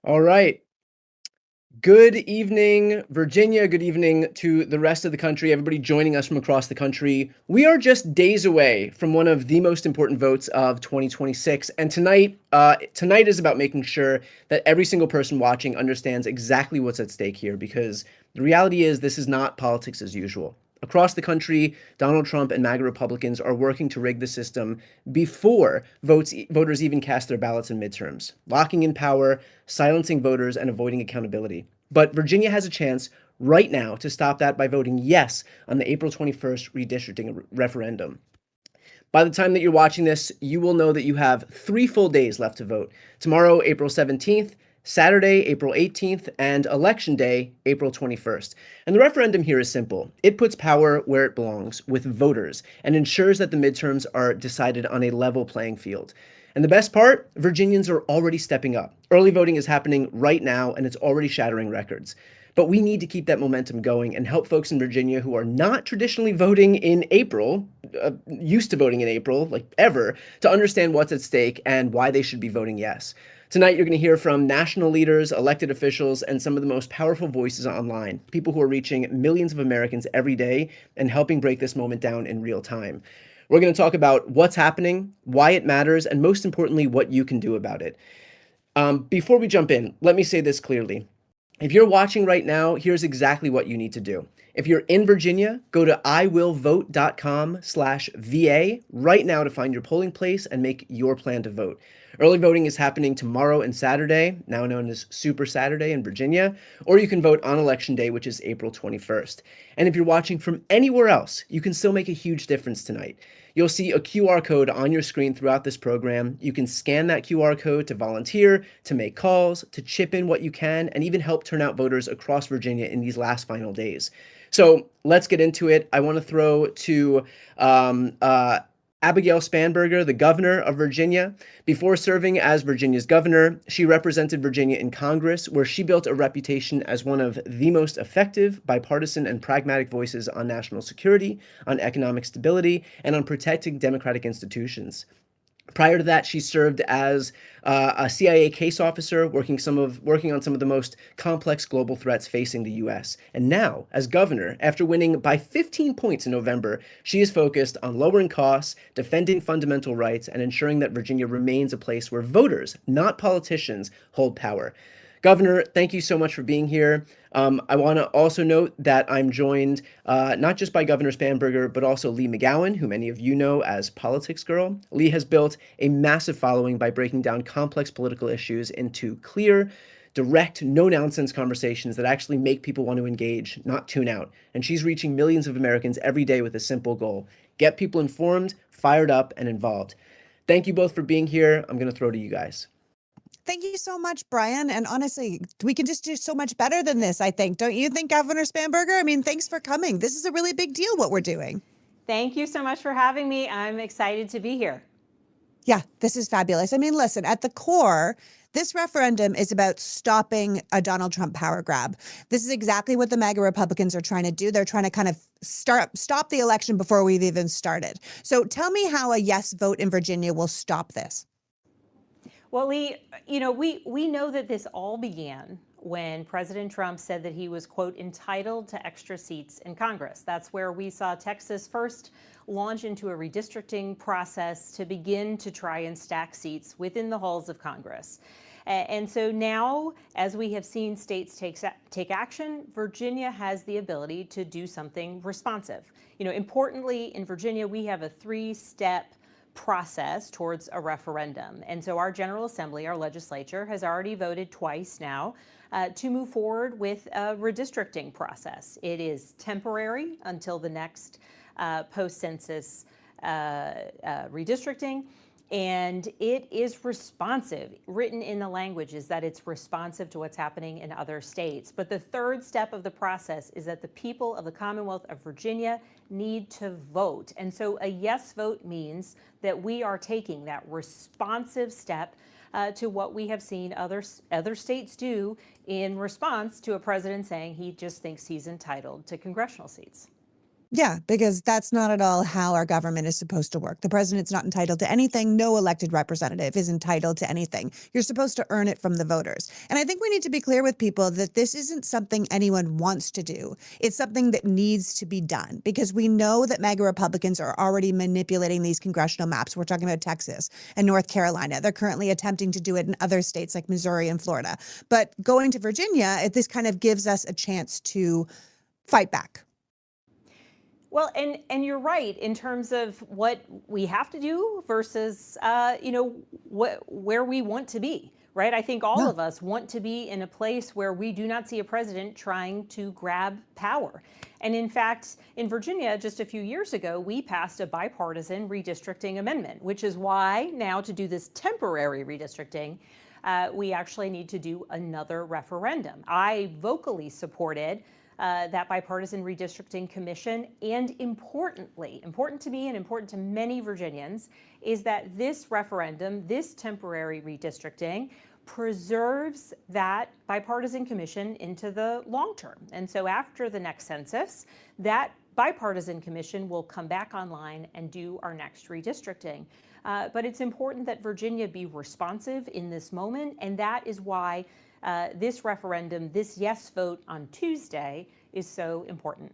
All right. Good evening, Virginia. Good evening to the rest of the country, everybody joining us from across the country. We are just days away from one of the most important votes of 2026. And tonight is about making sure that every single person watching understands exactly what's at stake here, because the reality is this is not politics as usual. Across the country, Donald Trump and MAGA Republicans are working to rig the system before voters even cast their ballots in midterms, locking in power, silencing voters, and avoiding accountability. But Virginia has a chance right now to stop that by voting yes on the April 21st redistricting referendum. By the time that you're watching this, you will know that you have 3 full days left to vote. Tomorrow, April 17th, Saturday, April 18th, and Election Day, April 21st. And the referendum here is simple. It puts power where it belongs, with voters, and ensures that the midterms are decided on a level playing field. And the best part, Virginians are already stepping up. Early voting is happening right now, and it's already shattering records. But we need to keep that momentum going and help folks in Virginia who are not traditionally voting in April, used to voting in April, like ever, to understand what's at stake and why they should be voting yes. Tonight, you're going to hear from national leaders, elected officials, and some of the most powerful voices online, people who are reaching millions of Americans every day and helping break this moment down in real time. We're going to talk about what's happening, why it matters, and most importantly, what you can do about it. Before we jump in, let me say this clearly. If you're watching right now, here's exactly what you need to do. If you're in Virginia, go to iwillvote.com/VA right now to find your polling place and make your plan to vote. Early voting is happening tomorrow and Saturday, now known as Super Saturday in Virginia, or you can vote on Election Day, which is April 21st. And if you're watching from anywhere else, you can still make a huge difference tonight. You'll see a QR code on your screen throughout this program. You can scan that QR code to volunteer, to make calls, to chip in what you can, and even help turn out voters across Virginia in these last final days. So let's get into it. I want to throw to Abigail Spanberger, the governor of Virginia. Before serving as Virginia's governor, she represented Virginia in Congress, where she built a reputation as one of the most effective, bipartisan, and pragmatic voices on national security, on economic stability, and on protecting democratic institutions. Prior to that, she served as a CIA case officer, working on some of the most complex global threats facing the U.S. And now, as governor, after winning by 15 points in November, she is focused on lowering costs, defending fundamental rights, and ensuring that Virginia remains a place where voters, not politicians, hold power. Governor, thank you so much for being here. I want to also note that I'm joined not just by Governor Spanberger, but also Lee McGowan, who many of you know as Politics Girl. Lee has built a massive following by breaking down complex political issues into clear, direct, no nonsense conversations that actually make people want to engage, not tune out. And she's reaching millions of Americans every day with a simple goal: get people informed, fired up, and involved. Thank you both for being here. I'm going to throw to you guys. Thank you so much, Brian. And honestly, we can just do so much better than this, I think. Don't you think, Governor Spanberger? I mean, thanks for coming. This is a really big deal, what we're doing. Thank you so much for having me. I'm excited to be here. Yeah, this is fabulous. I mean, listen, at the core, this referendum is about stopping a Donald Trump power grab. This is exactly what the MAGA Republicans are trying to do. They're trying to kind of stop the election before we've even started. So tell me how a yes vote in Virginia will stop this. Well, Lee, we know that this all began when President Trump said that he was, quote, entitled to extra seats in Congress. That's where we saw Texas first launch into a redistricting process to begin to try and stack seats within the halls of Congress. And so now, as we have seen states take action, Virginia has the ability to do something responsive. Importantly, in Virginia, we have a 3-step process towards a referendum. And so our General Assembly, our legislature, has already voted twice now to move forward with a redistricting process. It is temporary until the next post-census redistricting. And it is responsive. Written in the language is that it's responsive to what's happening in other states. But the third step of the process is that the people of the Commonwealth of Virginia need to vote. And so a yes vote means that we are taking that responsive step to what we have seen other states do in response to a president saying he just thinks he's entitled to congressional seats. Yeah, because that's not at all how our government is supposed to work. The president's not entitled to anything. No elected representative is entitled to anything. You're supposed to earn it from the voters. And I think we need to be clear with people that this isn't something anyone wants to do. It's something that needs to be done because we know that MAGA Republicans are already manipulating these congressional maps. We're talking about Texas and North Carolina. They're currently attempting to do it in other states like Missouri and Florida. But going to Virginia, this kind of gives us a chance to fight back. Well, and you're right in terms of what we have to do versus where we want to be, right? I think all Yeah. of us want to be in a place where we do not see a president trying to grab power. And in fact, in Virginia, just a few years ago, we passed a bipartisan redistricting amendment, which is why now to do this temporary redistricting, we actually need to do another referendum. I vocally supported that bipartisan redistricting commission. And importantly, important to me and important to many Virginians, is that this referendum, this temporary redistricting, preserves that bipartisan commission into the long term. And so after the next census, that bipartisan commission will come back online and do our next redistricting. But it's important that Virginia be responsive in this moment, and that is why this referendum, this yes vote on Tuesday, is so important.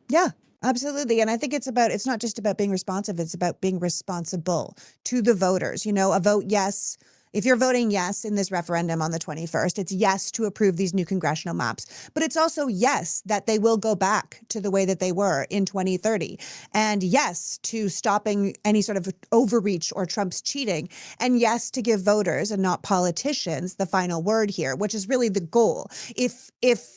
Yeah, absolutely. And I think it's not just about being responsive, it's about being responsible to the voters. A vote yes. If you're voting yes in this referendum on the 21st, it's yes to approve these new congressional maps. But it's also yes that they will go back to the way that they were in 2030. And yes to stopping any sort of overreach or Trump's cheating. And yes to give voters and not politicians the final word here, which is really the goal. If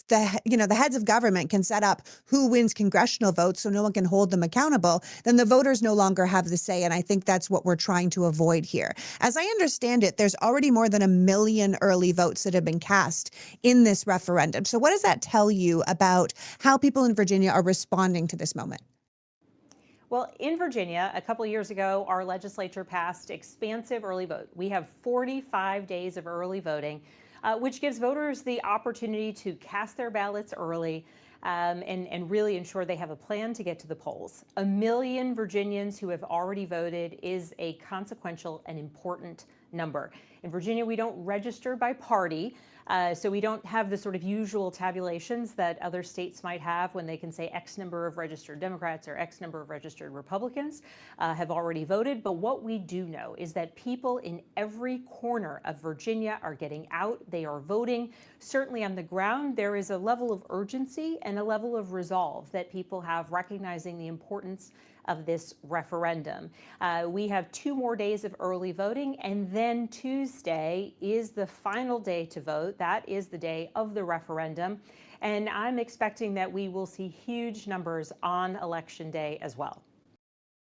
the heads of government can set up who wins congressional votes so no one can hold them accountable, then the voters no longer have the say. And I think that's what we're trying to avoid here. As I understand it, there's already more than 1 million early votes that have been cast in this referendum. So what does that tell you about how people in Virginia are responding to this moment? Well, in Virginia, a couple of years ago, our legislature passed expansive early vote. We have 45 days of early voting, which gives voters the opportunity to cast their ballots early and really ensure they have a plan to get to the polls. 1 million Virginians who have already voted is a consequential and important number. In Virginia, we don't register by party, so we don't have the sort of usual tabulations that other states might have when they can say X number of registered Democrats or X number of registered Republicans have already voted. But what we do know is that people in every corner of Virginia are getting out. They are voting. Certainly on the ground, there is a level of urgency and a level of resolve that people have, recognizing the importance of this referendum. We have 2 more days of early voting, and then Tuesday is the final day to vote. That is the day of the referendum. And I'm expecting that we will see huge numbers on Election Day as well.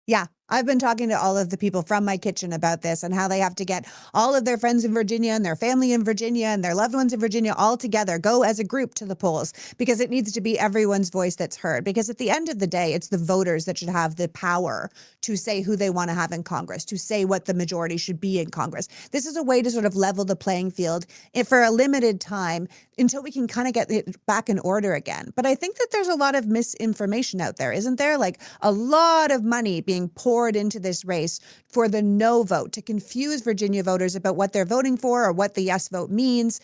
Yeah, I've been talking to all of the people from my kitchen about this and how they have to get all of their friends in Virginia and their family in Virginia and their loved ones in Virginia all together, go as a group to the polls, because it needs to be everyone's voice that's heard. Because at the end of the day, it's the voters that should have the power to say who they want to have in Congress, to say what the majority should be in Congress. This is a way to sort of level the playing field for a limited time until we can kind of get it back in order again. But I think that there's a lot of misinformation out there, isn't there? Like a lot of money being poured into this race for the no vote to confuse Virginia voters about what they're voting for or what the yes vote means,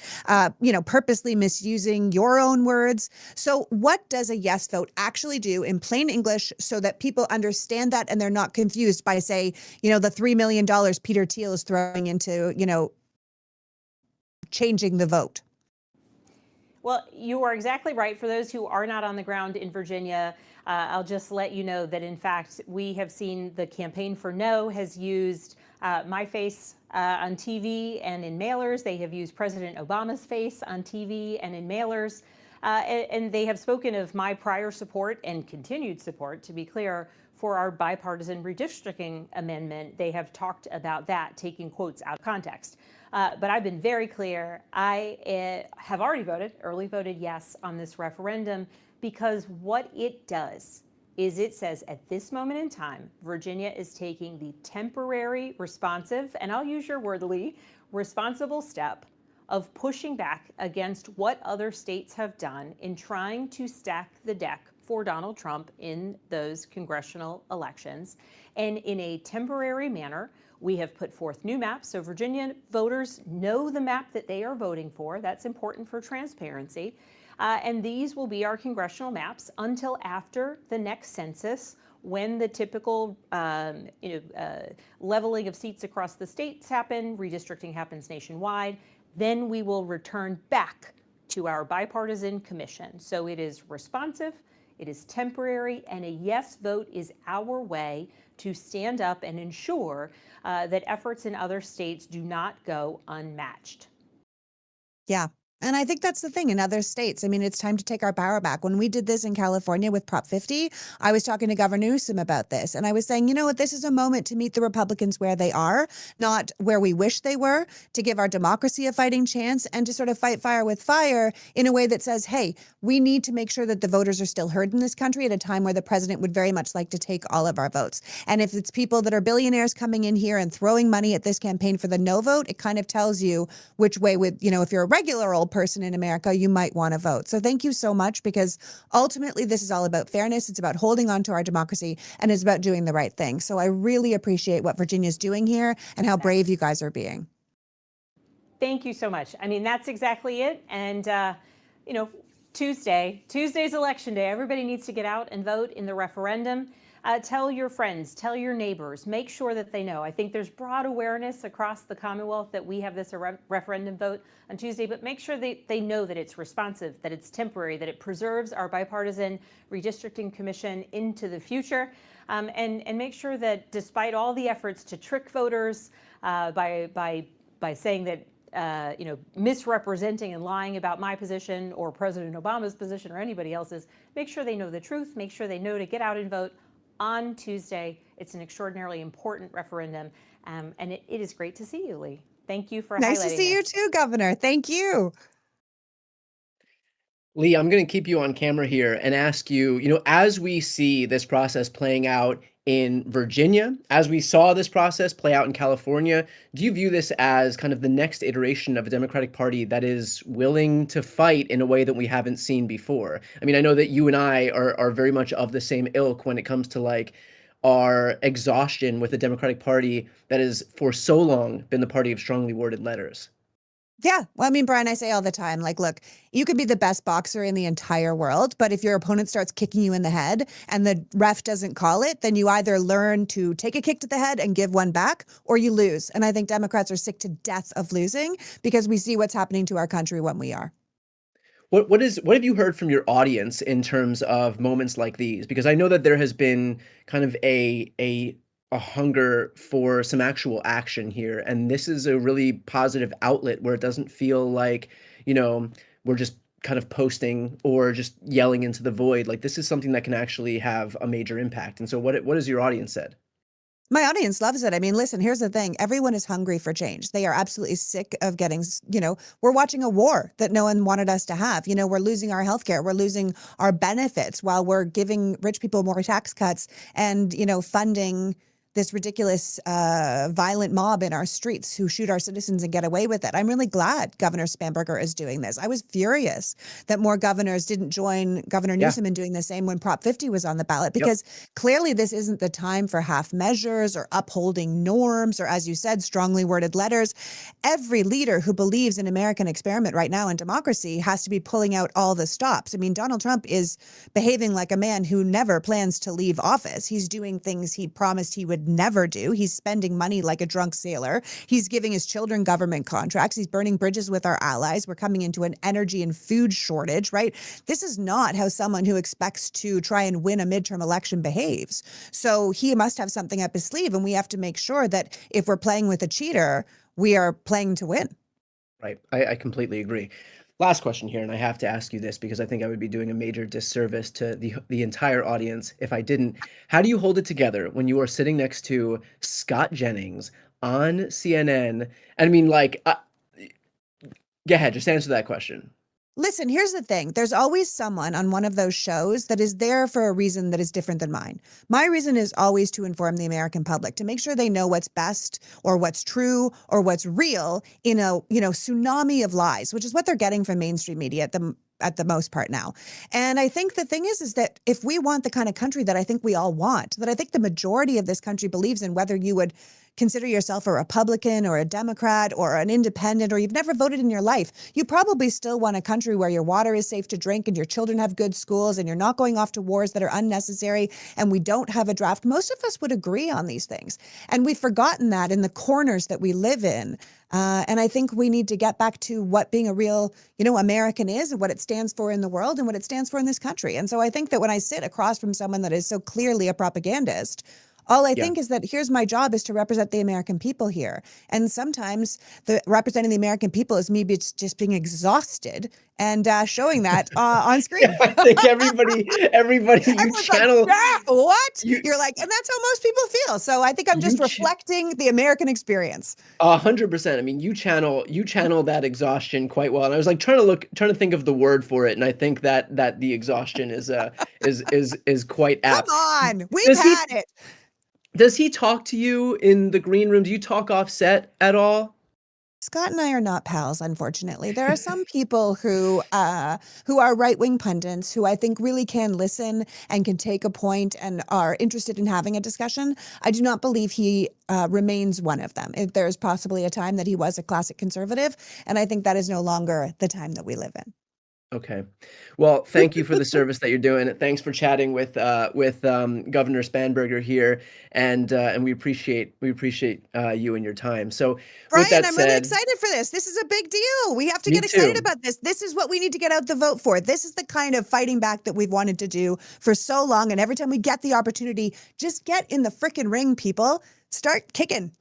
purposely misusing your own words. So what does a yes vote actually do in plain English so that people understand that and they're not confused by, say, the $3 million Peter Thiel is throwing into, changing the vote? Well, you are exactly right. For those who are not on the ground in Virginia, I'll just let you know that, in fact, we have seen the Campaign for No has used my face on TV and in mailers. They have used President Obama's face on TV and in mailers. And they have spoken of my prior support and continued support, to be clear, for our bipartisan redistricting amendment. They have talked about that, taking quotes out of context. But I've been very clear. I have already early voted yes on this referendum, because what it does is it says at this moment in time, Virginia is taking the temporary, responsive, and I'll use your word, Lee, responsible step of pushing back against what other states have done in trying to stack the deck for Donald Trump in those congressional elections. And in a temporary manner, we have put forth new maps. So Virginia voters know the map that they are voting for. That's important for transparency. And these will be our congressional maps until after the next census, when the typical leveling of seats across the states happen, redistricting happens nationwide. Then we will return back to our bipartisan commission. So it is responsive, it is temporary, and a yes vote is our way to stand up and ensure that efforts in other states do not go unmatched. Yeah. And I think that's the thing in other states. I mean, it's time to take our power back. When we did this in California with Prop 50, I was talking to Governor Newsom about this. And I was saying, you know what, this is a moment to meet the Republicans where they are, not where we wish they were, to give our democracy a fighting chance and to sort of fight fire with fire in a way that says, hey, we need to make sure that the voters are still heard in this country at a time where the president would very much like to take all of our votes. And if it's people that are billionaires coming in here and throwing money at this campaign for the no vote, it kind of tells you which way with, you know, if you're a regular old person in America, you might want to vote. So thank you so much, because ultimately this is all about fairness. It's about holding on to our democracy, and it's about doing the right thing. So I really appreciate what Virginia's doing here and how brave you guys are being. Thank you so much. I mean, that's exactly it. And, you know, Tuesday's election day. Everybody needs to get out and vote in the referendum. Tell your friends, tell your neighbors, make sure that they know. I think there's broad awareness across the Commonwealth that we have this referendum vote on Tuesday, but make sure they know that it's responsive, that it's temporary, that it preserves our bipartisan redistricting commission into the future, and make sure that despite all the efforts to trick voters by saying that misrepresenting and lying about my position or President Obama's position or anybody else's, make sure they know the truth, make sure they know to get out and vote on Tuesday. It's an extraordinarily important referendum, and it is great to see you, Lee. Thank you for highlighting Nice to see you too, Governor. Thank you. Lee, I'm going to keep you on camera here and ask you, as we see this process playing out in Virginia, as we saw this process play out in California, do you view this as kind of the next iteration of a Democratic Party that is willing to fight in a way that we haven't seen before? I mean, I know that you and I are very much of the same ilk when it comes to like our exhaustion with the Democratic Party that has for so long been the party of strongly worded letters. Yeah. Well, I mean, Brian, I say all the time, like, look, you could be the best boxer in the entire world, but if your opponent starts kicking you in the head and the ref doesn't call it, then you either learn to take a kick to the head and give one back, or you lose. And I think Democrats are sick to death of losing, because we see what's happening to our country when we are. What have you heard from your audience in terms of moments like these? Because I know that there has been kind of a hunger for some actual action here, and this is a really positive outlet where it doesn't feel like, we're just kind of posting or just yelling into the void. Like, this is something that can actually have a major impact. And so what has your audience said? My audience loves it. I mean, listen, here's the thing. Everyone is hungry for change. They are absolutely sick of getting, we're watching a war that no one wanted us to have. We're losing our healthcare. We're losing our benefits while we're giving rich people more tax cuts and, funding this ridiculous violent mob in our streets who shoot our citizens and get away with it. I'm really glad Governor Spanberger is doing this. I was furious that more governors didn't join Governor Newsom in doing the same when Prop 50 was on the ballot, because clearly this isn't the time for half measures or upholding norms or, as you said, strongly worded letters. Every leader who believes in American experiment right now in democracy has to be pulling out all the stops. I mean, Donald Trump is behaving like a man who never plans to leave office. He's doing things he promised he would never do. He's spending money like a drunk sailor. He's giving his children government contracts. He's burning bridges with our allies. We're coming into an energy and food shortage, right? This is not how someone who expects to try and win a midterm election behaves. So he must have something up his sleeve, and we have to make sure that if we're playing with a cheater, we are playing to win. Right. I completely agree. Last question here, and I have to ask you this because I think I would be doing a major disservice to the entire audience if I didn't. How do you hold it together when you are sitting next to Scott Jennings on CNN? I mean, go ahead, just answer that question. Listen, here's the thing. There's always someone on one of those shows that is there for a reason that is different than mine. My reason is always to inform the American public, to make sure they know what's best or what's true or what's real in a, tsunami of lies, which is what they're getting from mainstream media at the most part now. And I think the thing is that if we want the kind of country that I think we all want, that I think the majority of this country believes in, whether you would consider yourself a Republican or a Democrat or an independent, or you've never voted in your life, you probably still want a country where your water is safe to drink and your children have good schools and you're not going off to wars that are unnecessary and we don't have a draft. Most of us would agree on these things. And we've forgotten that in the corners that we live in. And I think we need to get back to what being a real, American is and what it stands for in the world and what it stands for in this country. And so I think that when I sit across from someone that is so clearly a propagandist, all I Yeah. think is that here's my job is to represent the American people here. And sometimes the representing the American people is me just being exhausted and showing that on screen. I think everybody you Everyone's channel like, yeah, what? you You're like, and that's how most people feel. So I think I'm just you ch- reflecting the American experience. 100%. I mean, you channel that exhaustion quite well. And I was like trying to think of the word for it, and I think that the exhaustion is quite Come apt. on, we've Does he had it. does he talk to you in the green room? Do you talk offset at all? Scott and I are not pals, unfortunately. There are some people who are right-wing pundits who I think really can listen and can take a point and are interested in having a discussion. I do not believe he remains one of them. There's possibly a time that he was a classic conservative, and I think that is no longer the time that we live in. Okay. Well, thank you for the service that you're doing. Thanks for chatting with Governor Spanberger here, and we appreciate you and your time. So, with Brian, that I'm really said, excited for this. This is a big deal. We have to me get excited too. about this. This is what we need to get out the vote for. This is the kind of fighting back that we've wanted to do for so long. And every time we get the opportunity, just get in the frickin' ring, people. Start kicking.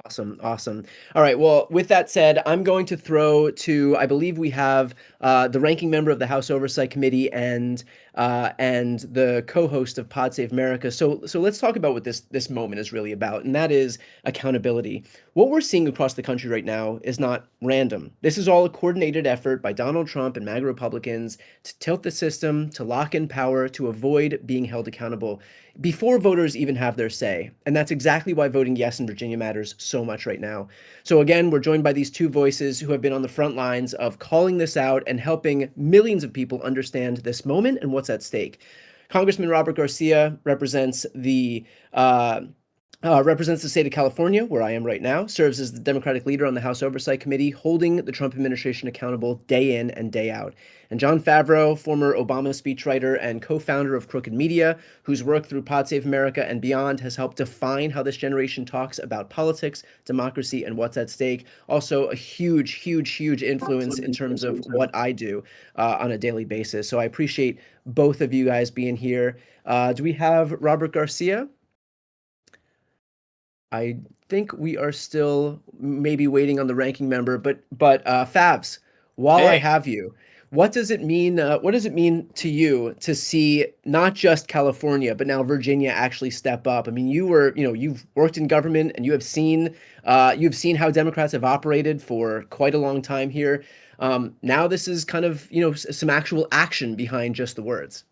Awesome, awesome. All right. Well, with that said, I'm going to throw to, I believe we have the ranking member of the House Oversight Committee and the co-host of Pod Save America. So let's talk about what this moment is really about, and that is accountability. What we're seeing across the country right now is not random. This is all a coordinated effort by Donald Trump and MAGA Republicans to tilt the system, to lock in power, to avoid being held accountable before voters even have their say. And that's exactly why voting yes in Virginia matters so much right now. So again, we're joined by these two voices who have been on the front lines of calling this out and helping millions of people understand this moment and what's at stake. Congressman Robert Garcia represents the state of California, where I am right now, serves as the Democratic leader on the House Oversight Committee, holding the Trump administration accountable day in and day out. And Jon Favreau, former Obama speechwriter and co-founder of Crooked Media, whose work through Pod Save America and beyond has helped define how this generation talks about politics, democracy, and what's at stake. Also a huge, huge, huge influence in terms of what I do on a daily basis. So I appreciate both of you guys being here. Do we have Robert Garcia? I think we are still maybe waiting on the ranking member, but Favs, while I Hey. have you, what does it mean? What does it mean to you to see not just California, but now Virginia actually step up? I mean, you've worked in government and you've seen how Democrats have operated for quite a long time here. Now this is kind of, some actual action behind just the words.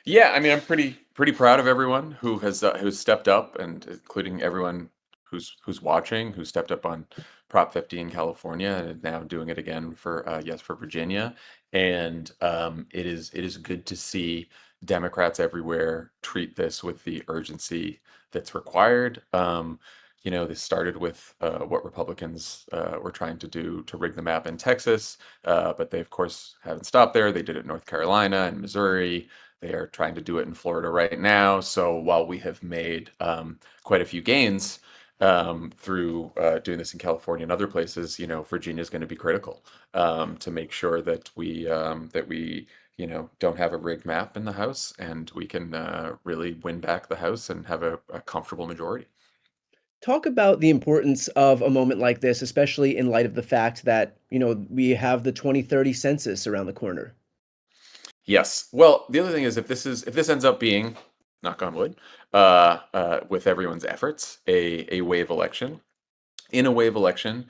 Yeah, I mean, I'm pretty proud of everyone who's stepped up, and including everyone who's watching, who stepped up on Prop 50 in California, and is now doing it again for yes for Virginia. And it is good to see Democrats everywhere treat this with the urgency that's required. This started with what Republicans were trying to do to rig the map in Texas, but they, of course, haven't stopped there. They did it in North Carolina and Missouri. They are trying to do it in Florida right now. So while we have made quite a few gains through doing this in California and other places, Virginia is going to be critical to make sure that we don't have a rigged map in the House, and we can really win back the House and have a comfortable majority. Talk about the importance of a moment like this, especially in light of the fact that, we have the 2030 census around the corner. Yes. Well, the other thing is, if this ends up being, knock on wood, with everyone's efforts, a wave election. In a wave election,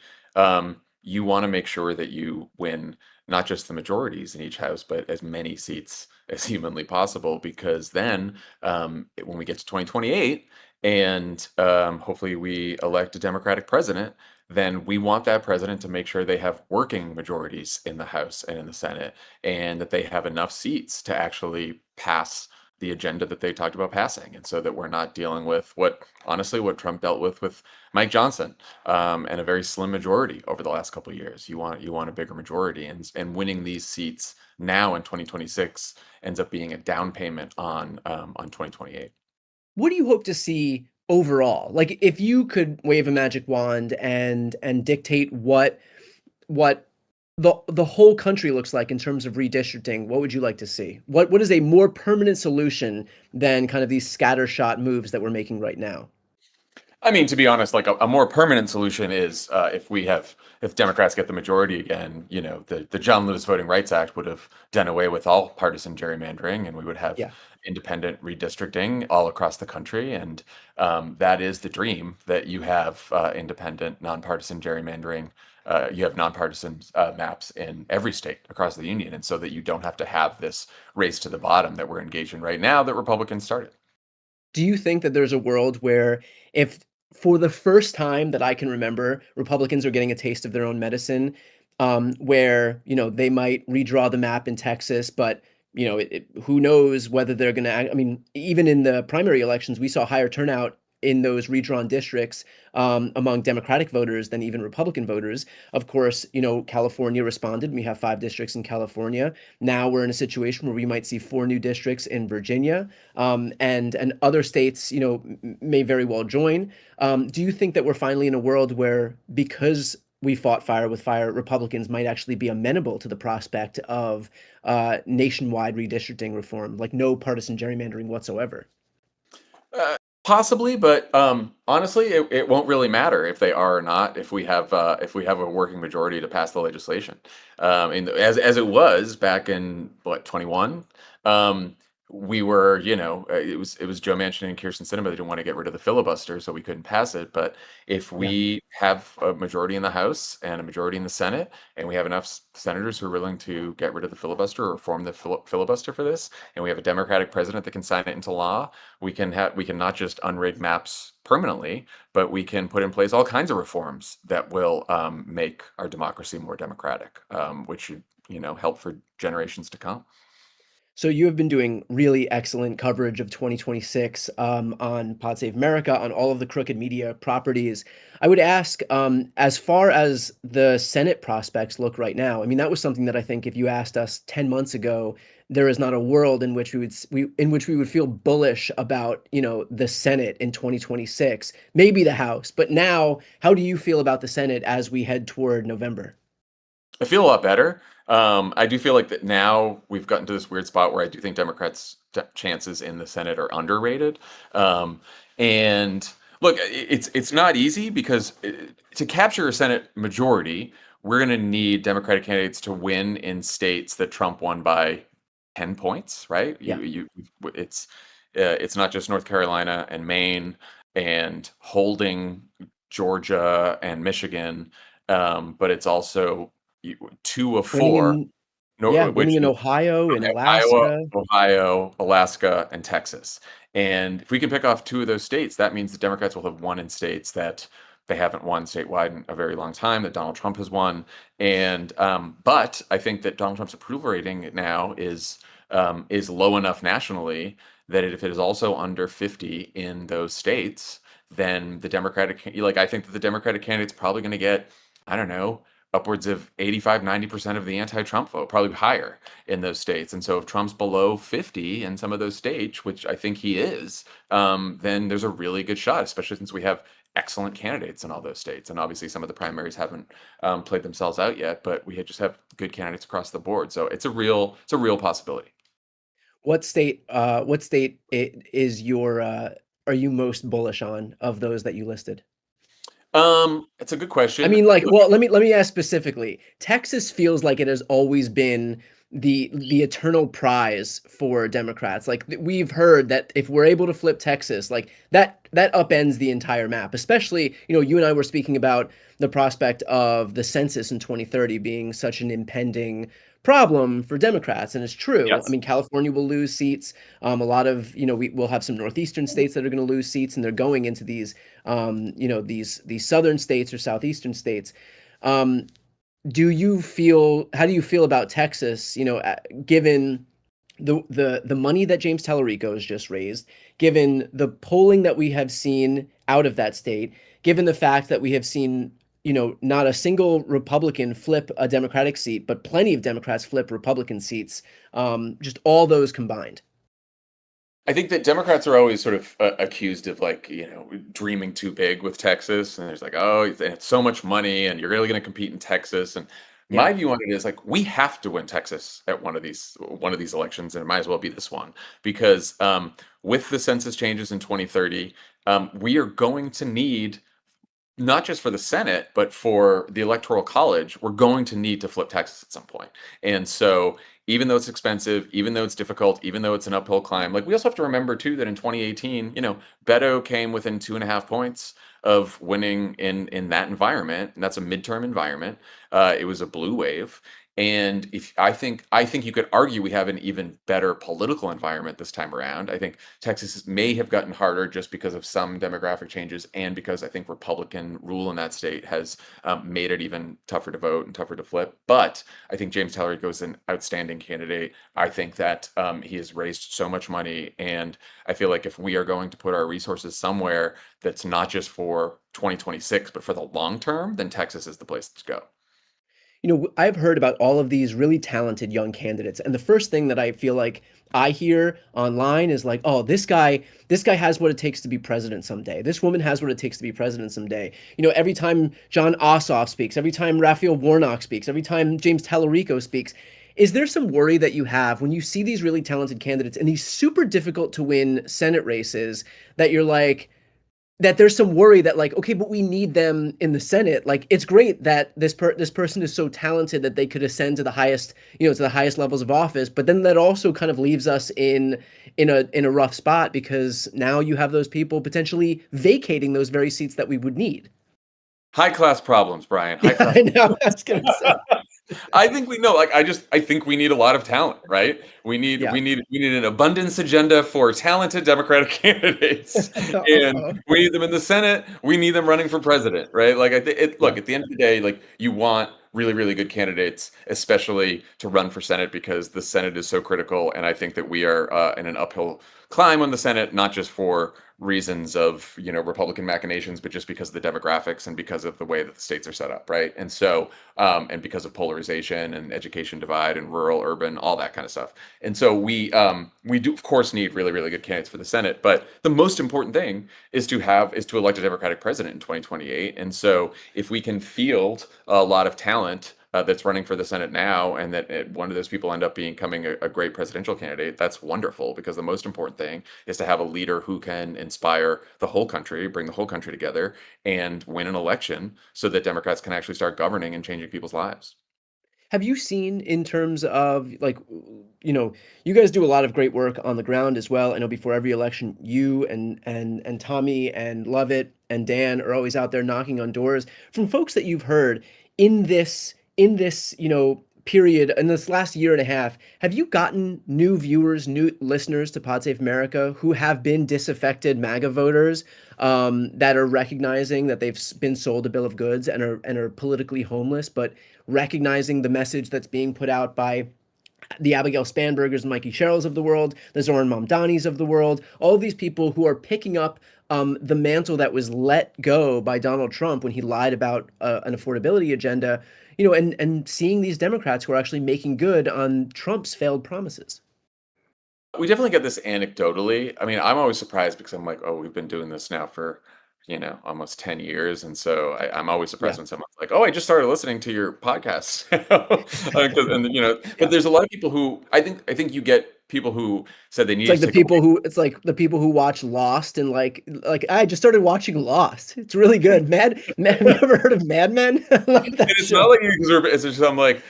you want to make sure that you win not just the majorities in each house, but as many seats as humanly possible, because then when we get to 2028 and hopefully we elect a Democratic president, then we want that president to make sure they have working majorities in the House and in the Senate, and that they have enough seats to actually pass the agenda that they talked about passing, and so that we're not dealing with what Trump dealt with Mike Johnson, and a very slim majority over the last couple of years. You want a bigger majority, and winning these seats now in 2026 ends up being a down payment on 2028. What do you hope to see overall? Like, if you could wave a magic wand and dictate what the whole country looks like in terms of redistricting, what would you like to see? What is a more permanent solution than kind of these scattershot moves that we're making right now? I mean, to be honest, like a more permanent solution is if Democrats get the majority again, the John Lewis Voting Rights Act would have done away with all partisan gerrymandering, and we would have Yeah. independent redistricting all across the country. And that is the dream, that you have independent, nonpartisan gerrymandering. You have nonpartisan maps in every state across the union, and so that you don't have to have this race to the bottom that we're engaged in right now that Republicans started. Do you think that there's a world where, if for the first time that I can remember, Republicans are getting a taste of their own medicine, where, they might redraw the map in Texas, but, who knows whether they're going to, I mean, even in the primary elections, we saw higher turnout in those redrawn districts, among Democratic voters than even Republican voters. Of course, California responded. We have 5 districts in California. Now we're in a situation where we might see 4 new districts in Virginia, and other states, may very well join. Do you think that we're finally in a world where, because we fought fire with fire, Republicans might actually be amenable to the prospect of nationwide redistricting reform, like no partisan gerrymandering whatsoever? Uh, Possibly, but honestly, it won't really matter if they are or not if we have a working majority to pass the legislation. As it was back in what 21. We were, it was Joe Manchin and Kirsten Sinema that didn't want to get rid of the filibuster, so we couldn't pass it. But if Yeah. we have a majority in the House and a majority in the Senate, and we have enough senators who are willing to get rid of the filibuster or reform the filibuster for this, and we have a Democratic president that can sign it into law, we can not just unrig maps permanently, but we can put in place all kinds of reforms that will make our democracy more democratic, which should help for generations to come. So you have been doing really excellent coverage of 2026, on Pod Save America, on all of the Crooked Media properties. I would ask, as far as the Senate prospects look right now, I mean, that was something that I think if you asked us 10 months ago, there is not a world in which we would feel bullish about, the Senate in 2026, maybe the House. But now, how do you feel about the Senate as we head toward November? I feel a lot better. I do feel like that now we've gotten to this weird spot where I do think Democrats' chances in the Senate are underrated. And look, it's not easy because to capture a Senate majority, we're going to need Democratic candidates to win in states that Trump won by 10 points, right? Yeah. It's not just North Carolina and Maine and holding Georgia and Michigan, but it's also 2 of Winning 4, in no, winning which in is Ohio, in Iowa, Alaska. Ohio, Alaska, and Texas. And if we can pick off 2 of those states, that means the Democrats will have won in states that they haven't won statewide in a very long time, that Donald Trump has won. And but I think that Donald Trump's approval rating now is low enough nationally that if it is also under 50 in those states, then I think that the Democratic candidate's probably going to get, I don't know, upwards of 85-90% of the anti-Trump vote, probably higher in those states. And so if Trump's below 50 in some of those states, which I think he is, then there's a really good shot, especially since we have excellent candidates in all those states. And obviously some of the primaries haven't played themselves out yet, but we just have good candidates across the board. So it's a real possibility. Is your, are you most bullish on, of those that you listed? It's a good I question. mean, like, well, let me ask specifically. Texas feels like it has always been the eternal prize for Democrats. Like, we've heard that if we're able to flip Texas, like that upends the entire map. Especially, you and I were speaking about the prospect of the census in 2030 being such an impending problem for Democrats, and it's true. I Yes. mean, California will lose seats. A lot of, we'll have some northeastern states that are going to lose seats, and they're going into these, these southern states or southeastern states. Um, how do you feel about Texas, given the money that James Tallarico has just raised, given the polling that we have seen out of that state, given the fact that we have seen, not a single Republican flip a Democratic seat, but plenty of Democrats flip Republican seats, just all those combined. I think that Democrats are always sort of accused of like, dreaming too big with Texas. And there's like, oh, it's so much money and you're really going to compete in Texas. And Yeah. my view on it is like, we have to win Texas at one of these elections, and it might as well be this one because with the census changes in 2030, we are going to need, not just for the Senate, but for the Electoral College, we're going to need to flip Texas at some point. And so, even though it's expensive, even though it's difficult, even though it's an uphill climb, like we also have to remember too that in 2018, Beto came within 2.5 points of winning in that environment, and that's a midterm environment. It was a blue wave. And if I think you could argue we have an even better political environment this time around. I think Texas may have gotten harder just because of some demographic changes, and because I think Republican rule in that state has made it even tougher to vote and tougher to flip. But I think James Tallarico is an outstanding candidate. I think that he has raised so much money, and I feel like if we are going to put our resources somewhere that's not just for 2026, but for the long term, then Texas is the place to go. I've heard about all of these really talented young candidates, and the first thing that I feel like I hear online is like, "Oh, this guy has what it takes to be president someday. This woman has what it takes to be president someday." Every time John Ossoff speaks, every time Raphael Warnock speaks, every time James Tallarico speaks, is there some worry that you have when you see these really talented candidates in these super difficult to win Senate races that you're like, that there's some worry that like, okay, but we need them in the Senate. Like, it's great that this person is so talented that they could ascend to the highest, to the highest levels of office. But then that also kind of leaves us in a rough spot, because now you have those people potentially vacating those very seats that we would need. High class problems, Brian. High Yeah, class. I know. I was gonna say. I think we know. Like, I think we need a lot of talent, right? We need, Yeah. we need an abundance agenda for talented Democratic candidates, and Uh-huh. we need them in the Senate. We need them running for president, right? Like, look, Yeah. at the end of the day, like you want really, really good candidates, especially to run for Senate, because the Senate is so critical. And I think that we are in an uphill climb on the Senate, not just for reasons of Republican machinations, but just because of the demographics and because of the way that the states are set up, right? And so and because of polarization and education divide and rural urban, all that kind of stuff. And so we do of course need really, really good candidates for the Senate, but the most important thing is to elect a Democratic president in 2028. And so if we can field a lot of talent that's running for the Senate now, and that one of those people end up becoming a great presidential candidate, that's wonderful, because the most important thing is to have a leader who can inspire the whole country, bring the whole country together, and win an election so that Democrats can actually start governing and changing people's lives. Have you seen, in terms of like, you guys do a lot of great work on the ground as well. I know before every election, you and Tommy and Lovett and Dan are always out there knocking on doors from folks that you've heard in this period, in this last year and a half. Have you gotten new viewers, new listeners to Pod Save America who have been disaffected MAGA voters, that are recognizing that they've been sold a bill of goods and are politically homeless, but recognizing the message that's being put out by the Abigail Spanbergers and Mikey Sherrills of the world, the Zoran Mamdanis of the world, all of these people who are picking up the mantle that was let go by Donald Trump when he lied about an affordability agenda, and seeing these Democrats who are actually making good on Trump's failed promises. We definitely get this anecdotally. I mean, I'm always surprised because I'm like, oh, we've been doing this now for, almost 10 years. And so I'm always Yeah, surprised when someone's like, oh, I just started listening to your podcast. But yeah, there's a lot of people who I think you get people who said they It's needed like to take a break. it's like the people who watch Lost and like I just started watching Lost. It's really good. Have you ever heard of Mad Men? I love And that it's show. not like it's just I'm like,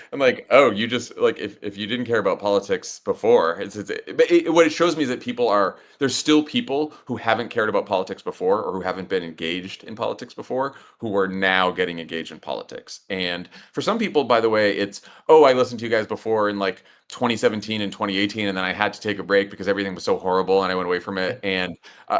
oh, you just like if you didn't care about politics before, what it shows me is that there's still people who haven't cared about politics before or who haven't been engaged in politics before who are now getting engaged in politics. And for some people, by the way, it's, oh, I listened to you guys before in like 2017 and 2018, and then I had to take a break because everything was so horrible and I went away from it. And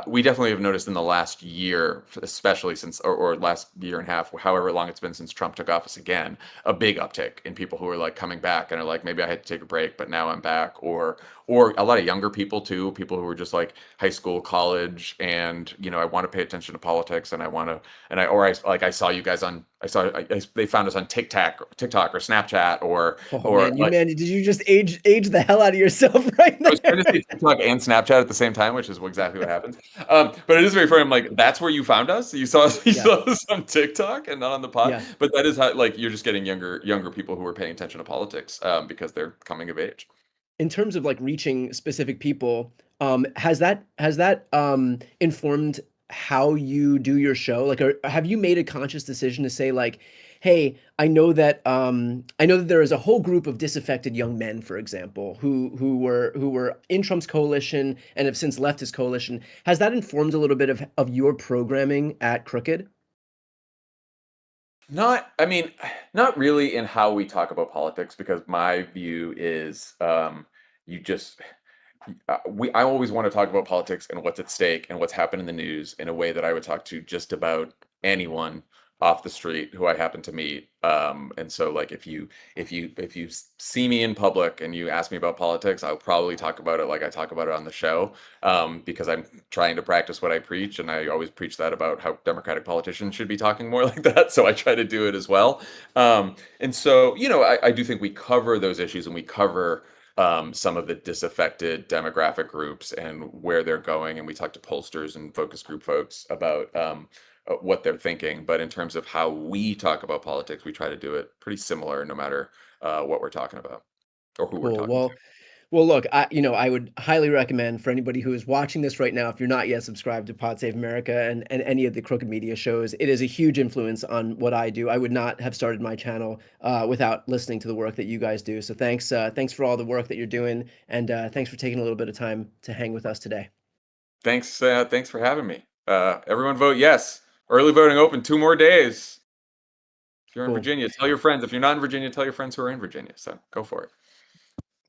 we definitely have noticed in the last year, especially since, or last year and a half, however long it's been since Trump took office again, a big uptick in people who are like coming back and are like, maybe I had to take a break, but now I'm back. Or a lot of younger people too, people who are just like high school, college, and I want to pay attention to politics, and I saw you guys on, they found us on TikTok or Snapchat Oh or man, like. did you just age the hell out of yourself right I was trying to there? say TikTok and Snapchat at the same time, which is exactly what happens. But it is very funny. I'm like, that's where you found us. You Yeah, saw us on TikTok and not on the pod. yeah. But that is how, like, you're just getting younger people who are paying attention to politics because they're coming of age. In terms of like reaching specific people, has that informed how you do your show? Like, have you made a conscious decision to say like, hey, I know that there is a whole group of disaffected young men, for example, who were in Trump's coalition and have since left his coalition. Has that informed a little bit of your programming at Crooked? I mean, not really in how we talk about politics, because my view is you just I always want to talk about politics and what's at stake and what's happened in the news in a way that I would talk to just about anyone off the street who I happen to meet. And so, like, if you see me in public and you ask me about politics, I'll probably talk about it like I talk about it on the show, because I'm trying to practice what I preach, and I always preach that about how Democratic politicians should be talking more like that. So I try to do it as well. And so, I do think we cover those issues, and we cover some of the disaffected demographic groups and where they're going. And we talk to pollsters and focus group folks about what they're thinking. But in terms of how we talk about politics, we try to do it pretty similar no matter what we're talking about or who we're Cool. talking to. Well, look, I would highly recommend for anybody who is watching this right now, if you're not yet subscribed to Pod Save America and any of the Crooked Media shows, it is a huge influence on what I do. I would not have started my channel without listening to the work that you guys do. So thanks for all the work that you're doing, and thanks for taking a little bit of time to hang with us today. Thanks for having me. Everyone vote yes. Early voting open 2 more days. If you're in Cool. Virginia, tell your friends. If you're not in Virginia, tell your friends who are in Virginia. So go for it.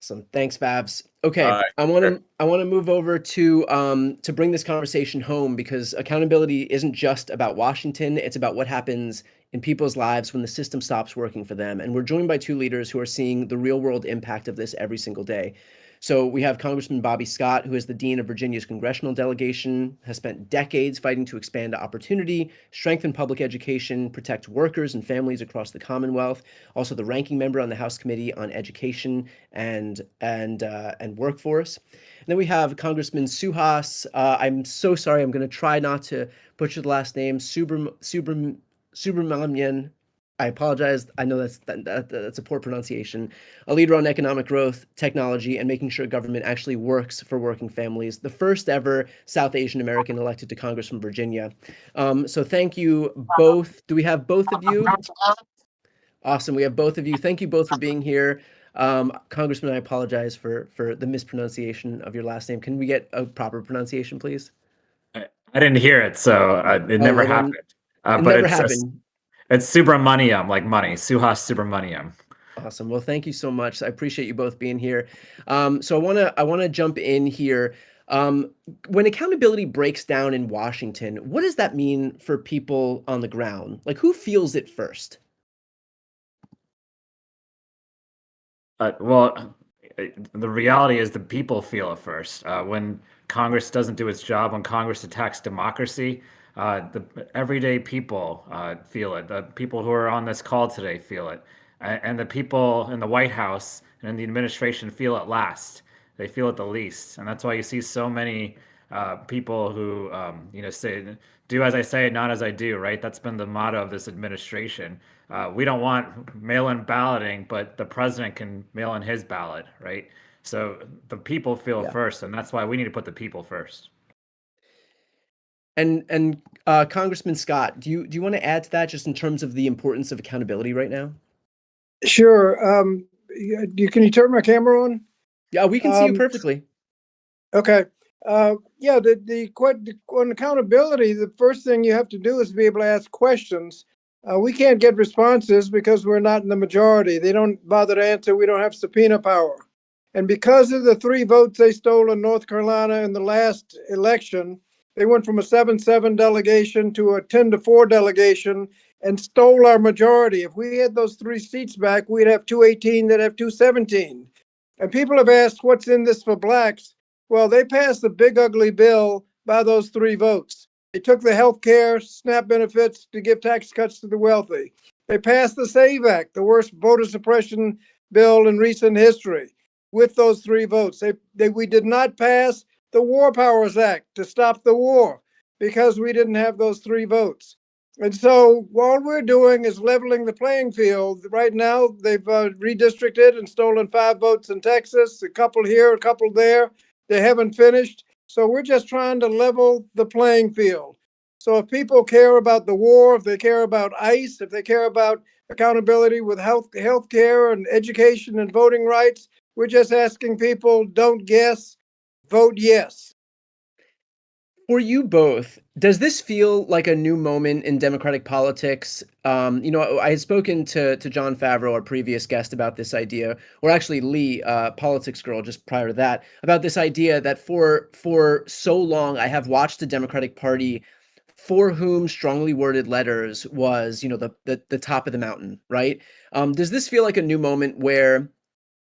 So thanks, Fabs. Okay, All I want right. to I want to move over to bring this conversation home, because accountability isn't just about Washington. It's about what happens in people's lives when the system stops working for them. And we're joined by two leaders who are seeing the real world impact of this every single day. So we have Congressman Bobby Scott, who is the dean of Virginia's congressional delegation, has spent decades fighting to expand opportunity, strengthen public education, protect workers and families across the Commonwealth. Also, the ranking member on the House Committee on Education and Workforce. And then we have Congressman Suhas. I'm so sorry. I'm going to try not to butcher the last name. Subramanian. I apologize. I know that's a poor pronunciation. A leader on economic growth, technology, and making sure government actually works for working families. The first ever South Asian American elected to Congress from Virginia. So thank you both. Do we have both of you? Awesome. We have both of you. Thank you both for being here. Congressman, I apologize for the mispronunciation of your last name. Can we get a proper pronunciation, please? I didn't hear it, so it Oh, never well then, happened. it But never it's happened. it's Subramaniam, like money. Suhas Subramaniam. Awesome. Well, thank you so much. I appreciate you both being here. So I wanna jump in here. Um, when accountability breaks down in Washington, what does that mean for people on the ground? Like, who feels it first? Well, the reality is the people feel it first. When Congress doesn't do its job, when Congress attacks democracy, the everyday people feel it. The people who are on this call today feel it. And the people in the White House and in the administration feel it last. They feel it the least. And that's why you see so many people who, say, do as I say, not as I do, right? That's been the motto of this administration. We don't want mail-in balloting, but the president can mail in his ballot, right? So the people feel Yeah. first, and that's why we need to put the people first. And Congressman Scott, do you want to add to that just in terms of the importance of accountability right now? Sure. Can you turn my camera on? Yeah, we can see you Um, perfectly. Okay. Yeah, on accountability, the first thing you have to do is be able to ask questions. We can't get responses because we're not in the majority. They don't bother to answer. We don't have subpoena power. And because of the 3 votes they stole in North Carolina in the last election, they went from a 7-7 delegation to a 10-4 delegation and stole our majority. If we had those 3 seats back, we'd have 218, they'd have 217. And people have asked, what's in this for blacks? Well, they passed the big ugly bill by those 3 votes. They took the health care, SNAP benefits to give tax cuts to the wealthy. They passed the SAVE Act, the worst voter suppression bill in recent history, with those 3 votes. We did not pass the War Powers Act to stop the war because we didn't have those 3 votes. And so all we're doing is leveling the playing field. Right now, they've redistricted and stolen 5 votes in Texas, a couple here, a couple there. They haven't finished. So we're just trying to level the playing field. So if people care about the war, if they care about ICE, if they care about accountability with health care and education and voting rights, we're just asking people, don't guess, vote yes. For you both, does this feel like a new moment in Democratic politics? I had spoken to John Favreau, our previous guest, about this idea, or actually Lee, Politics Girl, just prior to that, about this idea that for so long I have watched the Democratic Party for whom strongly worded letters was, the top of the mountain, right? Does this feel like a new moment where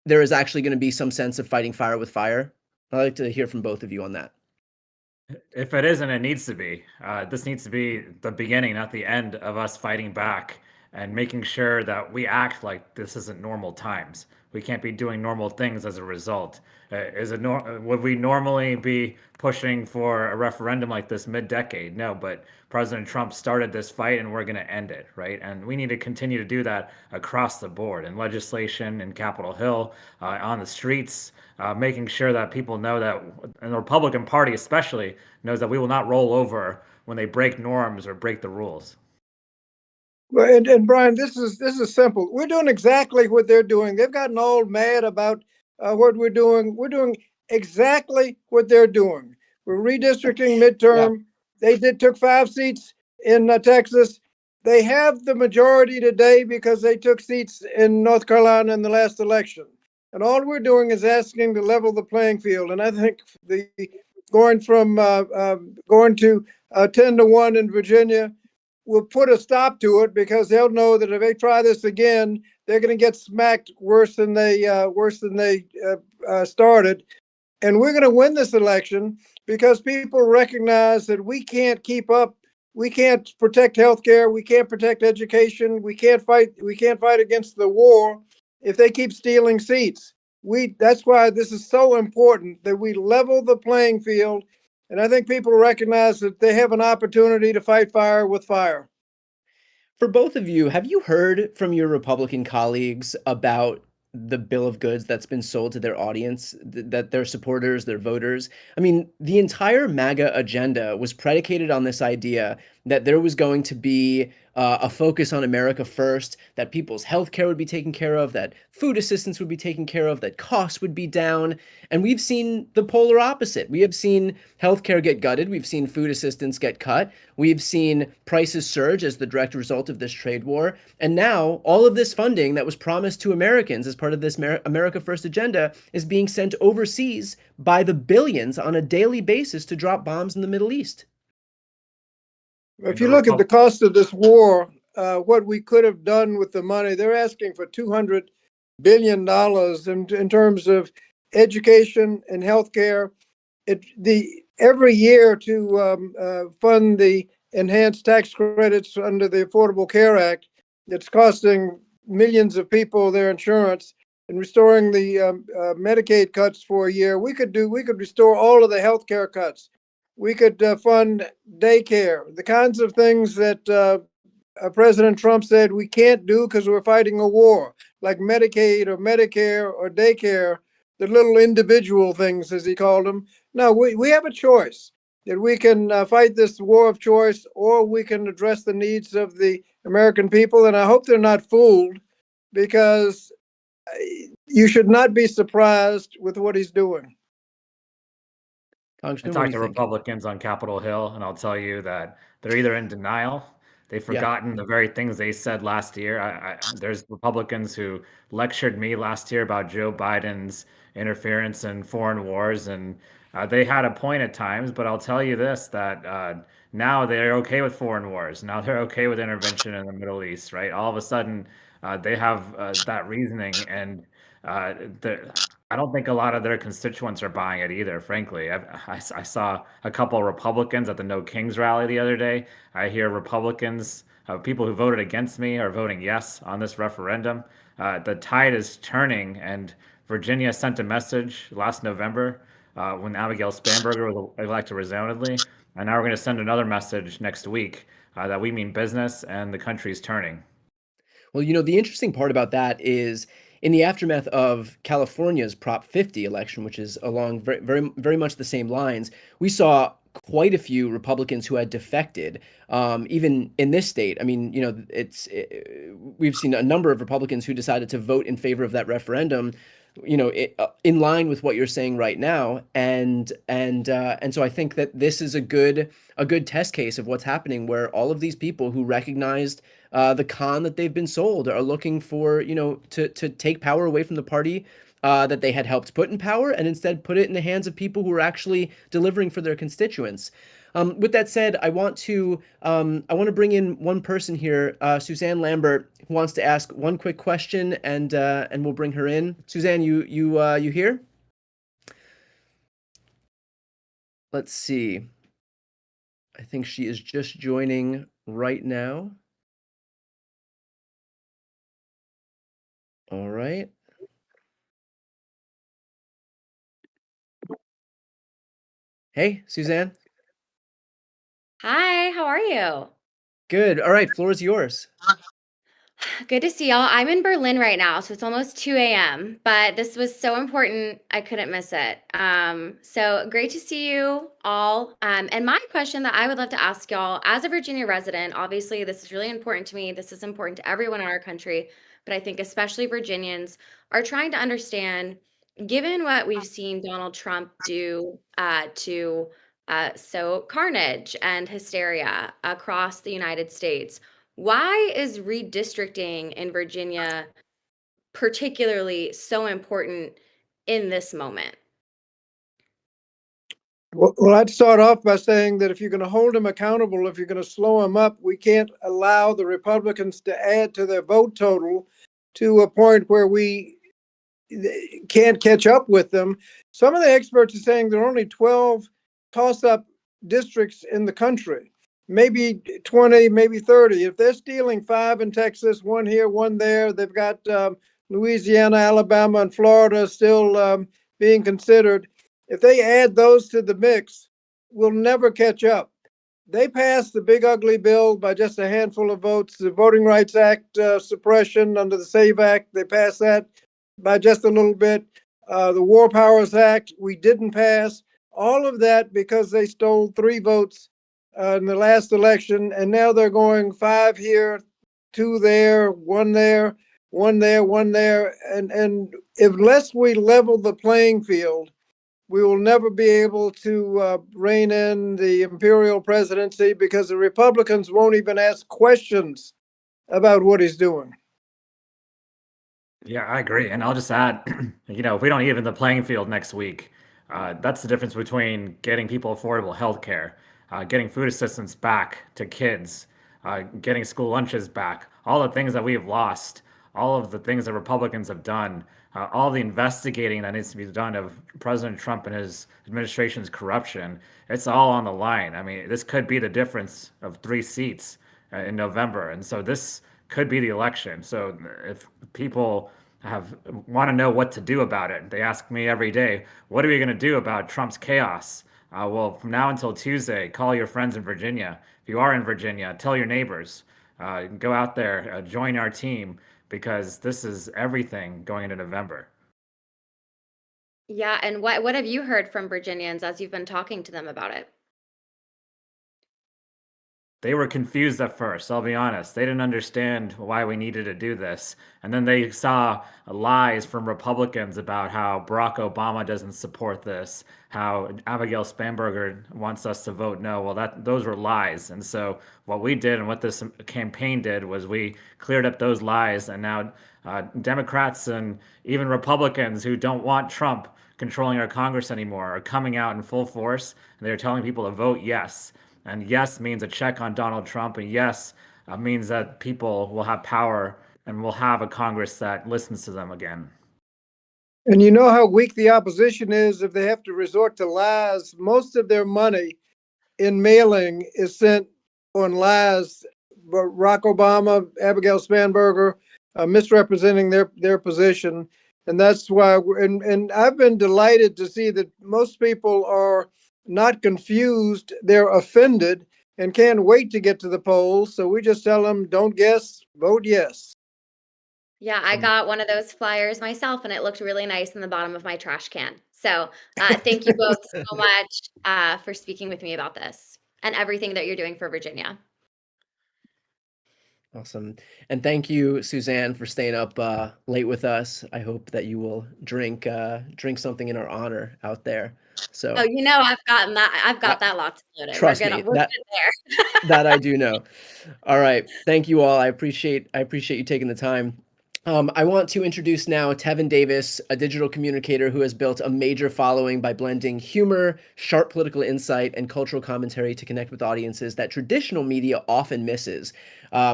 there is actually going to be some sense of fighting fire with fire? I'd like to hear from both of you on that. If it isn't, it needs to be. This needs to be the beginning, not the end of us fighting back and making sure that we act like this isn't normal times. We can't be doing normal things as a result. Would we normally be pushing for a referendum like this mid-decade? No, but President Trump started this fight and we're going to end it, right? And we need to continue to do that across the board in legislation, in Capitol Hill, on the streets, making sure that people know that, and the Republican Party especially knows that we will not roll over when they break norms or break the rules. Well, and Brian, this is simple. We're doing exactly what they're doing. They've gotten all mad about what we're doing. We're doing exactly what they're doing. We're redistricting midterm. They took 5 seats in Texas. They have the majority today because they took seats in North Carolina in the last election. And all we're doing is asking to level the playing field. And I think going to 10-1 in Virginia will put a stop to it because they'll know that if they try this again, they're going to get smacked worse than they started. And we're going to win this election because people recognize that we can't keep up. We can't protect healthcare. We can't protect education. We can't fight against the war if they keep stealing seats. That's why this is so important that we level the playing field. And I think people recognize that they have an opportunity to fight fire with fire. For both of you, have you heard from your Republican colleagues about the bill of goods that's been sold to their audience, that their supporters, their voters? I mean, the entire MAGA agenda was predicated on this idea that there was going to be a focus on America first, that people's health care would be taken care of, that food assistance would be taken care of, that costs would be down. And we've seen the polar opposite. We have seen healthcare get gutted. We've seen food assistance get cut. We've seen prices surge as the direct result of this trade war. And now all of this funding that was promised to Americans as part of this America First agenda is being sent overseas by the billions on a daily basis to drop bombs in the Middle East. If you look at the cost of this war, what we could have done with the money, they're asking for $200 billion in terms of education and healthcare. Every year to fund the enhanced tax credits under the Affordable Care Act, it's costing millions of people their insurance. And restoring the Medicaid cuts for a year, we could restore all of the healthcare cuts. We could fund daycare, the kinds of things that President Trump said we can't do because we're fighting a war, like Medicaid or Medicare or daycare. the little individual things, as he called them. No, we have a choice that we can fight this war of choice, or we can address the needs of the American people. And I hope they're not fooled, because you should not be surprised with what he's doing. I Congressman, what do talked you to think? Republicans on Capitol Hill, and I'll tell you that they're either in denial, they've Yeah. forgotten the very things they said last year. There's Republicans who lectured me last year about Joe Biden's interference in foreign wars, and they had a point at times. But I'll tell you this: that now they're okay with foreign wars. Now they're okay with intervention in the Middle East. Right? All of a sudden, they have that reasoning, and uh, I don't think a lot of their constituents are buying it either, frankly. I saw a couple of Republicans at the No Kings rally the other day. I hear Republicans, people who voted against me, are voting yes on this referendum. The tide is turning, and Virginia sent a message last November when Abigail Spanberger was elected resoundingly. And now we're going to send another message next week that we mean business and the country's turning. Well, the interesting part about that is in the aftermath of California's Prop 50 election, which is along very, very, very much the same lines, we saw quite a few Republicans who had defected, even in this state. I mean, we've seen a number of Republicans who decided to vote in favor of that referendum, in line with what you're saying right now, and so I think that this is a good test case of what's happening, where all of these people who recognized the con that they've been sold are looking for, to take power away from the party that they had helped put in power, and instead put it in the hands of people who are actually delivering for their constituents. With that said, I want to bring in one person here, Suzanne Lambert, who wants to ask one quick question, and we'll bring her in. Suzanne, you here? Let's see. I think she is just joining right now. All right. Hey, Suzanne. Hi, how are you? Good. All right, floor is yours. Good to see y'all. I'm in Berlin right now, so it's almost 2 a.m., but this was so important, I couldn't miss it. So great to see you all. And my question that I would love to ask y'all, as a Virginia resident, obviously this is really important to me. This is important to everyone in our country, but I think especially Virginians are trying to understand, given what we've seen Donald Trump do to sow carnage and hysteria across the United States. Why is redistricting in Virginia particularly so important in this moment? Well, I'd start off by saying that if you're going to hold them accountable, if you're going to slow them up, we can't allow the Republicans to add to their vote total to a point where we can't catch up with them. Some of the experts are saying there are only 12 toss-up districts in the country, maybe 20, maybe 30. If they're stealing 5 in Texas, 1 here, 1 there, they've got Louisiana, Alabama, and Florida still being considered. If they add those to the mix, we'll never catch up. They passed the big ugly bill by just a handful of votes. The Voting Rights Act suppression under the SAVE Act, they passed that by just a little bit. The War Powers Act, we didn't pass. All of that because they stole 3 votes in the last election, and now they're going 5 here, 2 there, 1 there, 1 there, 1 there. And unless we level the playing field, we will never be able to rein in the imperial presidency, because the Republicans won't even ask questions about what he's doing. Yeah, I agree. And I'll just add, if we don't even the playing field next week, that's the difference between getting people affordable health care, getting food assistance back to kids, getting school lunches back, all the things that we have lost, all of the things that Republicans have done, all the investigating that needs to be done of President Trump and his administration's corruption. It's all on the line. I mean, this could be the difference of 3 seats in November. And so this could be the election. So if people want to know what to do about it, they ask me every day, what are we going to do about Trump's chaos? Well, from now until Tuesday, call your friends in Virginia. If you are in Virginia, tell your neighbors. Go out there, join our team, because this is everything going into November. Yeah, and what have you heard from Virginians as you've been talking to them about it? They were confused at first, I'll be honest. They didn't understand why we needed to do this. And then they saw lies from Republicans about how Barack Obama doesn't support this, how Abigail Spanberger wants us to vote no. Well, those were lies. And so what we did and what this campaign did was we cleared up those lies. And now Democrats and even Republicans who don't want Trump controlling our Congress anymore are coming out in full force. And they're telling people to vote yes. And yes means a check on Donald Trump. And yes means that people will have power and will have a Congress that listens to them again. And you know how weak the opposition is if they have to resort to lies. Most of their money in mailing is sent on lies. Barack Obama, Abigail Spanberger, misrepresenting their position. And that's why, and I've been delighted to see that most people are not confused, they're offended and can't wait to get to the polls. So we just tell them, don't guess, vote yes. Yeah, I got one of those flyers myself, and it looked really nice in the bottom of my trash can. So thank you both so much for speaking with me about this and everything that you're doing for Virginia. Awesome. And thank you, Suzanne, for staying up late with us. I hope that you will drink something in our honor out there. So Oh, you know, I've got that locked and loaded. trust We're me, good there. that I do know. All right. Thank you all. I appreciate you taking the time. I want to introduce now Tevin Davis, a digital communicator who has built a major following by blending humor, sharp political insight, and cultural commentary to connect with audiences that traditional media often misses.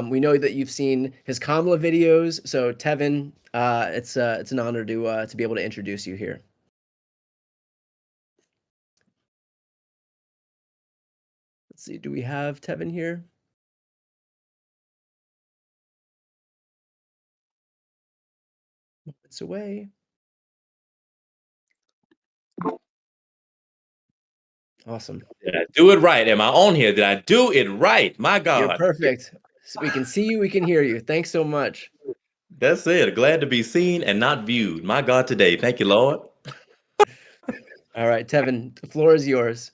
We know that you've seen his Kamala videos, so Tevin, it's an honor to be able to introduce you here. Let's see, do we have Tevin here? It's away. Awesome. Did I do it right? Am I on here? Did I do it right? My You're God. perfect. So we can see you, we can hear you. Thanks so much. That's it. Glad to be seen and not viewed. My God, today. Thank you, Lord. All right, Tevin, the floor is yours.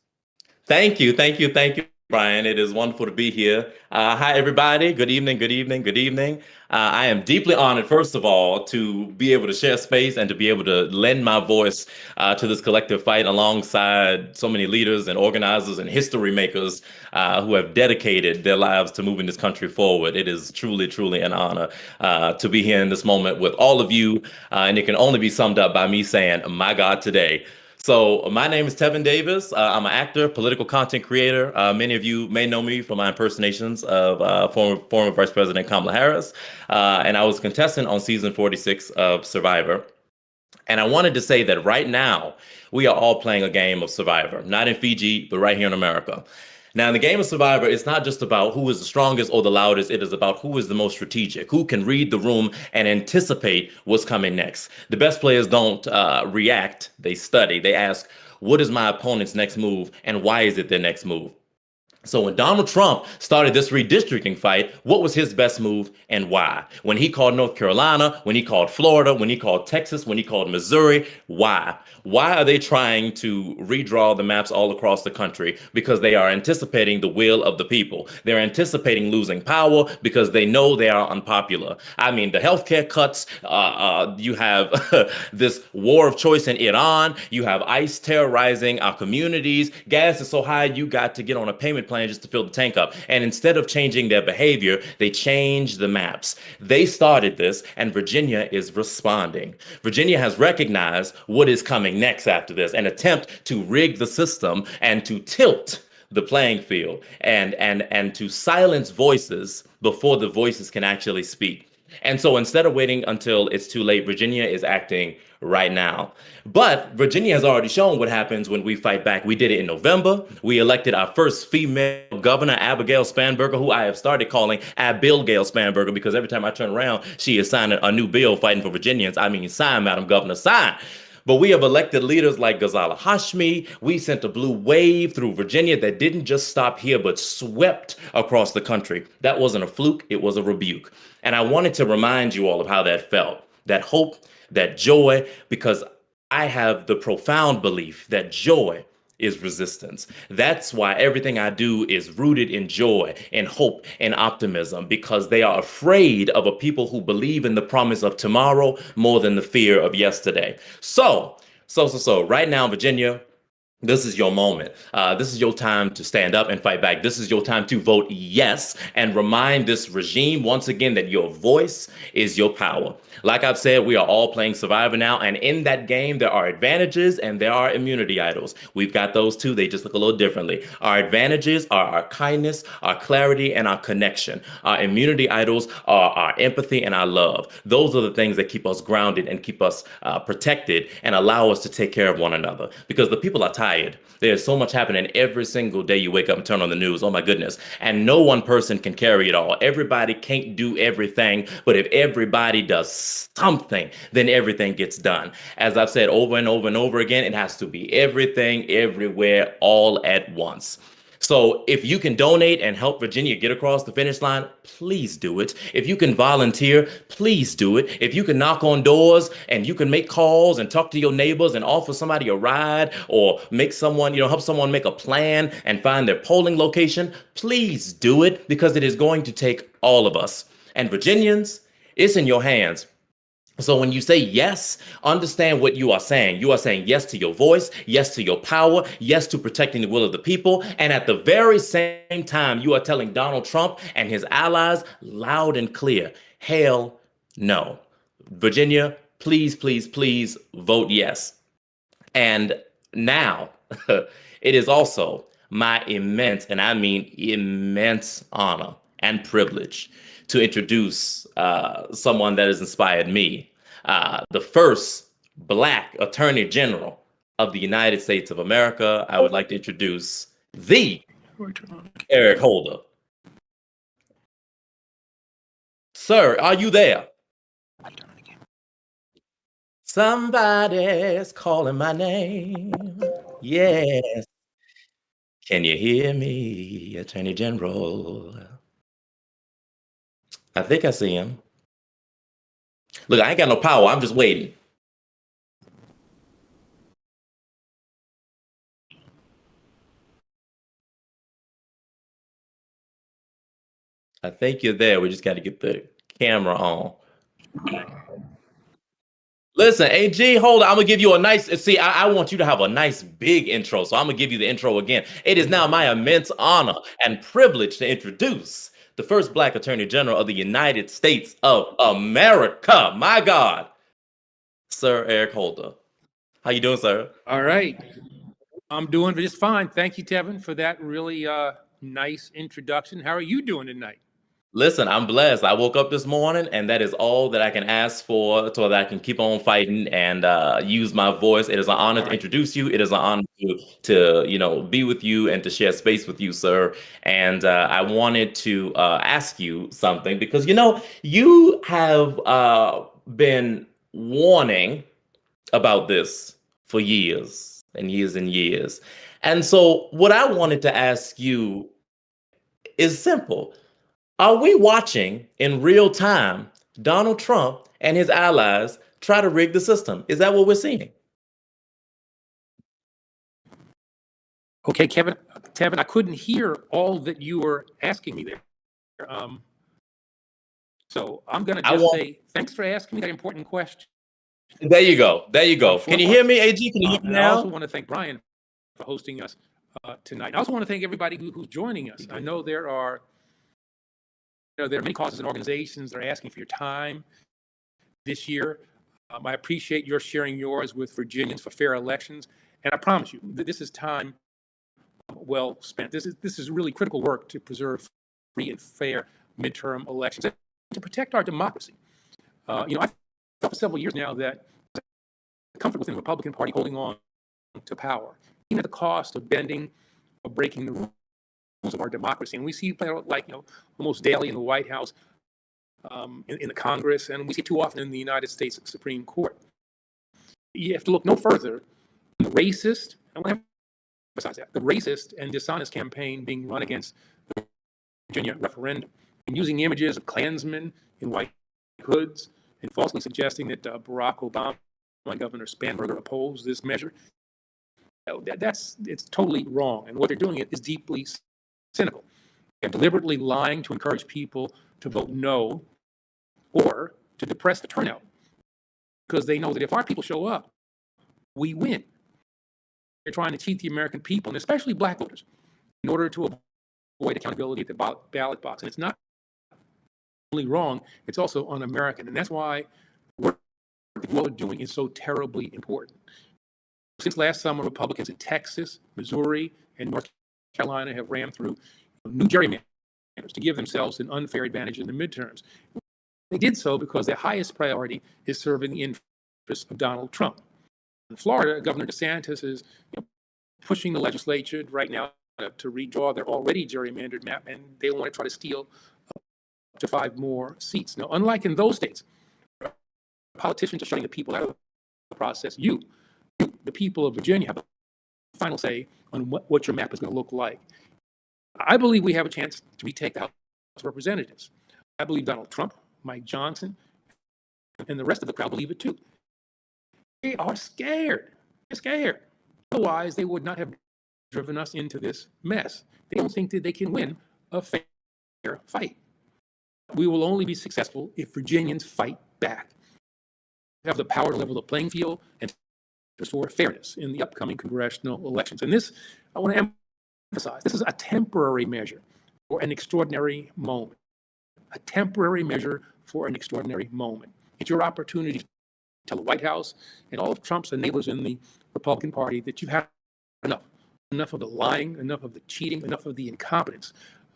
Thank you. Thank you. Thank you, Brian. It is wonderful to be here. Hi, everybody. Good evening. Good evening. Good evening. I am deeply honored, first of all, to be able to share space and to be able to lend my voice to this collective fight alongside so many leaders and organizers and history makers who have dedicated their lives to moving this country forward. It is truly, truly an honor to be here in this moment with all of you. And it can only be summed up by me saying, my God, today. So my name is Tevin Davis. I'm an actor, political content creator. Many of you may know me from my impersonations of former Vice President Kamala Harris. And I was a contestant on season 46 of Survivor. And I wanted to say that right now, we are all playing a game of Survivor, not in Fiji, but right here in America. Now, in the game of Survivor, it's not just about who is the strongest or the loudest. It is about who is the most strategic, who can read the room and anticipate what's coming next. The best players don't react. They study. They ask, what is my opponent's next move and why is it their next move? So when Donald Trump started this redistricting fight, what was his best move and why? When he called North Carolina, when he called Florida, when he called Texas, when he called Missouri, why? Why are they trying to redraw the maps all across the country? Because they are anticipating the will of the people. They're anticipating losing power because they know they are unpopular. I mean, the healthcare cuts, you have this war of choice in Iran, you have ICE terrorizing our communities, gas is so high you got to get on a payment plan just to fill the tank up. And instead of changing their behavior, they change the maps. They started this, and Virginia is responding. Virginia has recognized what is coming next after this, an attempt to rig the system and to tilt the playing field and to silence voices before the voices can actually speak. And so instead of waiting until it's too late, Virginia is acting right now. But Virginia has already shown what happens when we fight back. We did it in November. We elected our first female governor, Abigail Spanberger, who I have started calling Abilgail Spanberger, because every time I turn around, she is signing a new bill fighting for Virginians. I mean, sign, Madam Governor, sign. But we have elected leaders like Ghazala Hashmi. We sent a blue wave through Virginia that didn't just stop here, but swept across the country. That wasn't a fluke, it was a rebuke. And I wanted to remind you all of how that felt, that hope, that joy, because I have the profound belief that joy is resistance. That's why everything I do is rooted in joy and hope and optimism, because they are afraid of a people who believe in the promise of tomorrow more than the fear of yesterday. So, right now, Virginia, this is your moment. This is your time to stand up and fight back. This is your time to vote yes and remind this regime once again that your voice is your power. Like I've said, we are all playing Survivor now. And in that game, there are advantages and there are immunity idols. We've got those too. They just look a little differently. Our advantages are our kindness, our clarity, and our connection. Our immunity idols are our empathy and our love. Those are the things that keep us grounded and keep us protected and allow us to take care of one another, because the people are tired. There's so much happening every single day you wake up and turn on the news. Oh my goodness. And no one person can carry it all. Everybody can't do everything, but if everybody does something, then everything gets done. As I've said over and over and over again, it has to be everything, everywhere, all at once. So if you can donate and help Virginia get across the finish line, please do it. If you can volunteer, please do it. If you can knock on doors and you can make calls and talk to your neighbors and offer somebody a ride, or make someone, help someone make a plan and find their polling location, please do it, because it is going to take all of us. And Virginians, it's in your hands. So when you say yes, understand what you are saying. You are saying yes to your voice, yes to your power, yes to protecting the will of the people. And at the very same time, you are telling Donald Trump and his allies loud and clear, hell no. Virginia, please, please, please vote yes. And now it is also my immense, and I mean immense, honor and privilege to introduce someone that has inspired me, the first Black Attorney General of the United States of America. I would like to introduce the Eric Holder. Sir, are you there? Somebody's calling my name. Yes. Can you hear me, Attorney General? I think I see him. Look, I ain't got no power. I'm just waiting. I think you're there. We just got to get the camera on. Listen, AG, hold on. I'm going to give you a nice, see, I want you to have a nice big intro. So I'm going to give you the intro again. It is now my immense honor and privilege to introduce the first Black Attorney General of the United States of America. My God, Sir Eric Holder. How you doing, sir? All right. I'm doing just fine. Thank you, Tevin, for that really nice introduction. How are you doing tonight? Listen, I'm blessed. I woke up this morning, and that is all that I can ask for, so that I can keep on fighting and use my voice. It is an honor to introduce you. It is an honor to be with you and to share space with you, sir. And I wanted to ask you something, because you have been warning about this for years and years and years. And so what I wanted to ask you is simple. Are we watching in real time Donald Trump and his allies try to rig the system? Is that what we're seeing? Okay, Tevin, I couldn't hear all that you were asking me there. So I'm going to just say thanks for asking me that important question. There you go. There you go. Can you hear me, AG? Can you hear me now? I also want to thank Brian for hosting us tonight. I also want to thank everybody who's joining us. I know there are many causes and organizations that are asking for your time this year. I appreciate your sharing yours with Virginians for fair elections. And I promise you that this is time well spent. This is really critical work to preserve free and fair midterm elections and to protect our democracy. I've felt for several years now that the comfort within the Republican Party holding on to power, even at the cost of bending or breaking the rules of our democracy. And we see almost daily in the White House, in the Congress, and we see too often in the United States Supreme Court. You have to look no further than the racist, I want to emphasize that, the racist and dishonest campaign being run against the Virginia referendum, and using images of Klansmen in white hoods and falsely suggesting that Barack Obama Governor Spanberger opposed this measure. It's totally wrong. And what they're doing is deeply cynical. They're deliberately lying to encourage people to vote no or to depress the turnout, because they know that if our people show up, we win. They're trying to cheat the American people, and especially black voters, in order to avoid accountability at the ballot box. And it's not only wrong, it's also un-American. And that's why what we're doing is so terribly important. Since last summer, Republicans in Texas, Missouri, and North Carolina have rammed through new gerrymanders to give themselves an unfair advantage in the midterms. They did so because their highest priority is serving the interests of Donald Trump. In Florida, Governor DeSantis is pushing the legislature right now to redraw their already gerrymandered map, and they want to try to steal up to 5 more seats. Now, unlike in those states, politicians are shutting the people out of the process. You, the people of Virginia, have the final say on what your map is going to look like. I believe we have a chance to retake the House of Representatives. I believe Donald Trump, Mike Johnson, and the rest of the crowd believe it too. They are scared. They're scared. Otherwise, they would not have driven us into this mess. They don't think that they can win a fair fight. We will only be successful if Virginians fight back. We have the power to level the playing field and restore fairness in the upcoming congressional elections. And this, I want to emphasize, this is a temporary measure for an extraordinary moment. A temporary measure for an extraordinary moment. It's your opportunity to tell the White House and all of Trump's enablers in the Republican Party that you've had enough. Enough of the lying, enough of the cheating, enough of the incompetence,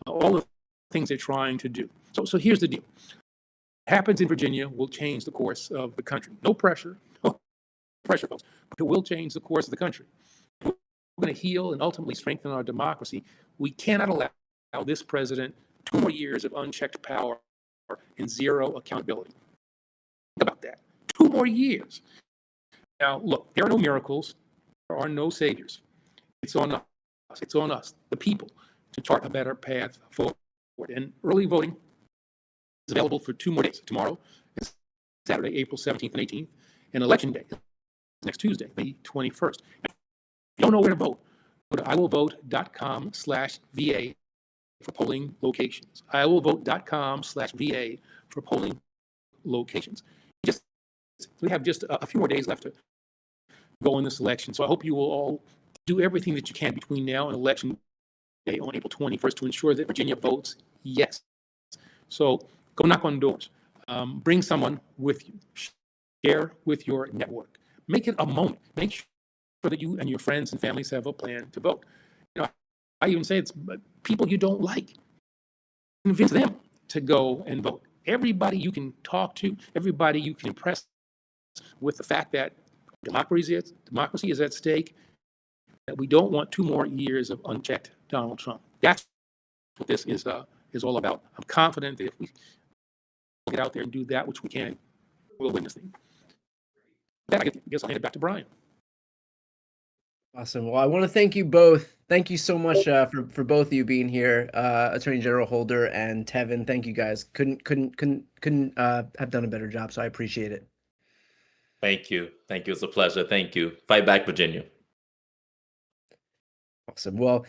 all of the things they're trying to do. So here's the deal. What happens in Virginia will change the course of the country. No pressure, folks, but it will change the course of the country. We're going to heal and ultimately strengthen our democracy. We cannot allow this president 2 more years of unchecked power and zero accountability. Think about that. 2 more years. Now, look, there are no miracles. There are no saviors. It's on us. It's on us, the people, to chart a better path forward. And early voting is available for 2 more days. Tomorrow is Saturday, April 17th and 18th, and Election Day is next Tuesday, the 21st. If you don't know where to vote, go to iwillvote.com/VA for polling locations. iwillvote.com/VA for polling locations. We have just a few more days left to go in this election. So I hope you will all do everything that you can between now and Election Day on April 21st to ensure that Virginia votes yes. So go knock on doors. Bring someone with you. Share with your network. Make it a moment. Make sure that you and your friends and families have a plan to vote. I even say it's people you don't like. Convince them to go and vote. Everybody you can talk to, everybody you can impress with the fact that democracy is at stake, that we don't want 2 more years of unchecked Donald Trump. That's what this is all about. I'm confident that if we get out there and do that which we can, we'll win this thing. That, I guess I'll hand it back to Brian. Awesome. Well, I want to thank you both. Thank you so much for both of you being here, Attorney General Holder and Tevin. Thank you guys. Couldn't have done a better job. So I appreciate it. Thank you. Thank you. It's a pleasure. Thank you. Fight back, Virginia. Awesome. Well,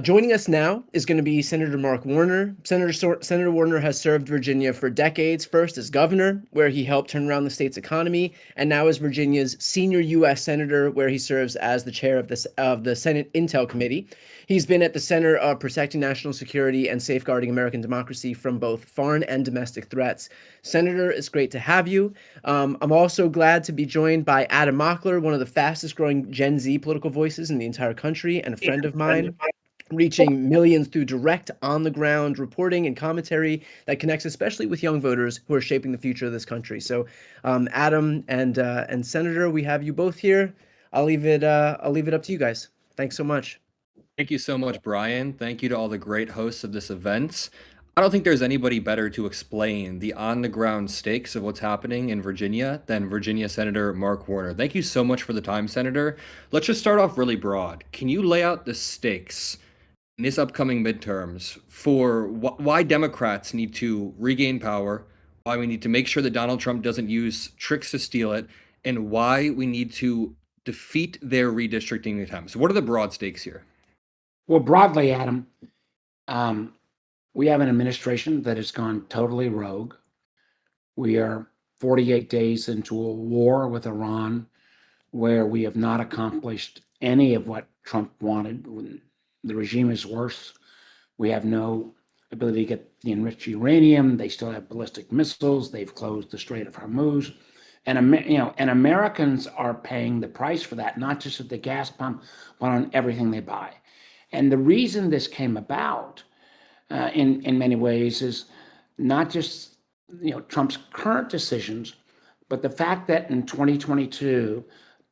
joining us now is going to be Senator Mark Warner. Senator Warner has served Virginia for decades, first as governor, where he helped turn around the state's economy, and now as Virginia's senior U.S. Senator, where he serves as the chair of the Senate Intel Committee. He's been at the center of protecting national security and safeguarding American democracy from both foreign and domestic threats. Senator, it's great to have you. I'm also glad to be joined by Adam Mockler, one of the fastest growing Gen Z political voices in the entire country and a friend of mine, reaching millions through direct on-the-ground reporting and commentary that connects especially with young voters who are shaping the future of this country. So Adam and Senator, we have you both here. I'll leave it up to you guys. Thanks so much. Thank you so much, Brian. Thank you to all the great hosts of this event. I don't think there's anybody better to explain the on-the-ground stakes of what's happening in Virginia than Virginia Senator Mark Warner. Thank you so much for the time, Senator. Let's just start off really broad. Can you lay out the stakes in this upcoming midterms for why Democrats need to regain power, why we need to make sure that Donald Trump doesn't use tricks to steal it, and why we need to defeat their redistricting attempts? What are the broad stakes here? Well, broadly, Adam, we have an administration that has gone totally rogue. We are 48 days into a war with Iran where we have not accomplished any of what Trump wanted. The regime is worse. We have no ability to get the enriched uranium. They still have ballistic missiles. They've closed the Strait of Hormuz. And Americans are paying the price for that, not just at the gas pump, but on everything they buy. And the reason this came about in many ways is not just Trump's current decisions, but the fact that in 2022,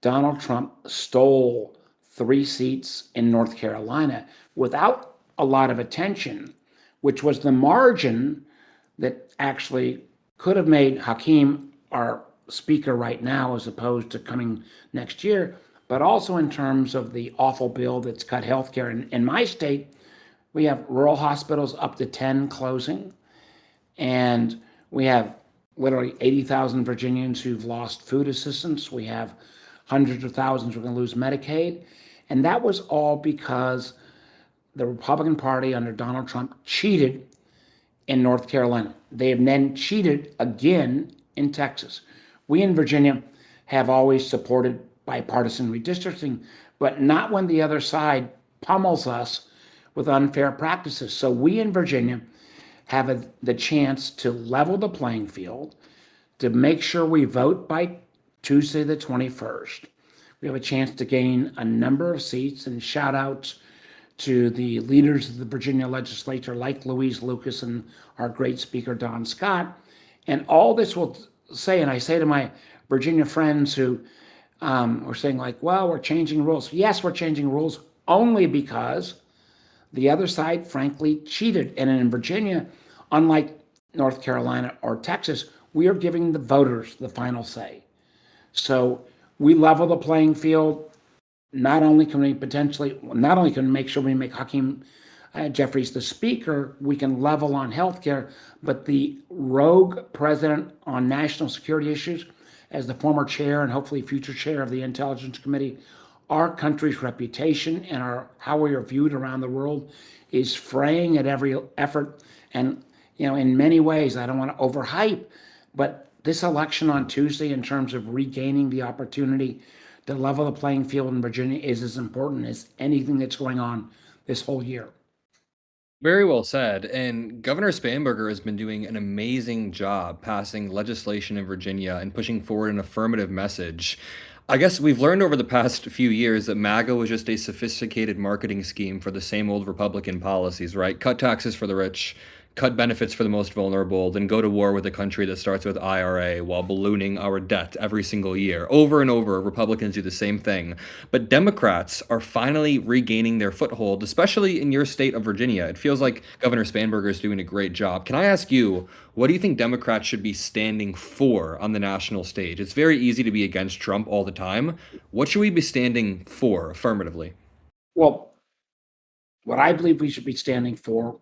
Donald Trump stole 3 seats in North Carolina without a lot of attention, which was the margin that actually could have made Hakeem our speaker right now as opposed to coming next year, but also in terms of the awful bill that's cut healthcare. In my state, we have rural hospitals up to 10 closing, and we have literally 80,000 Virginians who've lost food assistance. We have hundreds of thousands who are going to lose Medicaid. And that was all because the Republican Party under Donald Trump cheated in North Carolina. They have then cheated again in Texas. We in Virginia have always supported bipartisan redistricting, but not when the other side pummels us with unfair practices. So we in Virginia have the chance to level the playing field, to make sure we vote by Tuesday the 21st. We have a chance to gain a number of seats, and shout outs to the leaders of the Virginia legislature like Louise Lucas and our great speaker, Don Scott. And all this will say, and I say to my Virginia friends who are saying like, well, we're changing rules. Yes, we're changing rules only because the other side, frankly, cheated. And in Virginia, unlike North Carolina or Texas, we are giving the voters the final say. So we level the playing field. Not only can we make sure we make Hakeem Jeffries the speaker, we can level on healthcare, but the rogue president on national security issues, as the former chair and hopefully future chair of the Intelligence Committee, our country's reputation and how we are viewed around the world is fraying at every effort. And in many ways, I don't want to overhype, but this election on Tuesday, in terms of regaining the opportunity to level the playing field in Virginia, is as important as anything that's going on this whole year. Very well said. And Governor Spanberger has been doing an amazing job passing legislation in Virginia and pushing forward an affirmative message. I guess we've learned over the past few years that MAGA was just a sophisticated marketing scheme for the same old Republican policies, right? Cut taxes for the rich, cut benefits for the most vulnerable, then go to war with a country that starts with IRA while ballooning our debt every single year. Over and over, Republicans do the same thing. But Democrats are finally regaining their foothold, especially in your state of Virginia. It feels like Governor Spanberger is doing a great job. Can I ask you, what do you think Democrats should be standing for on the national stage? It's very easy to be against Trump all the time. What should we be standing for affirmatively? Well, what I believe we should be standing for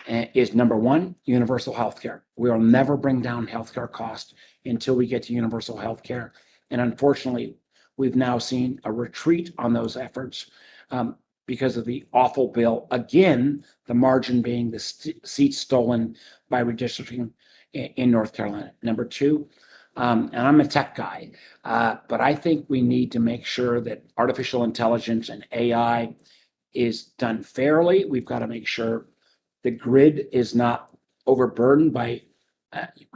is number one, universal health care. We will never bring down healthcare costs until we get to universal health care. And unfortunately, we've now seen a retreat on those efforts because of the awful bill. Again, the margin being the seats stolen by redistricting in North Carolina. Number two, and I'm a tech guy, but I think we need to make sure that artificial intelligence and AI is done fairly. We've got to make sure the grid is not overburdened by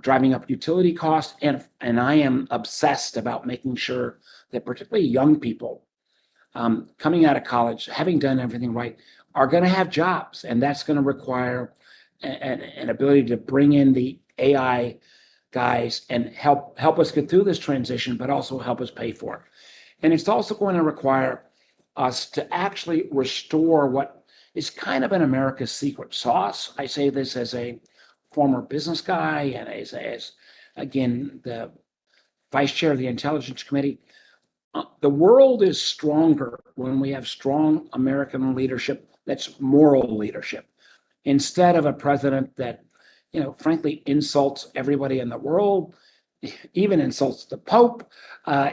driving up utility costs. And I am obsessed about making sure that particularly young people coming out of college, having done everything right, are going to have jobs. And that's going to require an ability to bring in the AI guys and help us get through this transition, but also help us pay for it. And it's also going to require us to actually restore what is kind of an America's secret sauce. I say this as a former business guy and as again, the vice chair of the Intelligence Committee. The world is stronger when we have strong American leadership that's moral leadership, instead of a president that, frankly, insults everybody in the world even insults the Pope,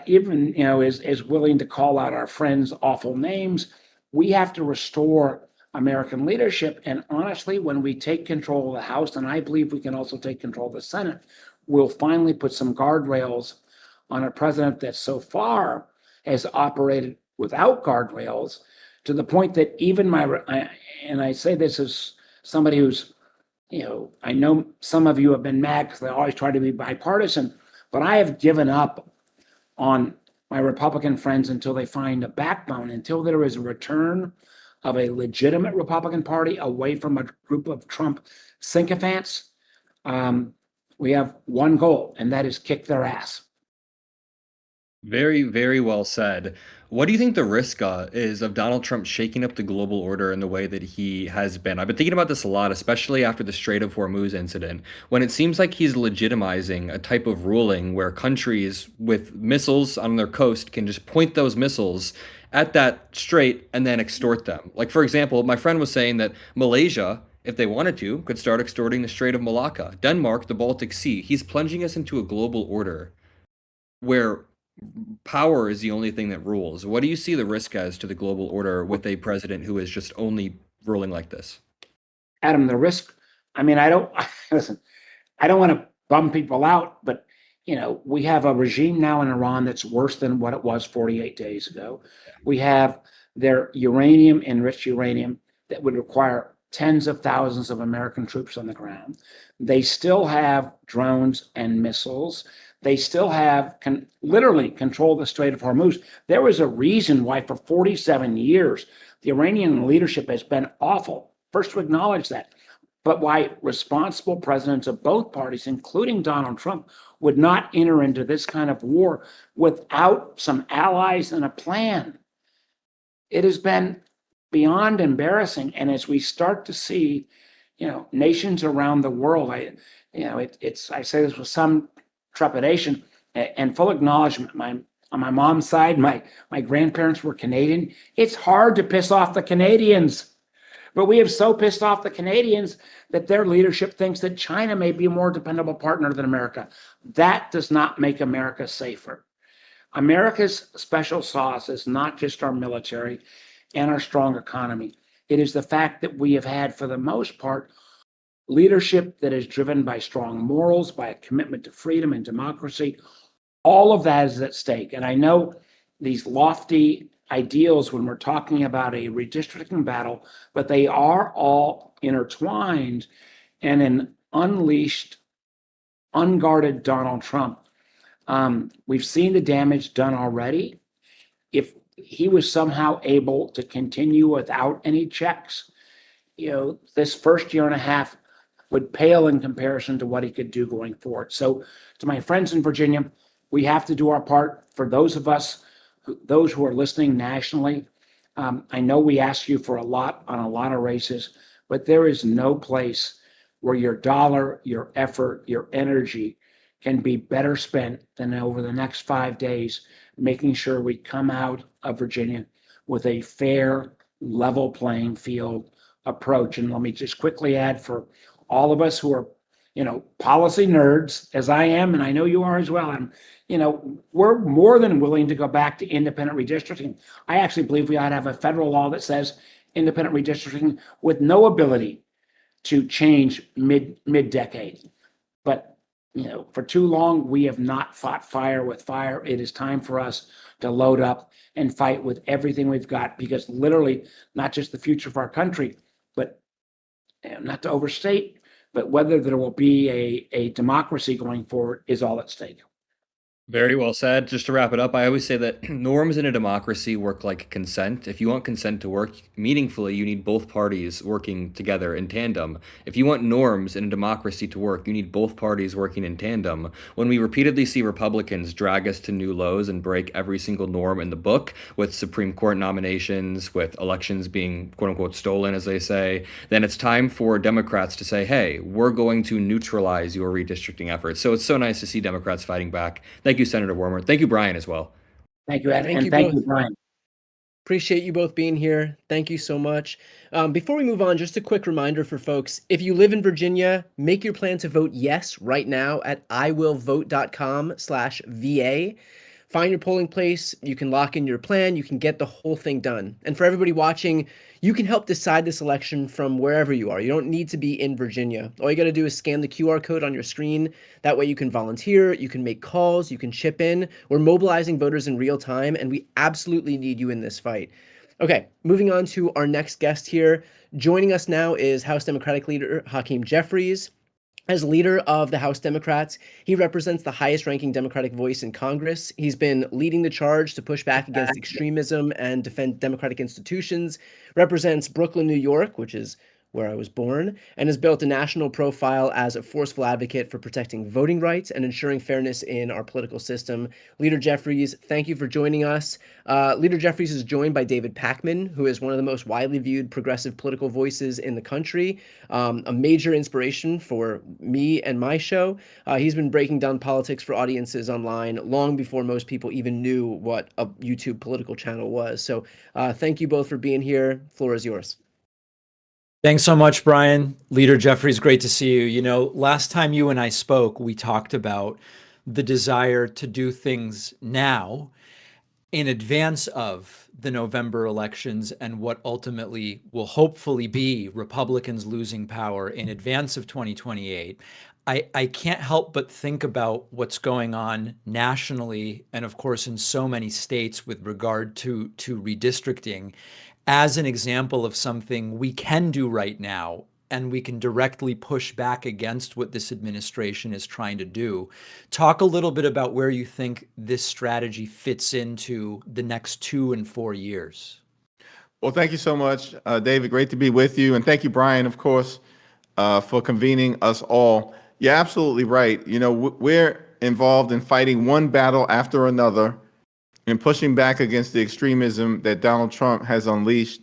even, is willing to call out our friends awful names. We have to restore American leadership. And honestly, when we take control of the House, and I believe we can also take control of the Senate, we'll finally put some guardrails on a president that so far has operated without guardrails, to the point that even and I say this as somebody who's, I know some of you have been mad because they always try to be bipartisan, but I have given up on my Republican friends until they find a backbone, until there is a return of a legitimate Republican Party away from a group of Trump sycophants. We have one goal, and that is kick their ass. Very, very well said. What do you think the risk is of Donald Trump shaking up the global order in the way that he has been? I've been thinking about this a lot, especially after the Strait of Hormuz incident, when it seems like he's legitimizing a type of ruling where countries with missiles on their coast can just point those missiles at that strait and then extort them. Like, for example, my friend was saying that Malaysia, if they wanted to, could start extorting the Strait of Malacca. Denmark, the Baltic Sea. He's plunging us into a global order where power is the only thing that rules. What do you see the risk as to the global order with a president who is just only ruling like this? Adam, the risk, I mean, listen, I don't want to bum people out, but we have a regime now in Iran that's worse than what it was 48 days ago. We have their enriched uranium that would require tens of thousands of American troops on the ground. They still have drones and missiles. They still have literally control the Strait of Hormuz. There was a reason why for 47 years, the Iranian leadership has been awful. First to acknowledge that. But why responsible presidents of both parties, including Donald Trump, would not enter into this kind of war without some allies and a plan. It has been beyond embarrassing. And as we start to see, nations around the world, I say this with some trepidation and full acknowledgement. On my mom's side, my grandparents were Canadian. It's hard to piss off the Canadians, but we have so pissed off the Canadians that their leadership thinks that China may be a more dependable partner than America. That does not make America safer. America's special sauce is not just our military and our strong economy. It is the fact that we have had, for the most part, leadership that is driven by strong morals, by a commitment to freedom and democracy. All of that is at stake. And I know these lofty ideals when we're talking about a redistricting battle, but they are all intertwined. And an unleashed, unguarded Donald Trump, we've seen the damage done already. If he was somehow able to continue without any checks, this first year and a half would pale in comparison to what he could do going forward. So to my friends in Virginia, we have to do our part. For those of us, those who are listening nationally, I know we ask you for a lot on a lot of races, but there is no place where your dollar, your effort, your energy can be better spent than over the next 5 days, making sure we come out of Virginia with a fair, level playing field approach. And let me just quickly add, for all of us who are, policy nerds, as I am, and I know you are as well, and, we're more than willing to go back to independent redistricting. I actually believe we ought to have a federal law that says independent redistricting with no ability to change mid-decade. But, for too long, we have not fought fire with fire. It is time for us to load up and fight with everything we've got, because literally, not just the future of our country, but not to overstate, but whether there will be a democracy going forward is all at stake. Very well said. Just to wrap it up, I always say that norms in a democracy work like consent. If you want consent to work meaningfully, you need both parties working together in tandem. If you want norms in a democracy to work, you need both parties working in tandem. When we repeatedly see Republicans drag us to new lows and break every single norm in the book, with Supreme Court nominations, with elections being quote unquote stolen, as they say, then it's time for Democrats to say, hey, we're going to neutralize your redistricting efforts. So it's so nice to see Democrats fighting back. Thank you, Senator Warmer. Thank you, Brian, as well. Thank you, Ed. Thank And you thank both. you, Brian. Appreciate you both being here. Thank you so much. Before we move on, just a quick reminder for folks, if you live in Virginia, make your plan to vote yes right now at iwillvote.com/VA. Find your polling place. You can lock in your plan. You can get the whole thing done. And for everybody watching, you can help decide this election from wherever you are. You don't need to be in Virginia. All you got to do is scan the QR code on your screen. That way you can volunteer, you can make calls, you can chip in. We're mobilizing voters in real time, and we absolutely need you in this fight. Okay, moving on to our next guest here. Joining us now is House Democratic Leader Hakeem Jeffries. As leader of the House Democrats, he represents the highest-ranking Democratic voice in Congress. He's been leading the charge to push back against extremism and defend democratic institutions, represents Brooklyn, New York, which is where I was born, and has built a national profile as a forceful advocate for protecting voting rights and ensuring fairness in our political system. Leader Jeffries, thank you for joining us. Leader Jeffries is joined by David Pakman, who is one of the most widely viewed progressive political voices in the country, a major inspiration for me and my show. He's been breaking down politics for audiences online long before most people even knew what a YouTube political channel was. So thank you both for being here. Floor is yours. Thanks so much, Brian. Leader Jeffries, great to see you. You know, last time you and I spoke, we talked about the desire to do things now in advance of the November elections and what ultimately will hopefully be Republicans losing power in advance of 2028. I can't help but think about what's going on nationally and, of course, in so many states with regard to redistricting as an example of something we can do right now, and we can directly push back against what this administration is trying to do. Talk a little bit about where you think this strategy fits into the next 2 and 4 years. Well, thank you so much, David. Great to be with you. And thank you, Brian, of course, for convening us all. You're absolutely right. You know, we're involved in fighting one battle after another and pushing back against the extremism that Donald Trump has unleashed,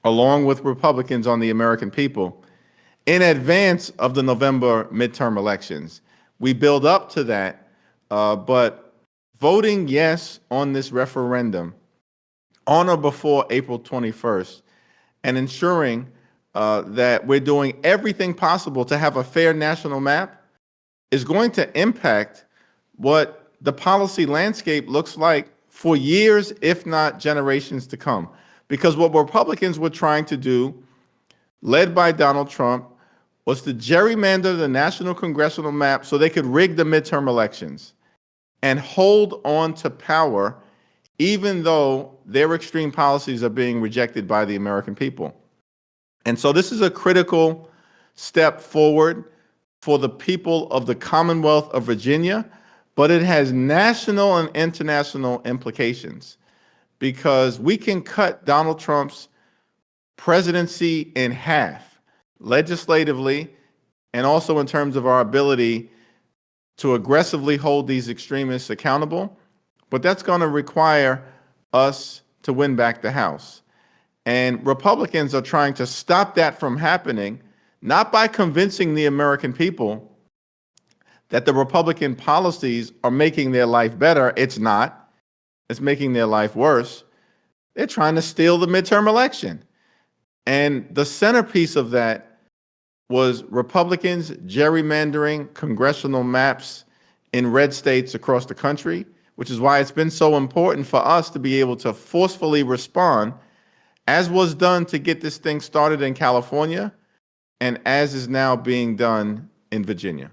along with Republicans on the American people, in advance of the November midterm elections. We build up to that, but voting yes on this referendum on or before April 21st and ensuring that we're doing everything possible to have a fair national map is going to impact what the policy landscape looks like for years, if not generations to come. Because what Republicans were trying to do, led by Donald Trump, was to gerrymander the national congressional map so they could rig the midterm elections and hold on to power, even though their extreme policies are being rejected by the American people. And so this is a critical step forward for the people of the Commonwealth of Virginia, but it has national and international implications because we can cut Donald Trump's presidency in half legislatively and also in terms of our ability to aggressively hold these extremists accountable. But that's going to require us to win back the House. And Republicans are trying to stop that from happening, not by convincing the American people that the Republican policies are making their life better. It's not. It's making their life worse. They're trying to steal the midterm election. And the centerpiece of that was Republicans gerrymandering congressional maps in red states across the country, which is why it's been so important for us to be able to forcefully respond, as was done to get this thing started in California, and as is now being done in Virginia.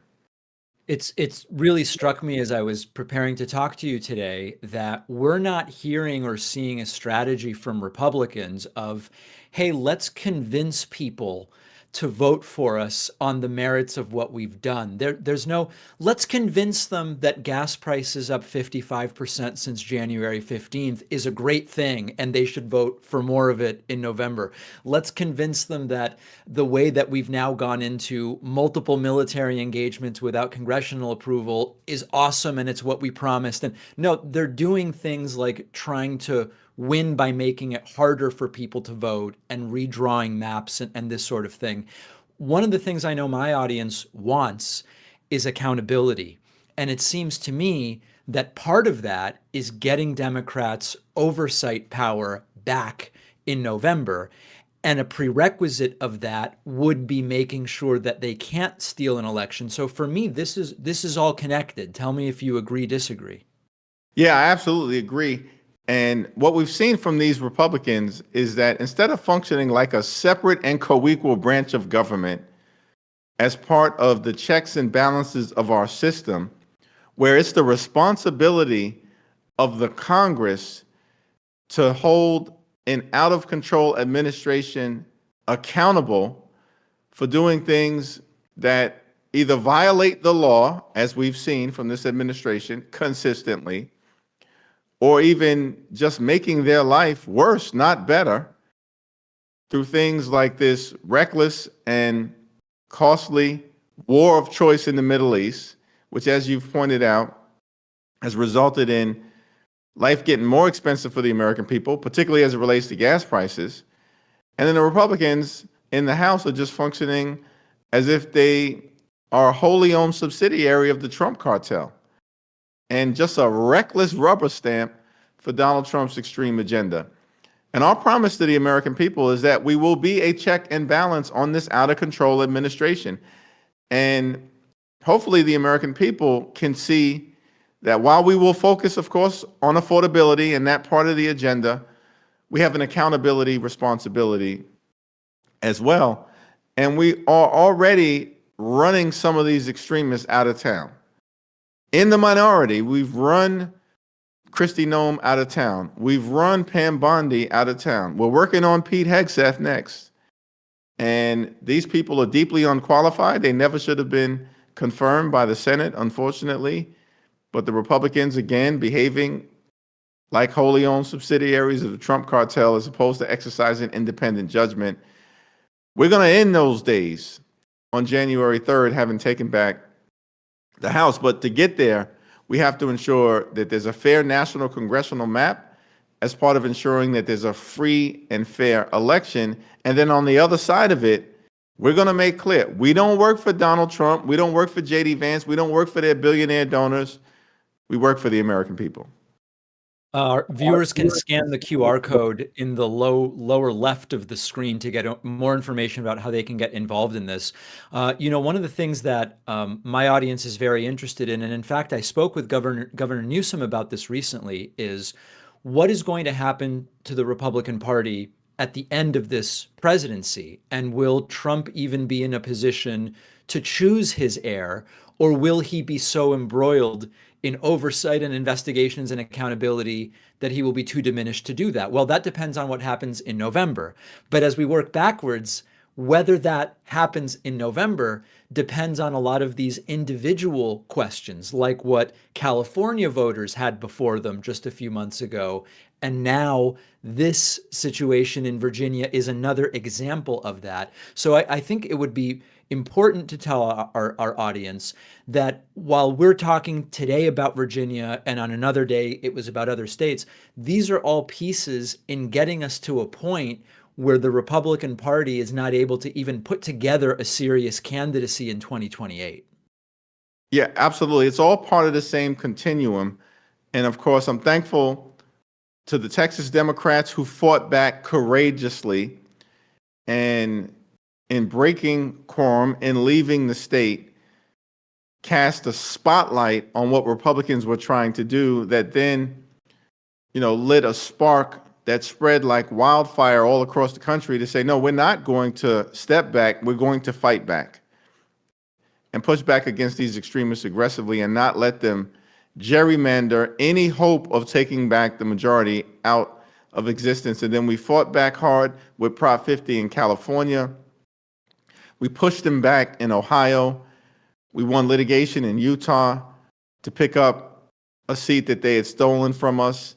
It's really struck me as I was preparing to talk to you today that we're not hearing or seeing a strategy from Republicans of, hey, let's convince people to vote for us on the merits of what we've done. There's no, let's convince them that gas prices up 55% since January 15th is a great thing and they should vote for more of it in November. Let's convince them that the way that we've now gone into multiple military engagements without congressional approval is awesome and it's what we promised. And no, they're doing things like trying to win by making it harder for people to vote and redrawing maps and this sort of thing. One of the things I know my audience wants is accountability. And it seems to me that part of that is getting Democrats oversight power back in November. And a prerequisite of that would be making sure that they can't steal an election. So for me, this is all connected. Tell me if you agree, disagree. Yeah, I absolutely agree. And what we've seen from these Republicans is that instead of functioning like a separate and co-equal branch of government as part of the checks and balances of our system, where it's the responsibility of the Congress to hold an out-of-control administration accountable for doing things that either violate the law, as we've seen from this administration consistently, or even just making their life worse, not better, through things like this reckless and costly war of choice in the Middle East, which, as you've pointed out, has resulted in life getting more expensive for the American people, particularly as it relates to gas prices. And then the Republicans in the House are just functioning as if they are a wholly owned subsidiary of the Trump cartel and just a reckless rubber stamp for Donald Trump's extreme agenda. And our promise to the American people is that we will be a check and balance on this out-of-control administration. And hopefully the American people can see that while we will focus, of course, on affordability and that part of the agenda, we have an accountability responsibility as well. And we are already running some of these extremists out of town. In the minority, we've run Kristi Noem out of town. We've run Pam Bondi out of town. We're working on Pete Hegseth next. And these people are deeply unqualified. They never should have been confirmed by the Senate, unfortunately. But the Republicans, again, behaving like wholly owned subsidiaries of the Trump cartel as opposed to exercising independent judgment. We're going to end those days on January 3rd, having taken back the House. But to get there, we have to ensure that there's a fair national congressional map as part of ensuring that there's a free and fair election. And then on the other side of it, we're going to make clear, we don't work for Donald Trump. We don't work for J.D. Vance. We don't work for their billionaire donors. We work for the American people. Viewers can scan the QR code in the lower left of the screen to get more information about how they can get involved in this. One of the things that my audience is very interested in, and in fact, I spoke with Governor Newsom about this recently, is what is going to happen to the Republican Party at the end of this presidency? And will Trump even be in a position to choose his heir, or will he be so embroiled in oversight and investigations and accountability that he will be too diminished to do that? Well, that depends on what happens in November. But as we work backwards, whether that happens in November depends on a lot of these individual questions, like what California voters had before them just a few months ago. And now this situation in Virginia is another example of that. So I think it would be important to tell our audience that while we're talking today about Virginia and on another day it was about other states, these are all pieces in getting us to a point where the Republican Party is not able to even put together a serious candidacy in 2028. Yeah, absolutely. It's all part of the same continuum. And of course, I'm thankful to the Texas Democrats who fought back courageously and in breaking quorum and leaving the state, cast a spotlight on what Republicans were trying to do that then, lit a spark that spread like wildfire all across the country to say, no, we're not going to step back. We're going to fight back and push back against these extremists aggressively and not let them gerrymander any hope of taking back the majority out of existence. And then we fought back hard with Prop 50 in California. We pushed them back in Ohio. We won litigation in Utah to pick up a seat that they had stolen from us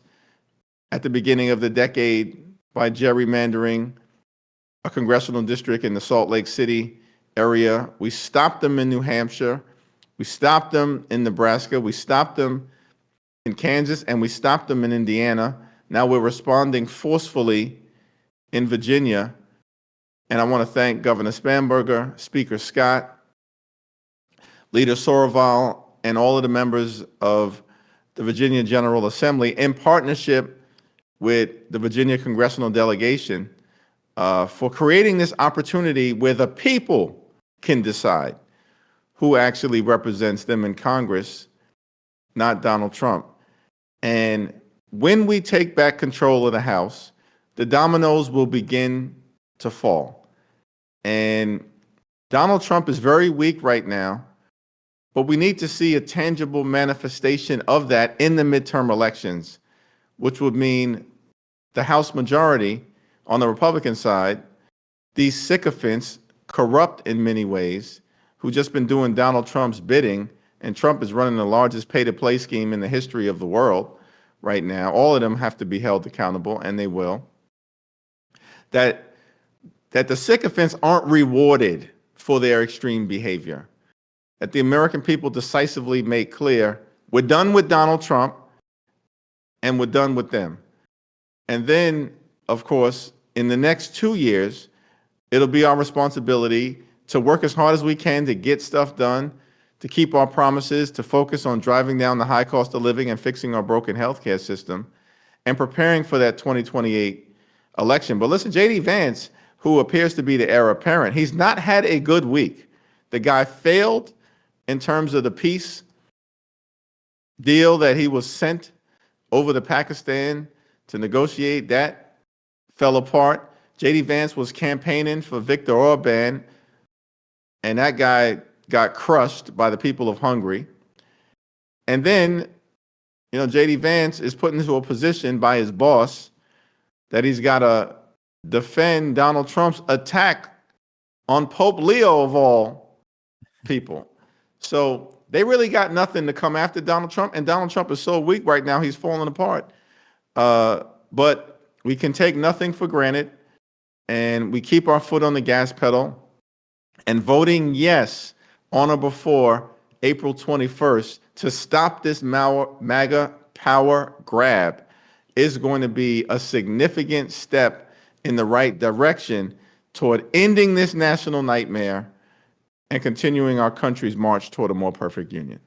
at the beginning of the decade by gerrymandering a congressional district in the Salt Lake City area. We stopped them in New Hampshire. We stopped them in Nebraska. We stopped them in Kansas, and we stopped them in Indiana. Now we're responding forcefully in Virginia. And I want to thank Governor Spanberger, Speaker Scott, Leader Soroval, and all of the members of the Virginia General Assembly in partnership with the Virginia congressional delegation for creating this opportunity where the people can decide who actually represents them in Congress, not Donald Trump. And when we take back control of the House, the dominoes will begin to fall. And Donald Trump is very weak right now, but we need to see a tangible manifestation of that in the midterm elections, which would mean the House majority on the Republican side, these sycophants, corrupt in many ways, who just been doing Donald Trump's bidding, and Trump is running the largest pay-to-play scheme in the history of the world right now. All of them have to be held accountable, and they will. That the sycophants aren't rewarded for their extreme behavior. That the American people decisively make clear, we're done with Donald Trump, and we're done with them. And then, of course, in the next 2 years, it'll be our responsibility to work as hard as we can to get stuff done, to keep our promises, to focus on driving down the high cost of living and fixing our broken healthcare system, and preparing for that 2028 election. But listen, J.D. Vance, who appears to be the heir apparent, he's not had a good week. The guy failed in terms of the peace deal that he was sent over to Pakistan to negotiate. That fell apart. J.D. Vance was campaigning for Viktor Orban, and that guy got crushed by the people of Hungary. And then, J.D. Vance is put into a position by his boss that he's got to defend Donald Trump's attack on Pope Leo, of all people. So they really got nothing to come after Donald Trump, and Donald Trump is so weak right now, he's falling apart. But we can take nothing for granted, and we keep our foot on the gas pedal. And voting yes on or before April 21st to stop this MAGA power grab is going to be a significant step in the right direction toward ending this national nightmare and continuing our country's march toward a more perfect union.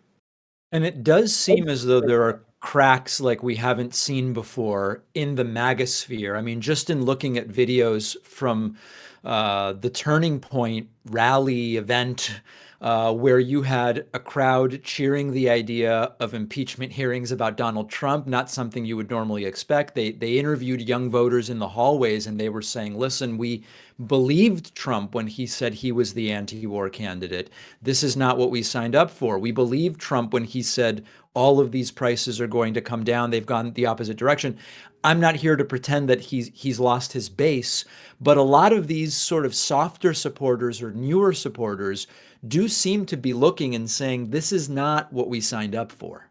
And it does seem as though there are cracks like we haven't seen before in the MAGA sphere. I mean, just in looking at videos from the Turning Point rally event, where you had a crowd cheering the idea of impeachment hearings about Donald Trump, not something you would normally expect. They interviewed young voters in the hallways, and they were saying, listen, we believed Trump when he said he was the anti-war candidate. This is not what we signed up for. We believed Trump when he said all of these prices are going to come down. They've gone the opposite direction. I'm not here to pretend that he's lost his base, but a lot of these sort of softer supporters or newer supporters do seem to be looking and saying, this is not what we signed up for.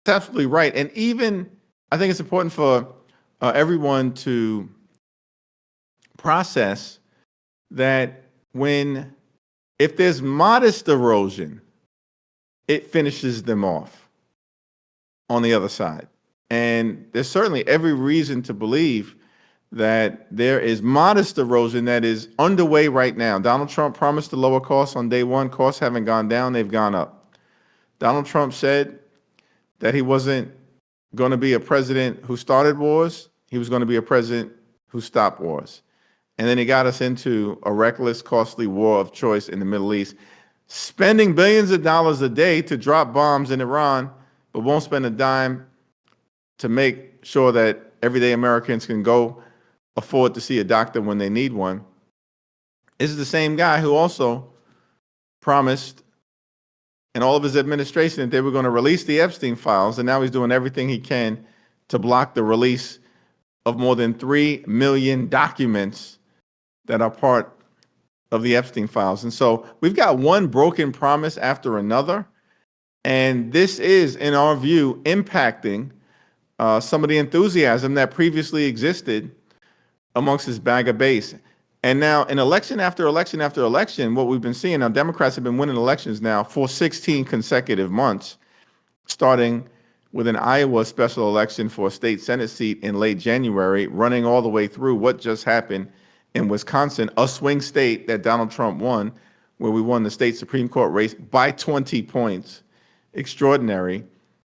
That's absolutely right. And even, I think it's important for everyone to process that if there's modest erosion, it finishes them off on the other side. And there's certainly every reason to believe that there is modest erosion that is underway right now. Donald Trump promised to lower costs on day one. Costs haven't gone down, they've gone up. Donald Trump said that he wasn't going to be a president who started wars. He was going to be a president who stopped wars. And then he got us into a reckless, costly war of choice in the Middle East, spending billions of dollars a day to drop bombs in Iran, but won't spend a dime to make sure that everyday Americans can go afford to see a doctor when they need one. This is the same guy who also promised in all of his administration that they were going to release the Epstein files, and now he's doing everything he can to block the release of more than 3 million documents that are part of the Epstein files. And so we've got one broken promise after another, and this is, in our view, impacting some of the enthusiasm that previously existed amongst his MAGA base. And now in election after election after election, what we've been seeing, now Democrats have been winning elections now for 16 consecutive months, starting with an Iowa special election for a state Senate seat in late January, running all the way through what just happened in Wisconsin, a swing state that Donald Trump won, where we won the state Supreme Court race by 20 points. Extraordinary.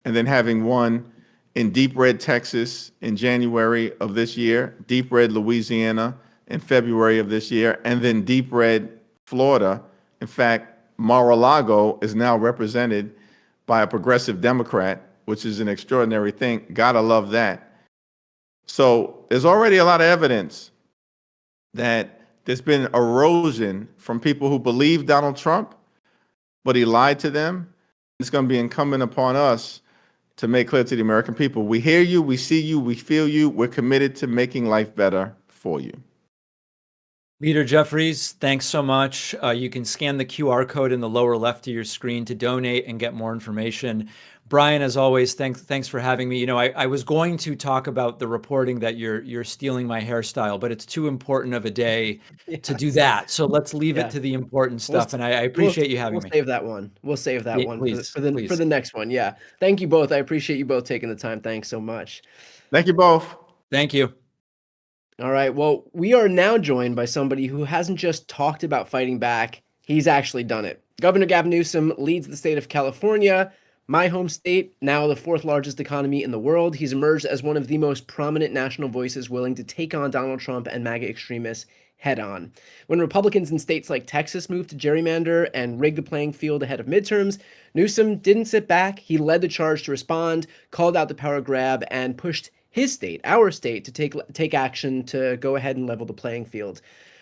And then having won in deep red Texas in January of this year, deep red Louisiana in February of this year, and then deep red Florida. In fact, Mar-a-Lago is now represented by a progressive Democrat, which is an extraordinary thing. Gotta love that. So there's already a lot of evidence that there's been erosion from people who believe Donald Trump, but he lied to them. It's going to be incumbent upon us to make clear to the American people, we hear you, we see you, we feel you, we're committed to making life better for you. Leader Jeffries, thanks so much. You can scan the QR code in the lower left of your screen to donate and get more information. Brian, as always, thanks for having me. You know, I was going to talk about the reporting that you're stealing my hairstyle, but it's too important of a day to do that. So let's leave it to the important stuff. And I appreciate you having me. We'll save that one. We'll save that one Please, for the next one. Yeah. Thank you both. I appreciate you both taking the time. Thanks so much. Thank you both. Thank you. All right. Well, we are now joined by somebody who hasn't just talked about fighting back, he's actually done it. Governor Gavin Newsom leads the state of California, my home state, now the fourth largest economy in the world. He's emerged as one of the most prominent national voices willing to take on Donald Trump and MAGA extremists head on. When Republicans in states like Texas moved to gerrymander and rig the playing field ahead of midterms, Newsom didn't sit back. He led the charge to respond, called out the power grab, and pushed his state, our state, to take action to go ahead and level the playing field.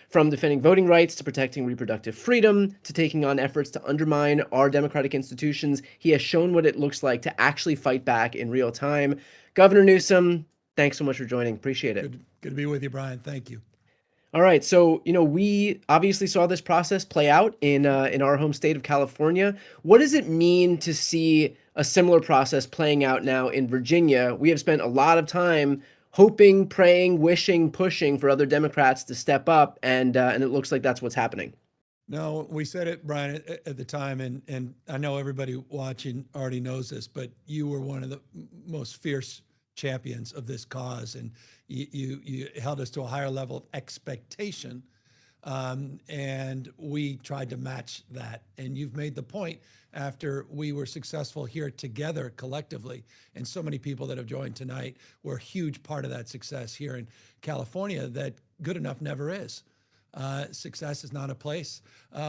From defending voting rights to protecting reproductive freedom to taking on efforts to undermine our democratic institutions, he has shown what it looks like to actually fight back in real time. Governor Newsom, thanks so much for joining. Appreciate it. Good to be with you, Brian. Thank you. All right, so we obviously saw this process play out in our home state of California. What does it mean to see a similar process playing out now in Virginia? We have spent a lot of time hoping, praying, wishing, pushing for other Democrats to step up, and it looks like that's what's happening. No, we said it, Brian, at the time, and I know everybody watching already knows this, but you were one of the most fierce champions of this cause, and you held us to a higher level of expectation, and we tried to match that. And you've made the point after we were successful here together collectively, and so many people that have joined tonight were a huge part of that success here in California, that good enough never is. Success is not a place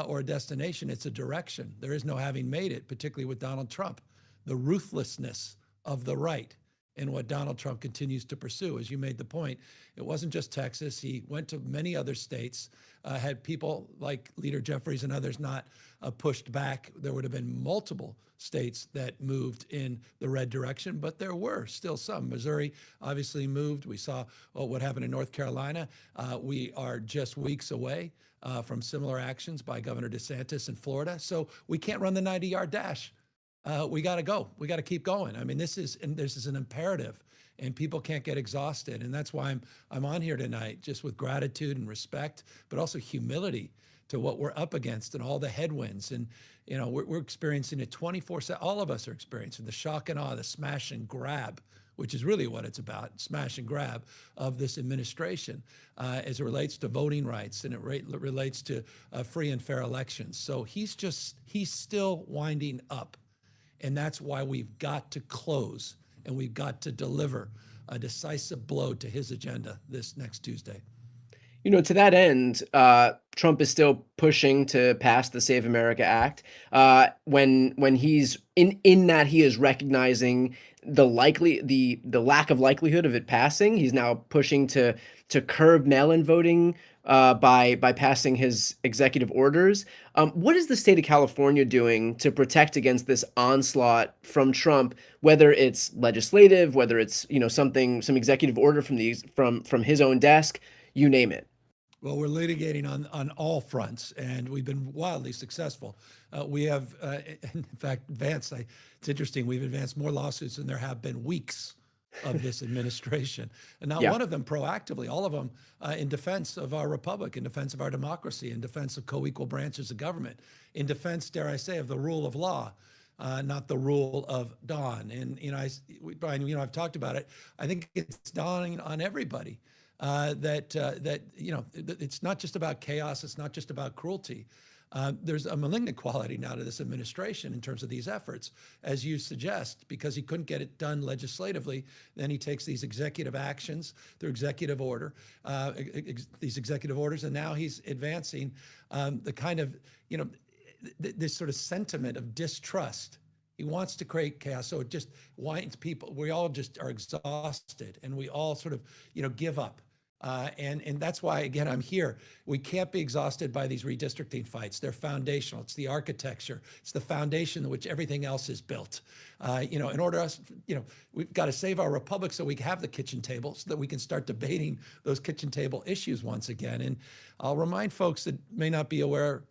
or a destination, it's a direction. There is no having made it, particularly with Donald Trump. The ruthlessness of the right and what Donald Trump continues to pursue. As you made the point, it wasn't just Texas. He went to many other states, had people like Leader Jeffries and others not pushed back. There would have been multiple states that moved in the red direction, but there were still some. Missouri obviously moved. We saw what happened in North Carolina. We are just weeks away from similar actions by Governor DeSantis in Florida. So we can't run the 90-yard dash. We got to go. We got to keep going. I mean, this is an imperative, and people can't get exhausted. And that's why I'm on here tonight, just with gratitude and respect, but also humility to what we're up against and all the headwinds. And, you know, we're experiencing it 24/7. All of us are experiencing the shock and awe, the smash and grab, which is really what it's about, smash and grab of this administration as it relates to voting rights and it relates to free and fair elections. So he's still winding up. And that's why we've got to close and we've got to deliver a decisive blow to his agenda this next Tuesday. You know, to that end, Trump is still pushing to pass the Save America Act. When he's in that he is recognizing the lack of likelihood of it passing. He's now pushing to curb mail-in voting by passing his executive orders. What is the state of California doing to protect against this onslaught from Trump, whether it's legislative, whether it's some executive order from his own desk, you name it? Well, we're litigating on all fronts, and we've been wildly successful. We have, in fact, advanced. It's interesting. We've advanced more lawsuits than there have been weeks of this administration, and not one of them proactively. All of them in defense of our republic, in defense of our democracy, in defense of co-equal branches of government, in defense, dare I say, of the rule of law. Not the rule of dawn. And Brian, I've talked about it. I think it's dawning on everybody that it's not just about chaos. It's not just about cruelty. There's a malignant quality now to this administration in terms of these efforts, as you suggest, because he couldn't get it done legislatively. Then he takes these executive actions through executive order, these executive orders, and now he's advancing the kind of, this sort of sentiment of distrust. He wants to create chaos, so it just winds people. We all just are exhausted, and we all sort of, give up. And that's why, again, I'm here. We can't be exhausted by these redistricting fights. They're foundational. It's the architecture. It's the foundation on which everything else is built. In order us, we've got to save our republic so we have the kitchen table so that we can start debating those kitchen table issues once again. And I'll remind folks that may not be aware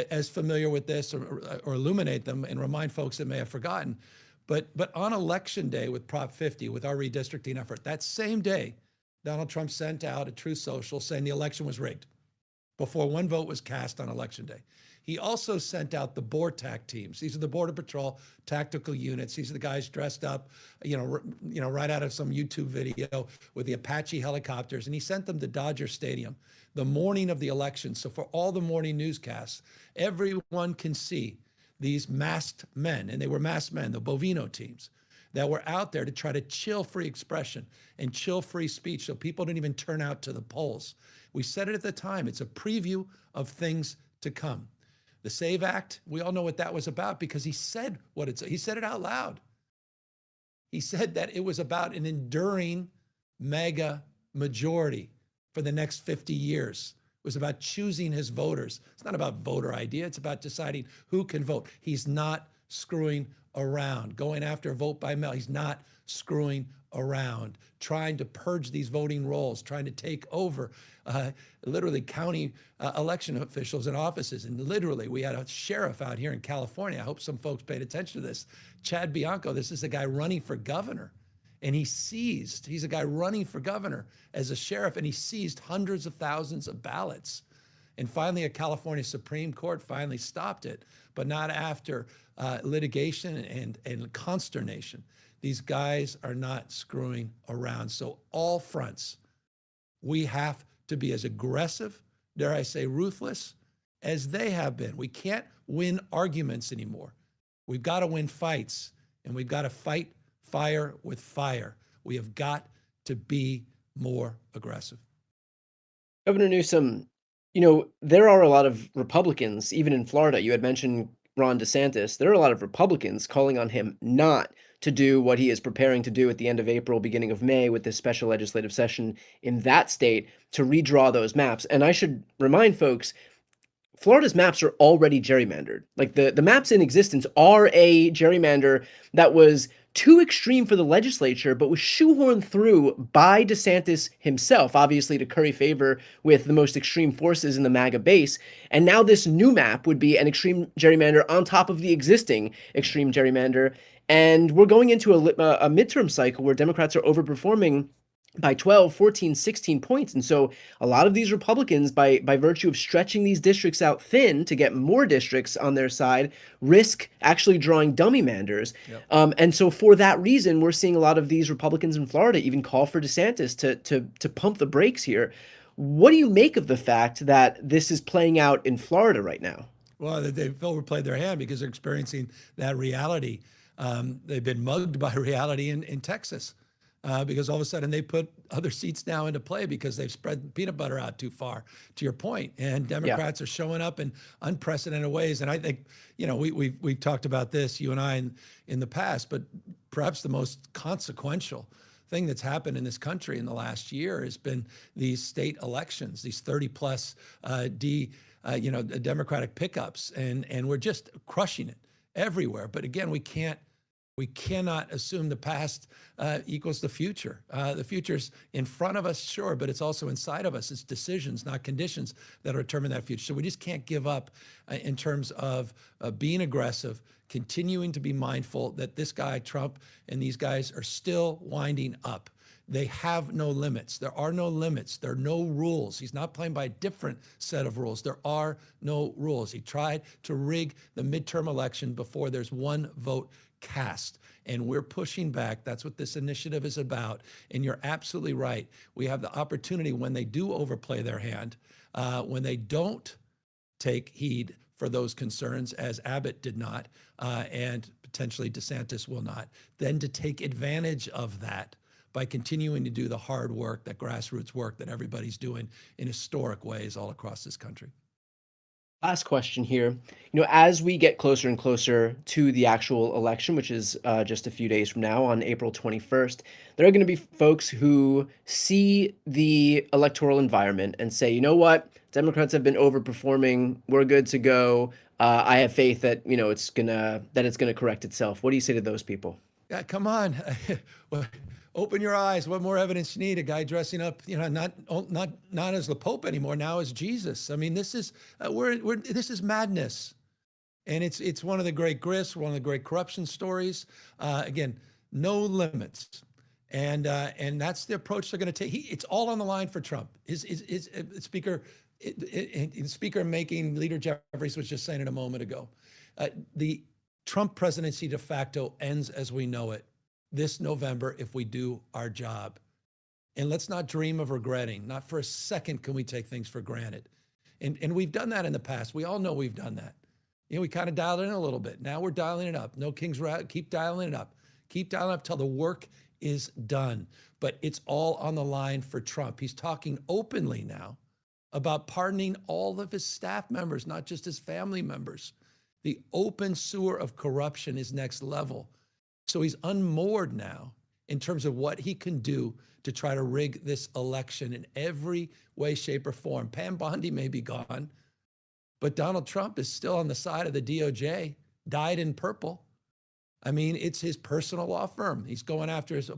as familiar with this or illuminate them and remind folks that may have forgotten. But on election day with Prop 50, with our redistricting effort, that same day, Donald Trump sent out a Truth Social saying the election was rigged before one vote was cast on election day. He also sent out the BORTAC teams. These are the Border Patrol tactical units. These are the guys dressed up, right out of some YouTube video with the Apache helicopters. And he sent them to Dodger Stadium the morning of the election. So for all the morning newscasts, everyone can see these masked men, and they were masked men, the Bovino teams, that were out there to try to chill free expression and chill free speech so people didn't even turn out to the polls. We said it at the time. It's a preview of things to come. The SAVE Act, we all know what that was about because he said he said it out loud. He said that it was about an enduring mega majority for the next 50 years. It was about choosing his voters. It's not about voter ID. It's about deciding who can vote. He's not screwing around, going after a vote by mail. He's not screwing around, trying to purge these voting rolls, trying to take over literally county election officials in offices. And literally, we had a sheriff out here in California. I hope some folks paid attention to this. Chad Bianco, this is a guy running for governor. And he's a guy running for governor as a sheriff, and he seized hundreds of thousands of ballots. And finally, a California Supreme Court finally stopped it, but not after litigation and consternation. These guys are not screwing around. So all fronts, we have to be as aggressive, dare I say ruthless, as they have been. We can't win arguments anymore. We've got to win fights, and we've got to fight fire with fire. We have got to be more aggressive. Governor Newsom, there are a lot of Republicans, even in Florida. You had mentioned Ron DeSantis. There are a lot of Republicans calling on him not to do what he is preparing to do at the end of April, beginning of May, with this special legislative session in that state to redraw those maps. And I should remind folks, Florida's maps are already gerrymandered. Like the maps in existence are a gerrymander that was too extreme for the legislature, but was shoehorned through by DeSantis himself, obviously to curry favor with the most extreme forces in the MAGA base. And now this new map would be an extreme gerrymander on top of the existing extreme gerrymander. And we're going into a midterm cycle where Democrats are overperforming by 12, 14, 16 points. And so a lot of these Republicans, by virtue of stretching these districts out thin to get more districts on their side, risk actually drawing dummy manders. Yep. And so for that reason, we're seeing a lot of these Republicans in Florida even call for DeSantis to pump the brakes here. What do you make of the fact that this is playing out in Florida right now? Well, they've overplayed their hand because they're experiencing that reality. They've been mugged by reality in Texas. Because all of a sudden they put other seats now into play because they've spread peanut butter out too far, to your point. And Democrats are showing up in unprecedented ways. And I think, we've talked about this, you and I, in the past, but perhaps the most consequential thing that's happened in this country in the last year has been these state elections, these 30 plus Democratic pickups. And we're just crushing it everywhere. But again, we cannot assume the past equals the future. The future's in front of us, sure, but it's also inside of us. It's decisions, not conditions, that determine that future. So we just can't give up in terms of being aggressive, continuing to be mindful that this guy, Trump, and these guys are still winding up. They have no limits. There are no limits. There are no rules. He's not playing by a different set of rules. There are no rules. He tried to rig the midterm election before there's one vote cast. And we're pushing back. That's what this initiative is about. And you're absolutely right. We have the opportunity when they do overplay their hand, when they don't take heed for those concerns, as Abbott did not, and potentially DeSantis will not, then to take advantage of that by continuing to do the hard work, that grassroots work that everybody's doing in historic ways all across this country. Last question here. As we get closer and closer to the actual election, which is just a few days from now on April 21st, there are going to be folks who see the electoral environment and say, you know what, Democrats have been overperforming. We're good to go. I have faith that it's gonna correct itself. What do you say to those people? Yeah, come on. Well, open your eyes. What more evidence you need? A guy dressing up, not as the Pope anymore, now as Jesus. I mean, this is this is madness, and it's one of the great grifts, one of the great corruption stories. Again, no limits, and that's the approach they're going to take. It's all on the line for Trump. His speaker. Speaker making Leader Jeffries was just saying it a moment ago. The Trump presidency de facto ends as we know it this November if we do our job. And let's not dream of regretting. Not for a second can we take things for granted. And we've done that in the past. We all know we've done that. We kind of dialed it in a little bit. Now we're dialing it up. No King's Route. Keep dialing it up. Keep dialing up till the work is done. But it's all on the line for Trump. He's talking openly now about pardoning all of his staff members, not just his family members. The open sewer of corruption is next level. So he's unmoored now in terms of what he can do to try to rig this election in every way, shape, or form. Pam Bondi may be gone, but Donald Trump is still on the side of the DOJ, dyed in purple. I mean, it's his personal law firm. He's going after his,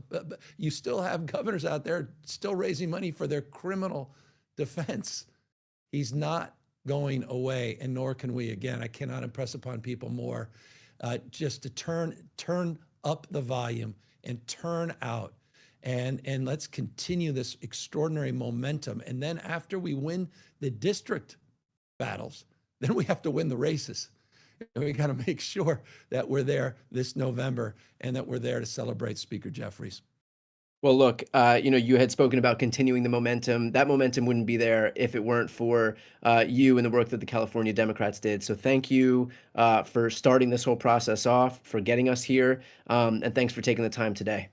you still have governors out there still raising money for their criminal defense. He's not going away, and nor can we. Again, I cannot impress upon people more just to turn up the volume and turn out, and let's continue this extraordinary momentum. And then after we win the district battles, then we have to win the races. And we got to make sure that we're there this November and that we're there to celebrate Speaker Jeffries. Well, look, you had spoken about continuing the momentum. That momentum wouldn't be there if it weren't for you and the work that the California Democrats did. So thank you for starting this whole process off, for getting us here, and thanks for taking the time today.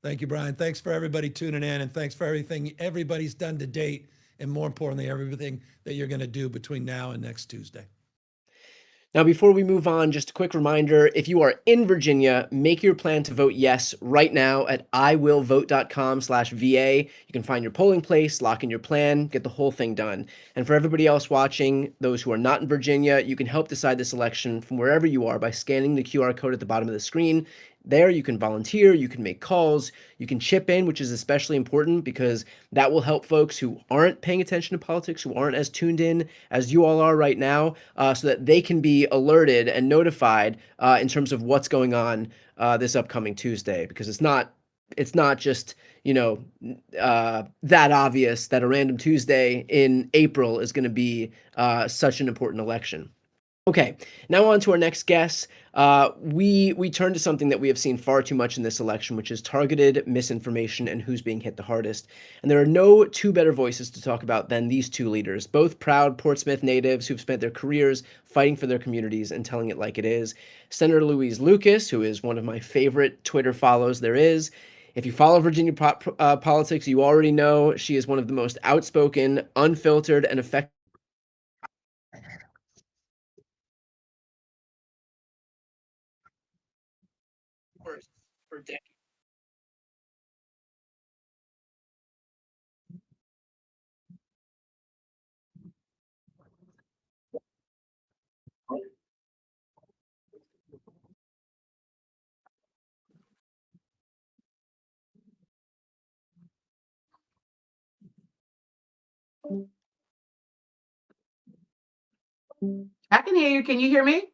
Thank you, Brian. Thanks for everybody tuning in, and thanks for everything everybody's done to date, and more importantly, everything that you're going to do between now and next Tuesday. Now, before we move on, just a quick reminder, if you are in Virginia, make your plan to vote yes right now at iwillvote.com/VA. You can find your polling place, lock in your plan, get the whole thing done. And for everybody else watching, those who are not in Virginia, you can help decide this election from wherever you are by scanning the QR code at the bottom of the screen. There you can volunteer, you can make calls, you can chip in, which is especially important because that will help folks who aren't paying attention to politics, who aren't as tuned in as you all are right now, so that they can be alerted and notified in terms of what's going on this upcoming Tuesday, because it's not just, that obvious that a random Tuesday in April is going to be such an important election. Okay, now on to our next guest. We turn to something that we have seen far too much in this election, which is targeted misinformation and who's being hit the hardest. And there are no two better voices to talk about than these two leaders, both proud Portsmouth natives who've spent their careers fighting for their communities and telling it like it is. Senator Louise Lucas, who is one of my favorite Twitter follows there is. If you follow Virginia politics, you already know she is one of the most outspoken, unfiltered, and effective for decades. I can hear you. Can you hear me?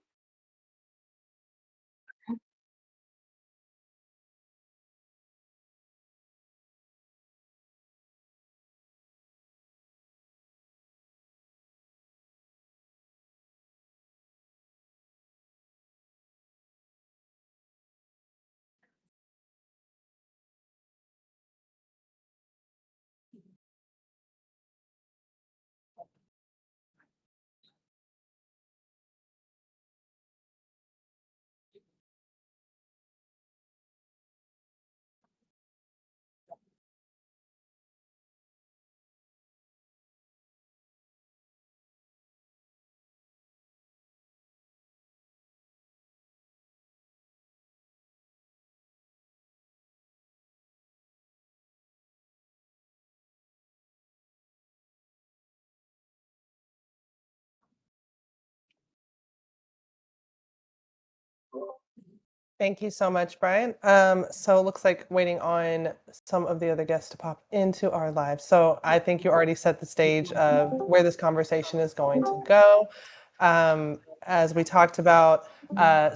Thank you so much, Brian. So it looks like waiting on some of the other guests to pop into our live. So I think you already set the stage of where this conversation is going to go. As we talked about,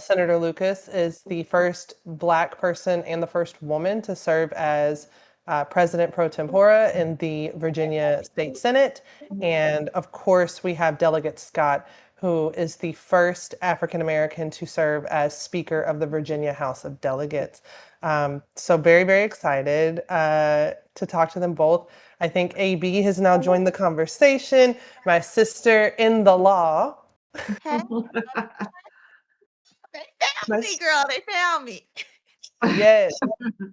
Senator Lucas is the first Black person and the first woman to serve as President pro tempore in the Virginia State Senate. And of course, we have Delegate Scott, who is the first African American to serve as Speaker of the Virginia House of Delegates. So very, very excited to talk to them both. I think AB has now joined the conversation, my sister in the law. Hey, they found me, girl. They found me. Yes.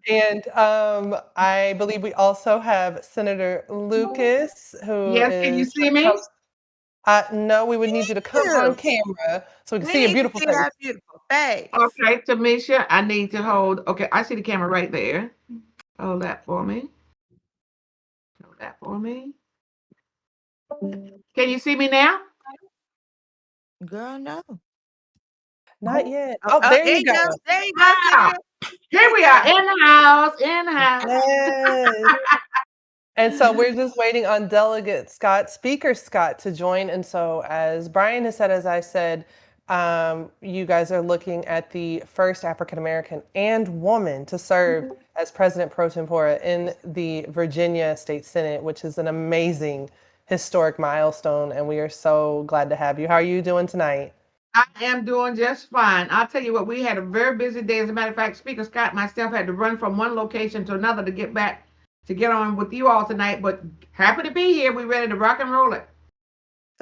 And I believe we also have Senator Lucas, who Yes, can you is see me? no, we would need you to come on camera so we can see your beautiful face. That beautiful face. Okay, Tamisha, I need to hold. Okay, I see the camera right there. Hold that for me. Hold that for me. Can you see me now? Girl, no. Not yet. Oh, there you go. There you go. Wow. Here we are in the house. In the house. Yes. And so we're just waiting on Delegate Scott, Speaker Scott, to join. And so, as Brian has said, as I said, you guys are looking at the first African American and woman to serve as President pro tempore in the Virginia State Senate, which is an amazing historic milestone. And we are so glad to have you. How are you doing tonight? I am doing just fine. I'll tell you what, we had a very busy day. As a matter of fact, Speaker Scott and myself had to run from one location to another to get on with you all tonight. But happy to be here. We're ready to rock and roll it.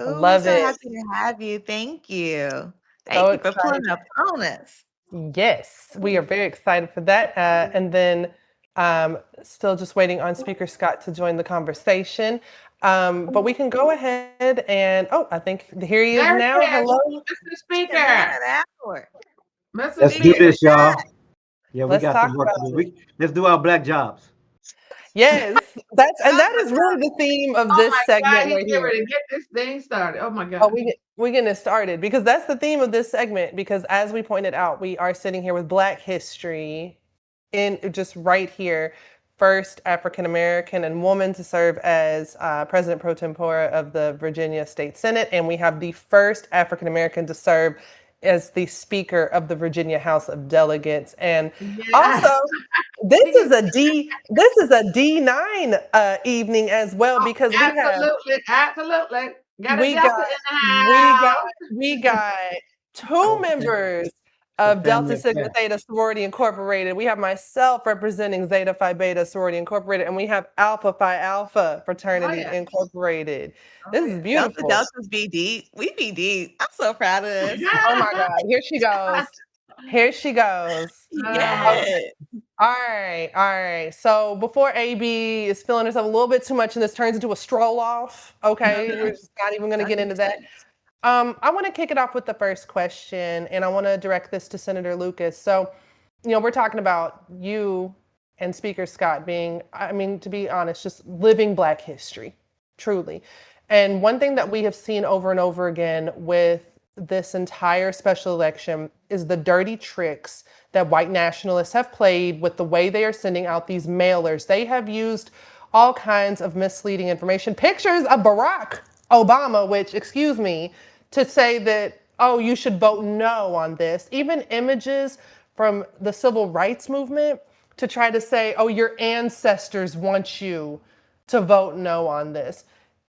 Ooh, Love we're so it. happy to have you. Thank you. Thank So you for pulling excited. up on us. Yes, we are very excited for that. And then still just waiting on Speaker Scott to join the conversation. But we can go ahead and, I think here he is There now. he is. Hello. Mr. Speaker. Mr. Let's do this, y'all. Yeah, we Let's got talk some work to about do. Let's do our black jobs. Yes, that is really the theme of Oh this my segment God, he's right getting here. ready to get this thing started. Oh my God. Oh, we're getting it started because that's the theme of this segment. Because as we pointed out, we are sitting here with Black history in just right here. First African American and woman to serve as President pro tempore of the Virginia State Senate, and we have the first African American to serve as the Speaker of the Virginia House of Delegates. And also, this is a D9 evening as well because absolutely. we got two members of Delta Sigma Theta Sorority Incorporated. We have myself representing Zeta Phi Beta Sorority Incorporated, and we have Alpha Phi Alpha Fraternity Incorporated. This is beautiful. Delta's be deep. We be deep. I'm so proud of us. Oh my God, here she goes. Here she goes. Yes. All right. So before AB is feeling herself a little bit too much and this turns into a stroll off, okay, we're just not even going to get into that. I want to kick it off with the first question, and I want to direct this to Senator Lucas. So, we're talking about you and Speaker Scott being, to be honest, just living Black history, truly. And one thing that we have seen over and over again with this entire special election is the dirty tricks that white nationalists have played with the way they are sending out these mailers. They have used all kinds of misleading information, pictures of Barack Obama, which, excuse me, to say that, you should vote no on this. Even images from the civil rights movement to try to say, your ancestors want you to vote no on this.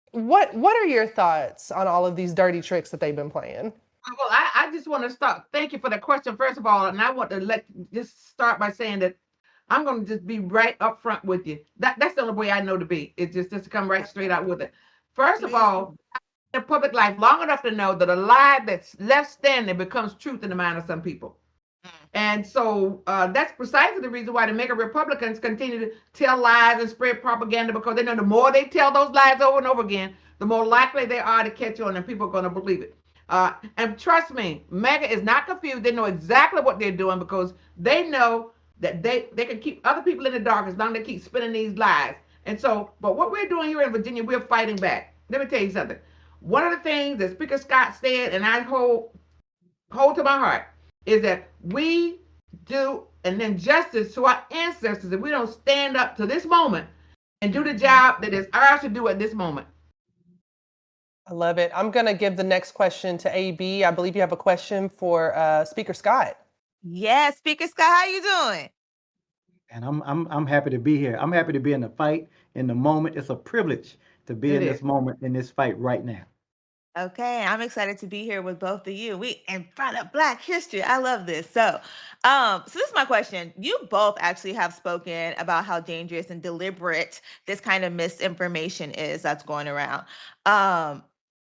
What are your thoughts on all of these dirty tricks that they've been playing? Well, I just want to start. Thank you for the question, first of all. And I want to just start by saying that I'm going to just be right up front with you. That's the only way I know to be. It's just to come right straight out with it. First of all, in public life long enough to know that a lie that's left standing becomes truth in the mind of some people. And so that's precisely the reason why the mega Republicans continue to tell lies and spread propaganda, because they know the more they tell those lies over and over again, the more likely they are to catch on and people are going to believe it. And trust me, MAGA is not confused. They know exactly what they're doing because they know that they can keep other people in the dark as long as they keep spinning these lies. And so, but what we're doing here in Virginia, we're fighting back. Let me tell you something. One of the things that Speaker Scott said, and I hold to my heart, is that we do an injustice to our ancestors if we don't stand up to this moment and do the job that is ours to do at this moment. I love it. I'm going to give the next question to AB. I believe you have a question for Speaker Scott. Yes, Speaker Scott, how you doing? And I'm happy to be here. I'm happy to be in the fight, in the moment. It's a privilege to be It in is. this moment, in this fight right now. Okay, I'm excited to be here with both of you. We in front of Black History. I love this. So this is my question. You both actually have spoken about how dangerous and deliberate this kind of misinformation is that's going around. I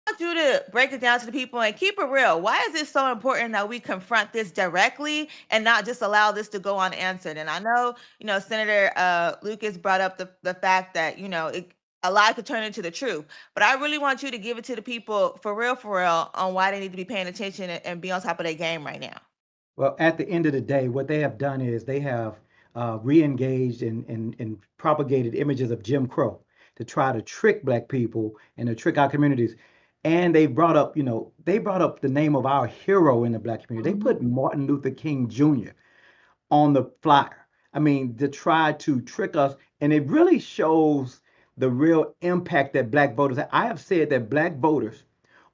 want you to break it down to the people and keep it real. Why is it so important that we confront this directly and not just allow this to go unanswered? And I know, Senator Lucas brought up the fact that, a lie could turn into the truth. But I really want you to give it to the people for real, on why they need to be paying attention and be on top of their game right now. Well, at the end of the day, what they have done is they have re-engaged and propagated images of Jim Crow to try to trick Black people and to trick our communities. And they brought up, the name of our hero in the Black community. They put Martin Luther King Jr. on the flyer. I mean, to try to trick us. And it really shows the real impact that Black voters have. I have said that Black voters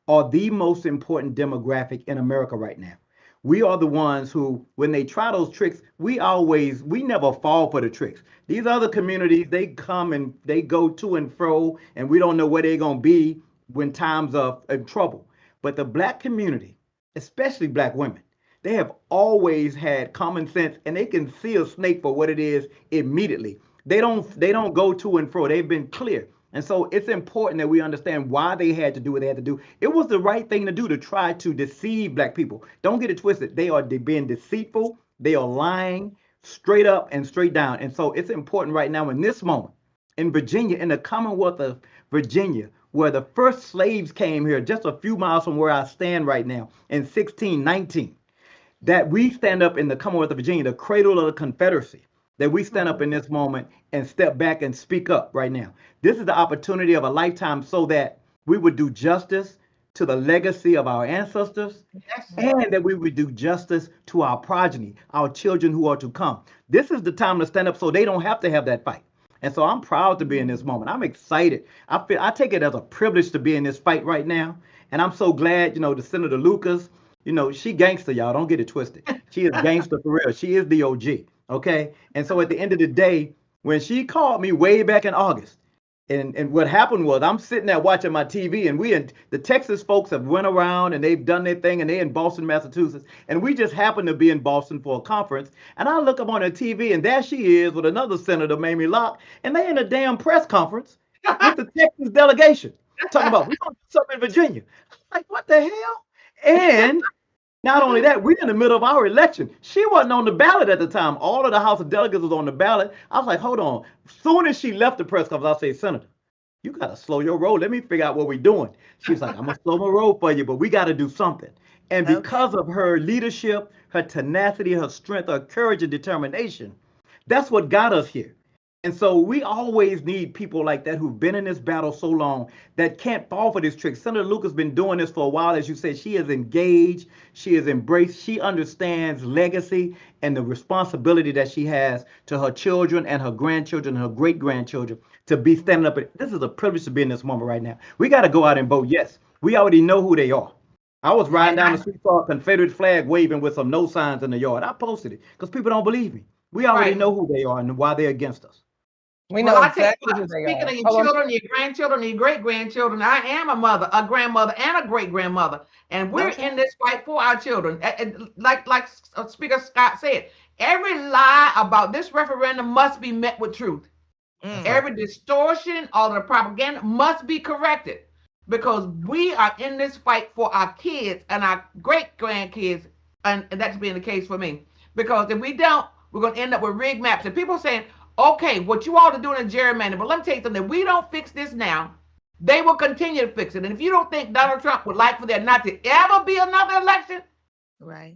are the most important demographic in America right now. We are the ones who, when they try those tricks, we never fall for the tricks. These other communities, they come and they go to and fro, and we don't know where they're going to be when times are in trouble. But the Black community, especially Black women, they have always had common sense, and they can see a snake for what it is immediately. They don't go to and fro. They've been clear. And so it's important that we understand why they had to do what they had to do. It was the right thing to do to try to deceive Black people. Don't get it twisted. They are being deceitful. They are lying straight up and straight down. And so it's important right now in this moment in Virginia, in the Commonwealth of Virginia, where the first slaves came here just a few miles from where I stand right now in 1619, that we stand up in the Commonwealth of Virginia, the cradle of the Confederacy, that we stand up in this moment and step back and speak up right now. This is the opportunity of a lifetime so that we would do justice to the legacy of our ancestors, and that we would do justice to our progeny, our children who are to come. This is the time to stand up so they don't have to have that fight. And so I'm proud to be in this moment. I'm excited. I take it as a privilege to be in this fight right now. And I'm so glad, the Senator Lucas, she gangster, y'all. Don't get it twisted. She is gangster for real. She is the OG. Okay. And so at the end of the day, when she called me way back in August, and what happened was I'm sitting there watching my TV, and the Texas folks have went around and they've done their thing, and they're in Boston, Massachusetts. And we just happened to be in Boston for a conference. And I look up on the TV, and there she is with another senator, Mamie Locke, and they in a damn press conference with the Texas delegation talking about we gonna do something in Virginia. Like, what the hell? And not only that, we're in the middle of our election. She wasn't on the ballot at the time. All of the House of Delegates was on the ballot. I was like, hold on. As soon as she left the press conference, I say, Senator, you got to slow your roll. Let me figure out what we're doing. She's like, I'm going to slow my roll for you, but we got to do something. And because of her leadership, her tenacity, her strength, her courage and determination, that's what got us here. And so we always need people like that who've been in this battle so long that can't fall for this trick. Senator Lucas has been doing this for a while. As you said, she is engaged. She is embraced. She understands legacy and the responsibility that she has to her children and her grandchildren and her great-grandchildren to be standing up. This is a privilege to be in this moment right now. We got to go out and vote. Yes, we already know who they are. I was riding down the street, saw a Confederate flag waving with some no signs in the yard. I posted it because people don't believe me. We already know who they are and why they're against us. We know exactly who they Speaking are. of your children, your grandchildren, your great-grandchildren, I am a mother, a grandmother, and a great-grandmother. And we're in this fight for our children. Like Speaker Scott said, every lie about this referendum must be met with truth. Every distortion, all of the propaganda must be corrected, because we are in this fight for our kids and our great-grandkids, and that's being the case for me. Because if we don't, we're going to end up with rigged maps. And people saying, okay, what you all are doing is gerrymandering, but let me tell you something. If we don't fix this now, they will continue to fix it. And if you don't think Donald Trump would like for there not to ever be another election, right,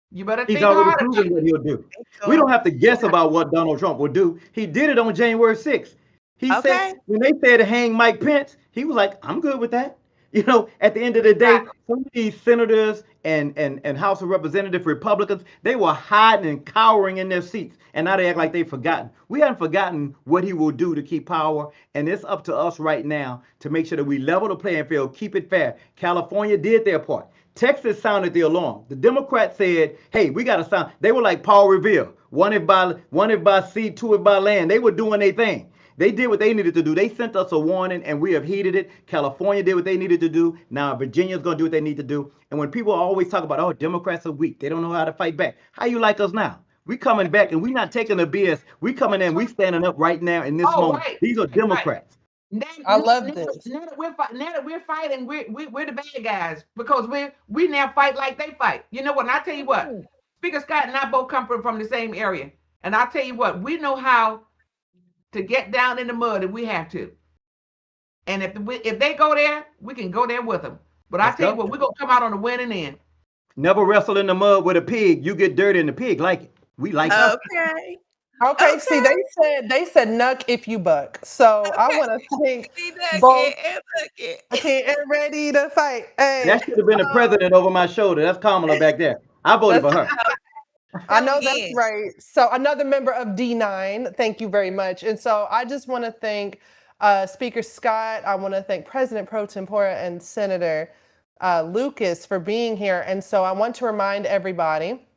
you better He's think already hard. proven what he'll do. We don't have to guess about what Donald Trump will do. He did it on January 6th. He said, when they said to hang Mike Pence, he was like, I'm good with that. You know, at the end of the day, some of these senators and House of Representative Republicans, they were hiding and cowering in their seats, and now they act like they've forgotten. We haven't forgotten what he will do to keep power, and it's up to us right now to make sure that we level the playing field, keep it fair. California did their part. Texas sounded the alarm. The Democrats said, hey, we got to sound. They were like Paul Revere. One if by sea, two if by land. They were doing their thing. They did what they needed to do. They sent us a warning, and we have heeded it. California did what they needed to do. Now Virginia's going to do what they need to do. And when people always talk about, oh, Democrats are weak, they don't know how to fight back. How you like us now? We coming back, and we not taking the BS. We coming in. We standing up right now in this moment. Right. These are Democrats. I love this. Now that we're fighting, we're the bad guys because we now fight like they fight. You know what? And I tell you what, Speaker Scott and I both come from the same area, and I tell you what, we know how to get down in the mud if we have to. And if they go there, we can go there with them. But I tell you what, we're gonna come out on the winning end. Never wrestle in the mud with a pig. You get dirty and the pig like it. We like it. Okay, see, they said nuck if you buck. So I want to thank both and ready to fight. Hey, That should have been the president over my shoulder. That's Kamala back there. I voted for her. I know that's right. So another member of D9, thank you very much. And so I just want to thank Speaker Scott. I want to thank President Pro Tempore and Senator Lucas for being here. And so I want to remind everybody,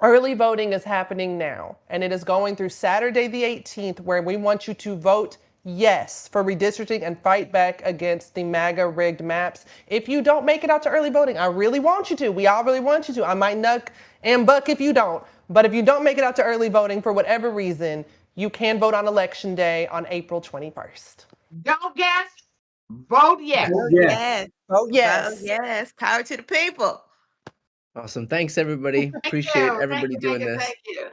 early voting is happening now, and it is going through Saturday the 18th, where we want you to vote yes for redistricting and fight back against the MAGA rigged maps. If you don't make it out to early voting, I really want you to. We all really want you to. I might nuck and buck if you don't. But if you don't make it out to early voting for whatever reason, you can vote on Election Day on April 21st. Don't guess. Vote yes. Yes. Vote yes. Vote yes. Power to the people. Awesome. Thanks, everybody. Appreciate everybody doing this. Thank you.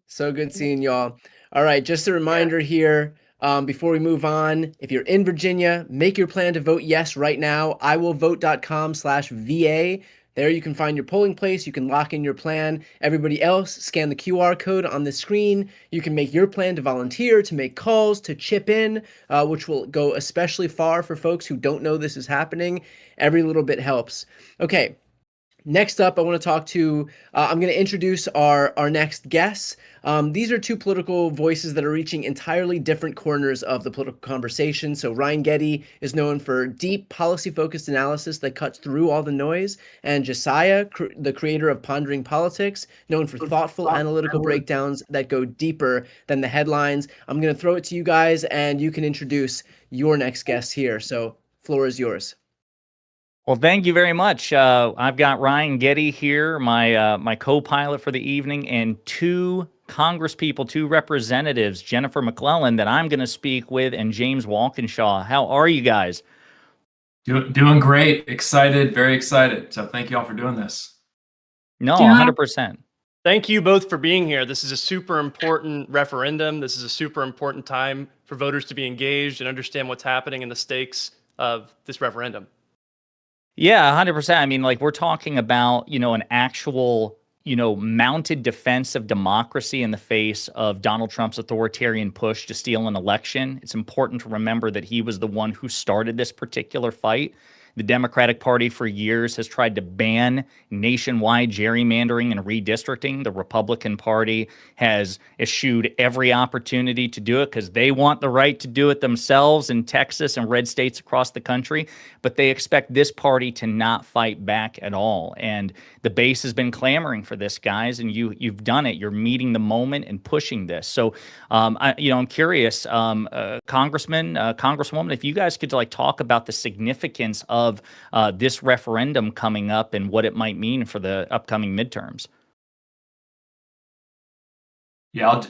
So good seeing y'all. All right, just a reminder here, before we move on, if you're in Virginia, make your plan to vote yes right now. iwillvote.com/VA. There you can find your polling place. You can lock in your plan. Everybody else, scan the QR code on the screen. You can make your plan to volunteer, to make calls, to chip in, which will go especially far for folks who don't know this is happening. Every little bit helps. Okay. Next up, I want to talk to, I'm going to introduce our next guests. These are two political voices that are reaching entirely different corners of the political conversation. So Ryan Getty is known for deep policy-focused analysis that cuts through all the noise. And Josiah, the creator of Pondering Politics, known for thoughtful analytical breakdowns that go deeper than the headlines. I'm going to throw it to you guys, and you can introduce your next guest here. So floor is yours. Well, thank you very much. I've got Ryan Getty here, my co-pilot for the evening, and two congresspeople, two representatives, Jennifer McClellan, that I'm going to speak with, and James Walkinshaw. How are you guys? Doing great. Excited, very excited. So thank you all for doing this. No, 100%. Thank you both for being here. This is a super important referendum. This is a super important time for voters to be engaged and understand what's happening and the stakes of this referendum. Yeah, 100%. I mean, like, we're talking about, an actual, mounted defense of democracy in the face of Donald Trump's authoritarian push to steal an election. It's important to remember that he was the one who started this particular fight. The Democratic Party for years has tried to ban nationwide gerrymandering and redistricting. The Republican Party has eschewed every opportunity to do it because they want the right to do it themselves in Texas and red states across the country. But they expect this party to not fight back at all. And the base has been clamoring for this, guys, and you've done it. You're meeting the moment and pushing this. So, I'm curious, Congressman, Congresswoman, if you guys could talk about the significance of this referendum coming up and what it might mean for the upcoming midterms. Yeah,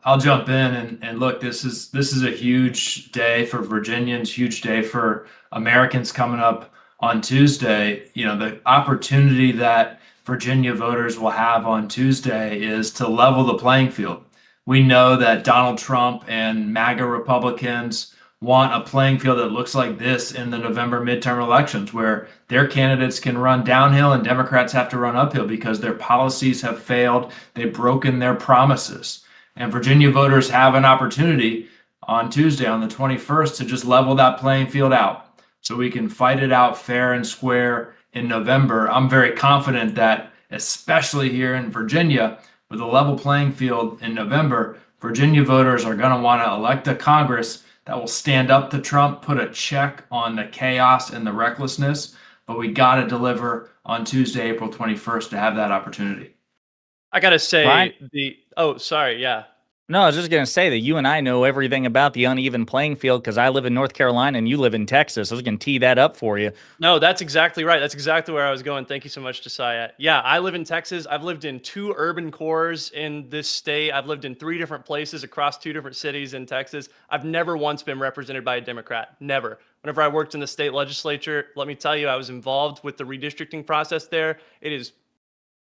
I'll jump in and look. This is a huge day for Virginians, huge day for Americans coming up on Tuesday. The opportunity that Virginia voters will have on Tuesday is to level the playing field. We know that Donald Trump and MAGA Republicans want a playing field that looks like this in the November midterm elections, where their candidates can run downhill and Democrats have to run uphill because their policies have failed. They've broken their promises. And Virginia voters have an opportunity on Tuesday, on the 21st, to just level that playing field out. so we can fight it out fair and square in November. I'm very confident that, especially here in Virginia, with a level playing field in November, Virginia voters are going to want to elect a Congress that will stand up to Trump, put a check on the chaos and the recklessness. But we got to deliver on Tuesday, April 21st to have that opportunity. I got to say Brian? oh, sorry. Yeah. No, I was just going to say that you and I know everything about the uneven playing field because I live in North Carolina and you live in Texas. I was going to tee that up for you. No, that's exactly right. That's exactly where I was going. Thank you so much, Josiah. Yeah, I live in Texas. I've lived in 2 urban cores in this state. I've lived in 3 different places across 2 different cities in Texas. I've never once been represented by a Democrat. Never. Whenever I worked in the state legislature, let me tell you, I was involved with the redistricting process there.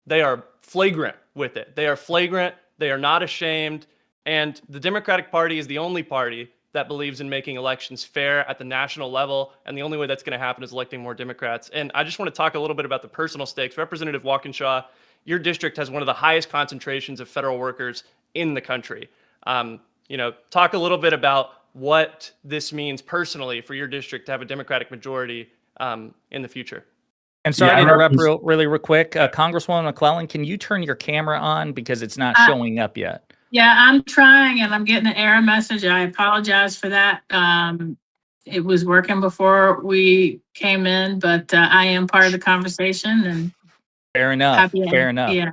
They are flagrant with it. They are flagrant. They are not ashamed. And the Democratic Party is the only party that believes in making elections fair at the national level. And the only way that's going to happen is electing more Democrats. And I just want to talk a little bit about the personal stakes. Representative Walkinshaw, your district has one of the highest concentrations of federal workers in the country. Talk a little bit about what this means personally for your district to have a Democratic majority in the future. And sorry to interrupt really quick. Congresswoman McClellan, can you turn your camera on because it's not showing up yet? Yeah, I'm trying and I'm getting an error message. I apologize for that. It was working before we came in, but I am part of the conversation. And Fair enough. Fair enough. Yeah.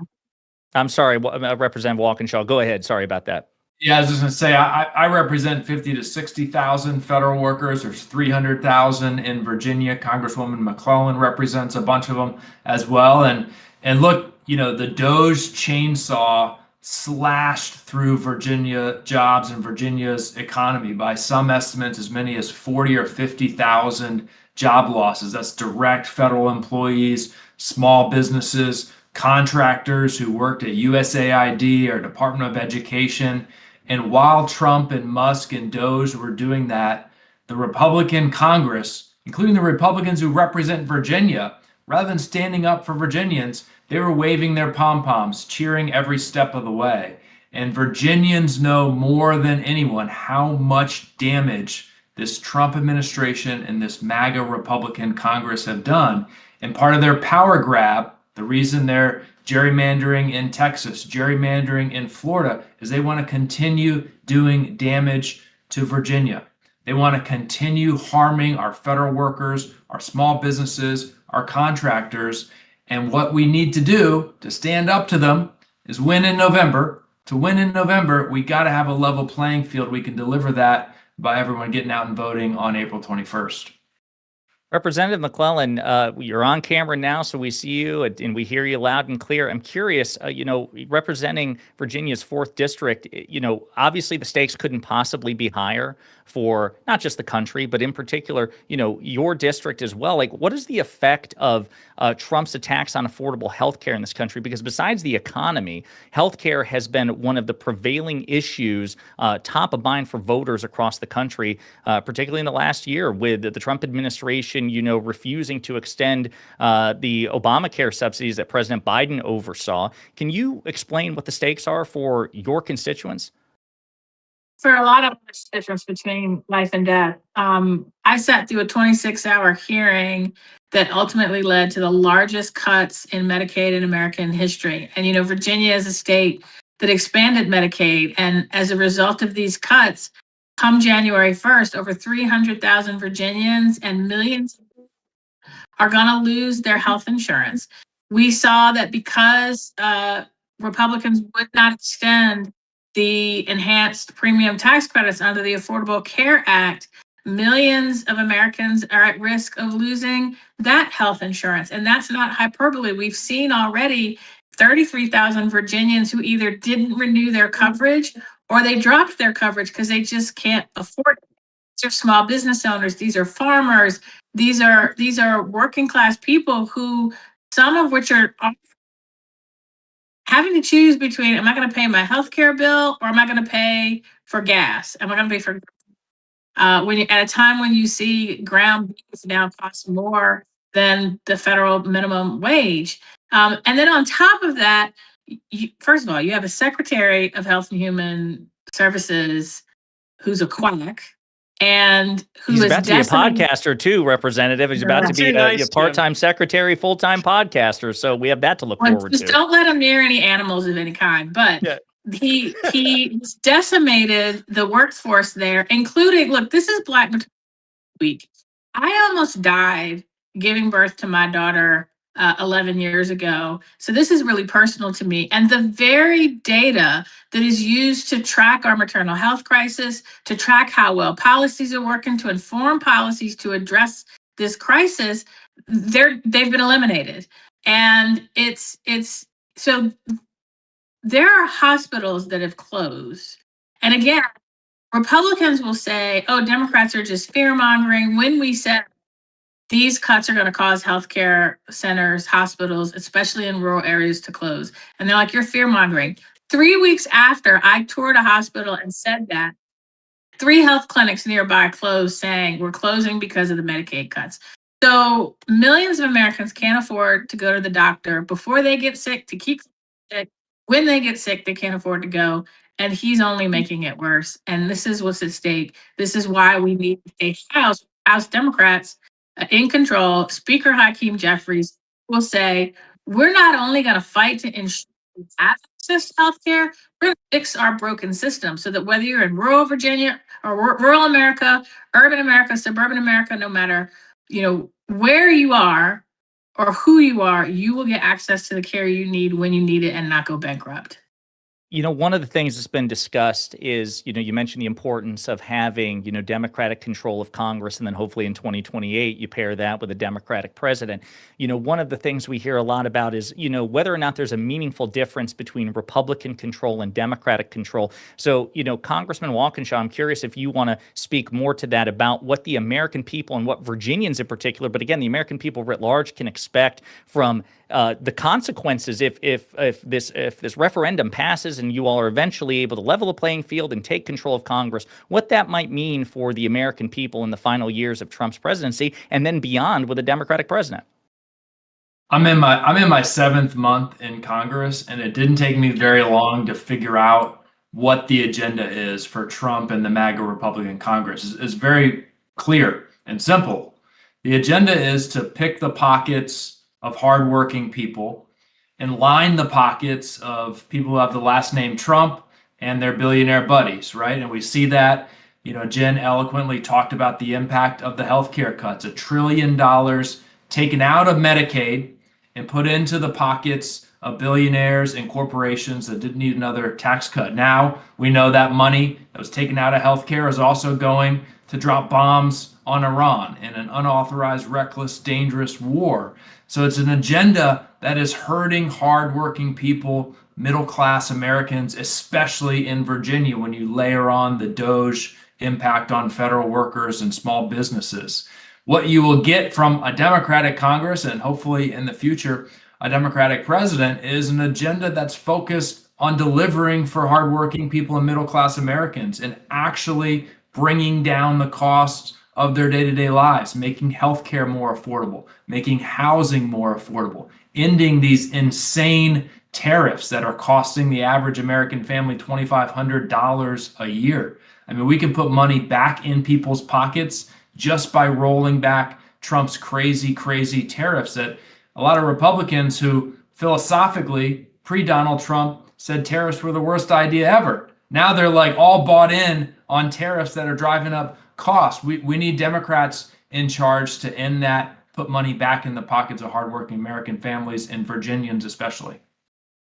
I'm sorry, Representative Walkinshaw. Go ahead. Sorry about that. Yeah, I was just going to say, I represent 50 to 60,000 federal workers. There's 300,000 in Virginia. Congresswoman McClellan represents a bunch of them as well. And look, the DOGE chainsaw slashed through Virginia jobs and Virginia's economy. By some estimates, as many as 40 or 50,000 job losses. That's direct federal employees, small businesses, contractors who worked at USAID or Department of Education. And while Trump and Musk and DOGE were doing that, the Republican Congress, including the Republicans who represent Virginia, rather than standing up for Virginians, they were waving their pom-poms, cheering every step of the way. And Virginians know more than anyone how much damage this Trump administration and this MAGA Republican Congress have done. And part of their power grab, the reason they're gerrymandering in Texas, gerrymandering in Florida, is they want to continue doing damage to Virginia. They want to continue harming our federal workers, our small businesses, our contractors. And what we need to do to stand up to them is win in November. To win in November, we got to have a level playing field. We can deliver that by everyone getting out and voting on April 21st. Representative McClellan, you're on camera now, so we see you and we hear you loud and clear. I'm curious, representing Virginia's 4th district, obviously the stakes couldn't possibly be higher for not just the country, but in particular, your district as well. Like, what is the effect of Trump's attacks on affordable healthcare in this country? Because besides the economy, healthcare has been one of the prevailing issues top of mind for voters across the country, particularly in the last year with the Trump administration, refusing to extend the Obamacare subsidies that President Biden oversaw. Can you explain what the stakes are for your constituents? For a lot of us, difference between life and death. I sat through a 26-hour hearing that ultimately led to the largest cuts in Medicaid in American history. And, Virginia is a state that expanded Medicaid. And as a result of these cuts, come January 1st, over 300,000 Virginians and millions are going to lose their health insurance. We saw that because Republicans would not extend the enhanced premium tax credits under the Affordable Care Act, millions of Americans are at risk of losing that health insurance. And that's not hyperbole. We've seen already 33,000 Virginians who either didn't renew their coverage or they dropped their coverage because they just can't afford it. These are small business owners. These are farmers. These are working class people who, some of which are having to choose between, am I going to pay my healthcare bill or am I going to pay for gas? Am I going to pay for at a time when you see ground beef now costs more than the federal minimum wage? And then on top of that, first of all, you have a Secretary of Health and Human Services who's a quack, and who He's is about to be a decimating. podcaster too, Representative. He's about to That's be too nice, a part-time secretary, full-time podcaster. So we have that to look Well, forward just to. don't let him near any animals of any kind. But he decimated the workforce there, including, look, this is Black Maternity Week. I almost died giving birth to my daughter 11 years ago. So this is really personal to me. And the very data that is used to track our maternal health crisis, to track how well policies are working, to inform policies to address this crisis, they've been eliminated. And it's so there are hospitals that have closed. And again, Republicans will say, oh, Democrats are just fear mongering. When we said these cuts are going to cause healthcare centers, hospitals, especially in rural areas, to close. And they're like, you're fear mongering. 3 weeks after I toured a hospital and said that, 3 health clinics nearby closed, saying we're closing because of the Medicaid cuts. So millions of Americans can't afford to go to the doctor before they get sick, to keep sick. When they get sick, they can't afford to go. And he's only making it worse. And this is what's at stake. This is why we need a House Democrats in control. Speaker Hakeem Jeffries will say, we're not only going to fight to ensure access to healthcare, we're going to fix our broken system so that whether you're in rural Virginia or rural America, urban America, suburban America, no matter, where you are or who you are, you will get access to the care you need when you need it and not go bankrupt. One of the things that's been discussed is, you mentioned the importance of having, Democratic control of Congress, and then hopefully in 2028, you pair that with a Democratic president. One of the things we hear a lot about is, whether or not there's a meaningful difference between Republican control and Democratic control. So, Congressman Walkinshaw, I'm curious if you want to speak more to that about what the American people and what Virginians in particular, but again, the American people writ large can expect from the consequences if this referendum passes and you all are eventually able to level the playing field and take control of Congress, what that might mean for the American people in the final years of Trump's presidency and then beyond with a Democratic president. I'm in my 7th month in Congress, and it didn't take me very long to figure out what the agenda is for Trump and the MAGA Republican Congress. It's very clear and simple. The agenda is to pick the pockets of hardworking people and line the pockets of people who have the last name Trump and their billionaire buddies, right? And we see that, Jen eloquently talked about the impact of the healthcare cuts, $1 trillion taken out of Medicaid and put into the pockets of billionaires and corporations that didn't need another tax cut. Now we know that money that was taken out of healthcare is also going to drop bombs on Iran in an unauthorized, reckless, dangerous war. So it's an agenda that is hurting hardworking people, middle-class Americans, especially in Virginia when you layer on the DOGE impact on federal workers and small businesses. What you will get from a Democratic Congress and hopefully in the future a Democratic president is an agenda that's focused on delivering for hardworking people and middle-class Americans and actually bringing down the costs of their day-to-day lives, making healthcare more affordable, making housing more affordable, ending these insane tariffs that are costing the average American family $2,500 a year. I mean, we can put money back in people's pockets just by rolling back Trump's crazy, crazy tariffs that a lot of Republicans who philosophically pre-Donald Trump said tariffs were the worst idea ever. Now they're like all bought in on tariffs that are driving up costs. We need Democrats in charge to end that, put money back in the pockets of hardworking American families and Virginians especially.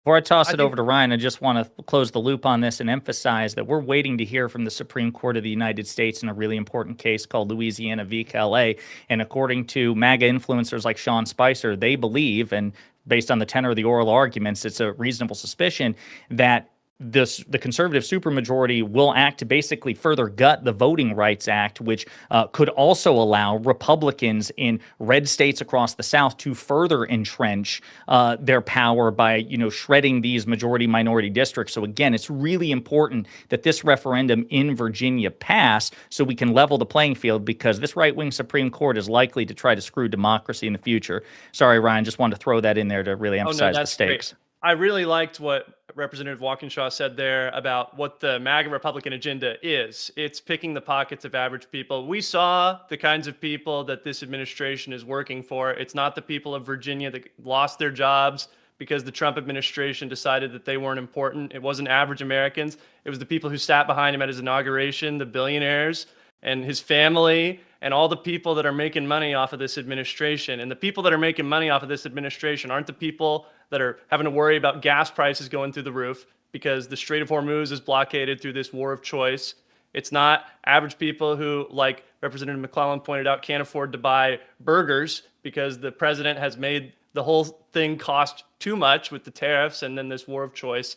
Before I toss it over to Ryan, I just want to close the loop on this and emphasize that we're waiting to hear from the Supreme Court of the United States in a really important case called Louisiana v. Calais. And according to MAGA influencers like Sean Spicer, they believe, and based on the tenor of the oral arguments, it's a reasonable suspicion that the conservative supermajority will act to basically further gut the Voting Rights Act, which could also allow Republicans in red states across the South to further entrench their power by, shredding these majority-minority districts. So again, it's really important that this referendum in Virginia pass so we can level the playing field, because this right-wing Supreme Court is likely to try to screw democracy in the future. Sorry, Ryan, just wanted to throw that in there to really emphasize the stakes. Great. I really liked what Representative Walkinshaw said there about what the MAGA Republican agenda is. It's picking the pockets of average people. We saw the kinds of people that this administration is working for. It's not the people of Virginia that lost their jobs because the Trump administration decided that they weren't important. It wasn't average Americans. It was the people who sat behind him at his inauguration, the billionaires and his family, and all the people that are making money off of this administration. And the people that are making money off of this administration aren't the people that are having to worry about gas prices going through the roof because the Strait of Hormuz is blockaded through this war of choice. It's not average people who, like Representative McClellan pointed out, can't afford to buy burgers because the president has made the whole thing cost too much with the tariffs and then this war of choice.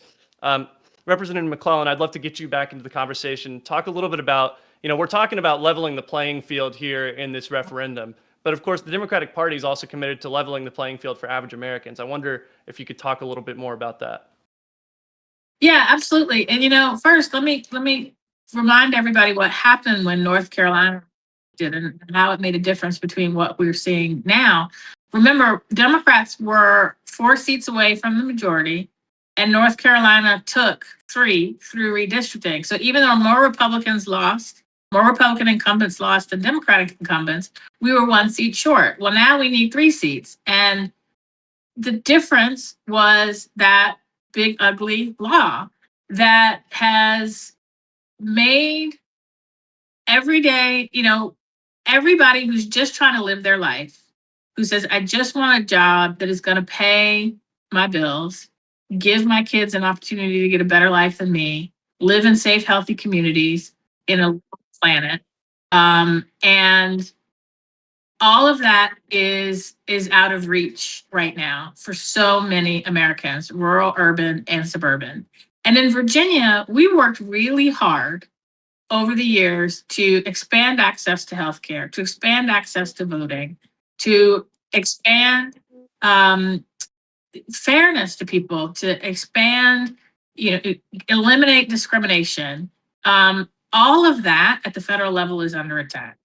Representative McClellan, I'd love to get you back into the conversation. Talk a little bit about, we're talking about leveling the playing field here in this referendum. But of course, the Democratic Party is also committed to leveling the playing field for average Americans. I wonder if you could talk a little bit more about that. Yeah, absolutely. And first, let me remind everybody what happened when North Carolina did and how it made a difference between what we're seeing now. Remember, Democrats were 4 seats away from the majority, and North Carolina took 3 through redistricting. So even though more Republican incumbents lost than Democratic incumbents, we were 1 seat short. Well, now we need 3 seats. And the difference was that big, ugly law that has made everyday, everybody who's just trying to live their life, who says, I just want a job that is going to pay my bills, give my kids an opportunity to get a better life than me, live in safe, healthy communities in a planet. And all of that is out of reach right now for so many Americans, rural, urban, and suburban. And in Virginia, we worked really hard over the years to expand access to healthcare, to expand access to voting, to expand fairness to people, to expand, eliminate discrimination. All of that at the federal level is under attack.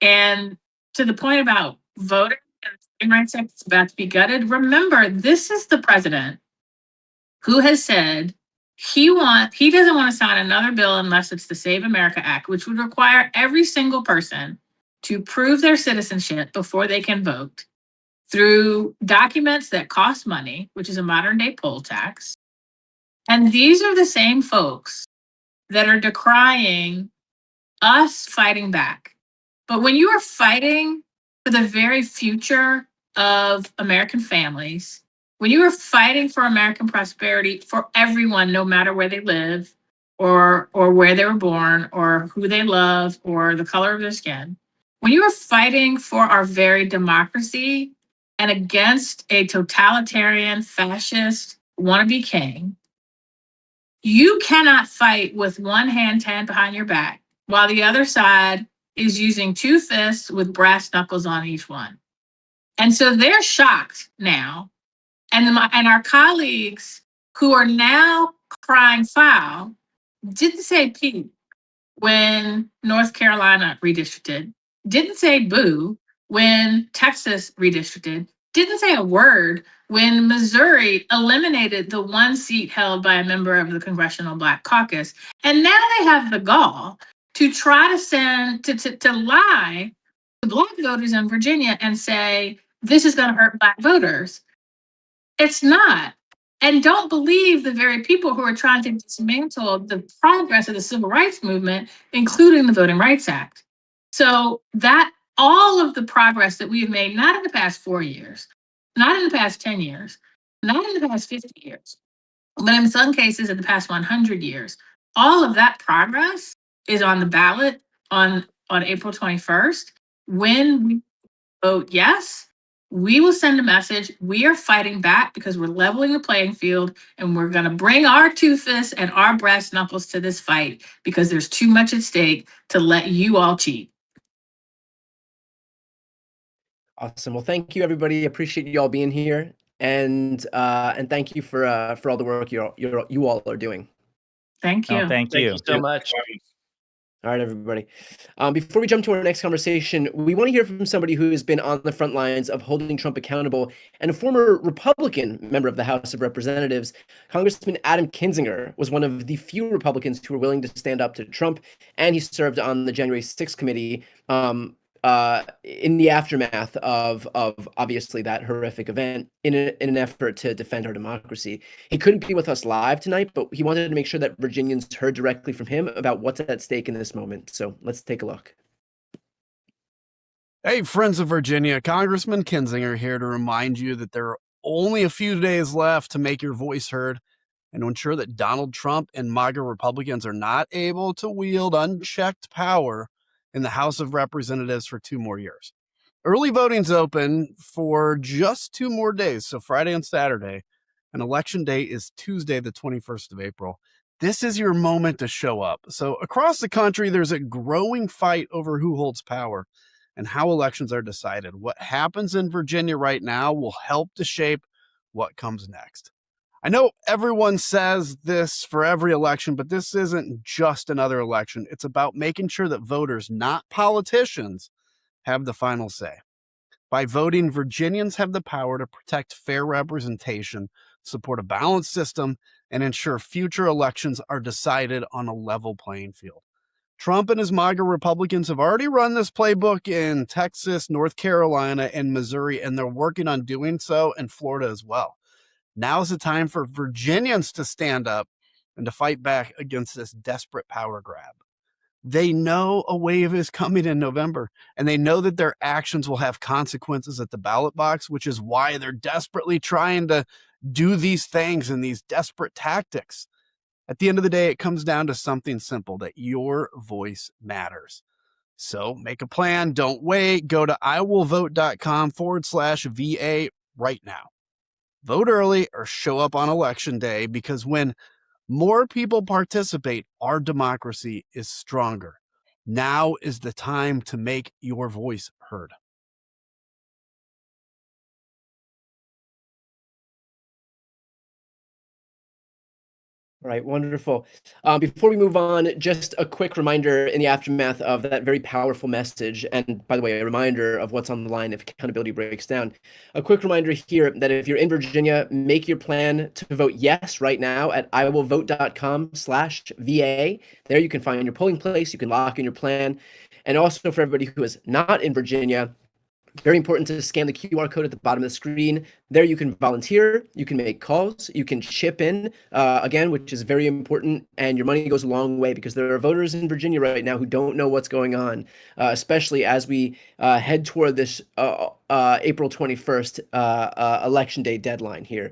And to the point about voting and the Voting Rights Act is about to be gutted, remember, this is the president who has said he doesn't want to sign another bill unless it's the Save America Act, which would require every single person to prove their citizenship before they can vote through documents that cost money, which is a modern day poll tax. And these are the same folks that are decrying us fighting back. But when you are fighting for the very future of American families, when you are fighting for American prosperity for everyone, no matter where they live or where they were born or who they love or the color of their skin, when you are fighting for our very democracy and against a totalitarian, fascist, wannabe king, you cannot fight with one hand tied behind your back while the other side is using 2 fists with brass knuckles on each one. And so they're shocked now. And our colleagues who are now crying foul didn't say peep when North Carolina redistricted, didn't say boo when Texas redistricted, didn't say a word when Missouri eliminated the 1 seat held by a member of the Congressional Black Caucus. And now they have the gall to try to lie to Black voters in Virginia and say, this is going to hurt Black voters. It's not. And don't believe the very people who are trying to dismantle the progress of the civil rights movement, including the Voting Rights Act. So that all of the progress that we have made, not in the past 4 years, not in the past 10 years, not in the past 50 years, but in some cases in the past 100 years, all of that progress is on the ballot on April 21st. When we vote yes, we will send a message. We are fighting back because we're leveling the playing field, and we're going to bring our 2 fists and our brass knuckles to this fight because there's too much at stake to let you all cheat. Awesome. Well, thank you, everybody. Appreciate you all being here, and thank you for all the work you all are doing. Thank you. Oh, thank you so much. All right, everybody. Before we jump to our next conversation, we want to hear from somebody who has been on the front lines of holding Trump accountable and a former Republican member of the House of Representatives. Congressman Adam Kinzinger was one of the few Republicans who were willing to stand up to Trump, and he served on the January 6th committee in the aftermath of obviously that horrific event in an effort to defend our democracy. He couldn't be with us live tonight, but he wanted to make sure that Virginians heard directly from him about what's at stake in this moment. So let's take a look. Hey, friends of Virginia, Congressman Kinzinger here to remind you that there are only a few days left to make your voice heard and to ensure that Donald Trump and MAGA Republicans are not able to wield unchecked power in the House of Representatives for 2 more years. Early voting's open for just 2 more days, so Friday and Saturday, and election day is Tuesday, the 21st of April. This is your moment to show up. So across the country, there's a growing fight over who holds power and how elections are decided. What happens in Virginia right now will help to shape what comes next. I know everyone says this for every election, but this isn't just another election. It's about making sure that voters, not politicians, have the final say. By voting, Virginians have the power to protect fair representation, support a balanced system, and ensure future elections are decided on a level playing field. Trump and his MAGA Republicans have already run this playbook in Texas, North Carolina, and Missouri, and they're working on doing so in Florida as well. Now's the time for Virginians to stand up and to fight back against this desperate power grab. They know a wave is coming in November, and they know that their actions will have consequences at the ballot box, which is why they're desperately trying to do these things and these desperate tactics. At the end of the day, it comes down to something simple, that your voice matters. So make a plan. Don't wait. Go to iwillvote.com/VA right now. Vote early or show up on election day, because when more people participate, our democracy is stronger. Now is the time to make your voice heard. All right, wonderful. Before we move on, just a quick reminder in the aftermath of that very powerful message, and by the way, a reminder of what's on the line if accountability breaks down. A quick reminder here that if you're in Virginia, make your plan to vote yes right now at iwillvote.com/VA. There you can find your polling place, you can lock in your plan. And also for everybody who is not in Virginia, very important to scan the QR code at the bottom of the screen. There you can volunteer, you can make calls, you can chip in, again, which is very important, and your money goes a long way because there are voters in Virginia right now who don't know what's going on, especially as we head toward this April 21st election day deadline here.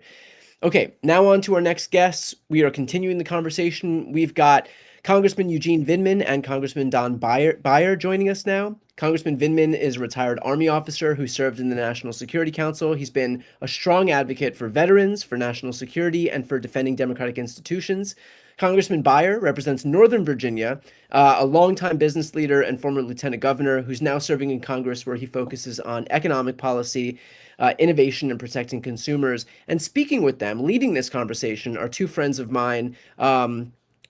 Okay, now on to our next guests. We are continuing the conversation. We've got Congressman Eugene Vindman and Congressman Don Beyer joining us now. Congressman Vindman is a retired Army officer who served in the National Security Council. He's been a strong advocate for veterans, for national security, and for defending democratic institutions. Congressman Beyer represents Northern Virginia, a longtime business leader and former lieutenant governor who's now serving in Congress, where he focuses on economic policy, innovation, and protecting consumers. And speaking with them, leading this conversation, are 2 friends of mine,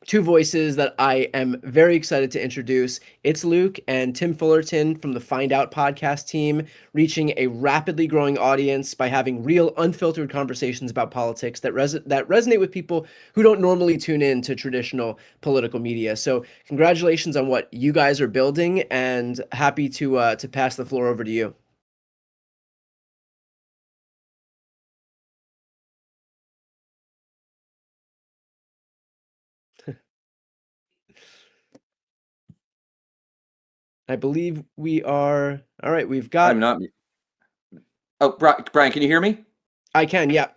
2 voices that I am very excited to introduce. It's Luke and Tim Fullerton from the Find Out podcast team, reaching a rapidly growing audience by having real, unfiltered conversations about politics that resonate with people who don't normally tune in to traditional political media. So congratulations on what you guys are building, and happy to pass the floor over to you. I believe we are. All right, we've got. I'm not. Oh, Brian, can you hear me? I can, yeah.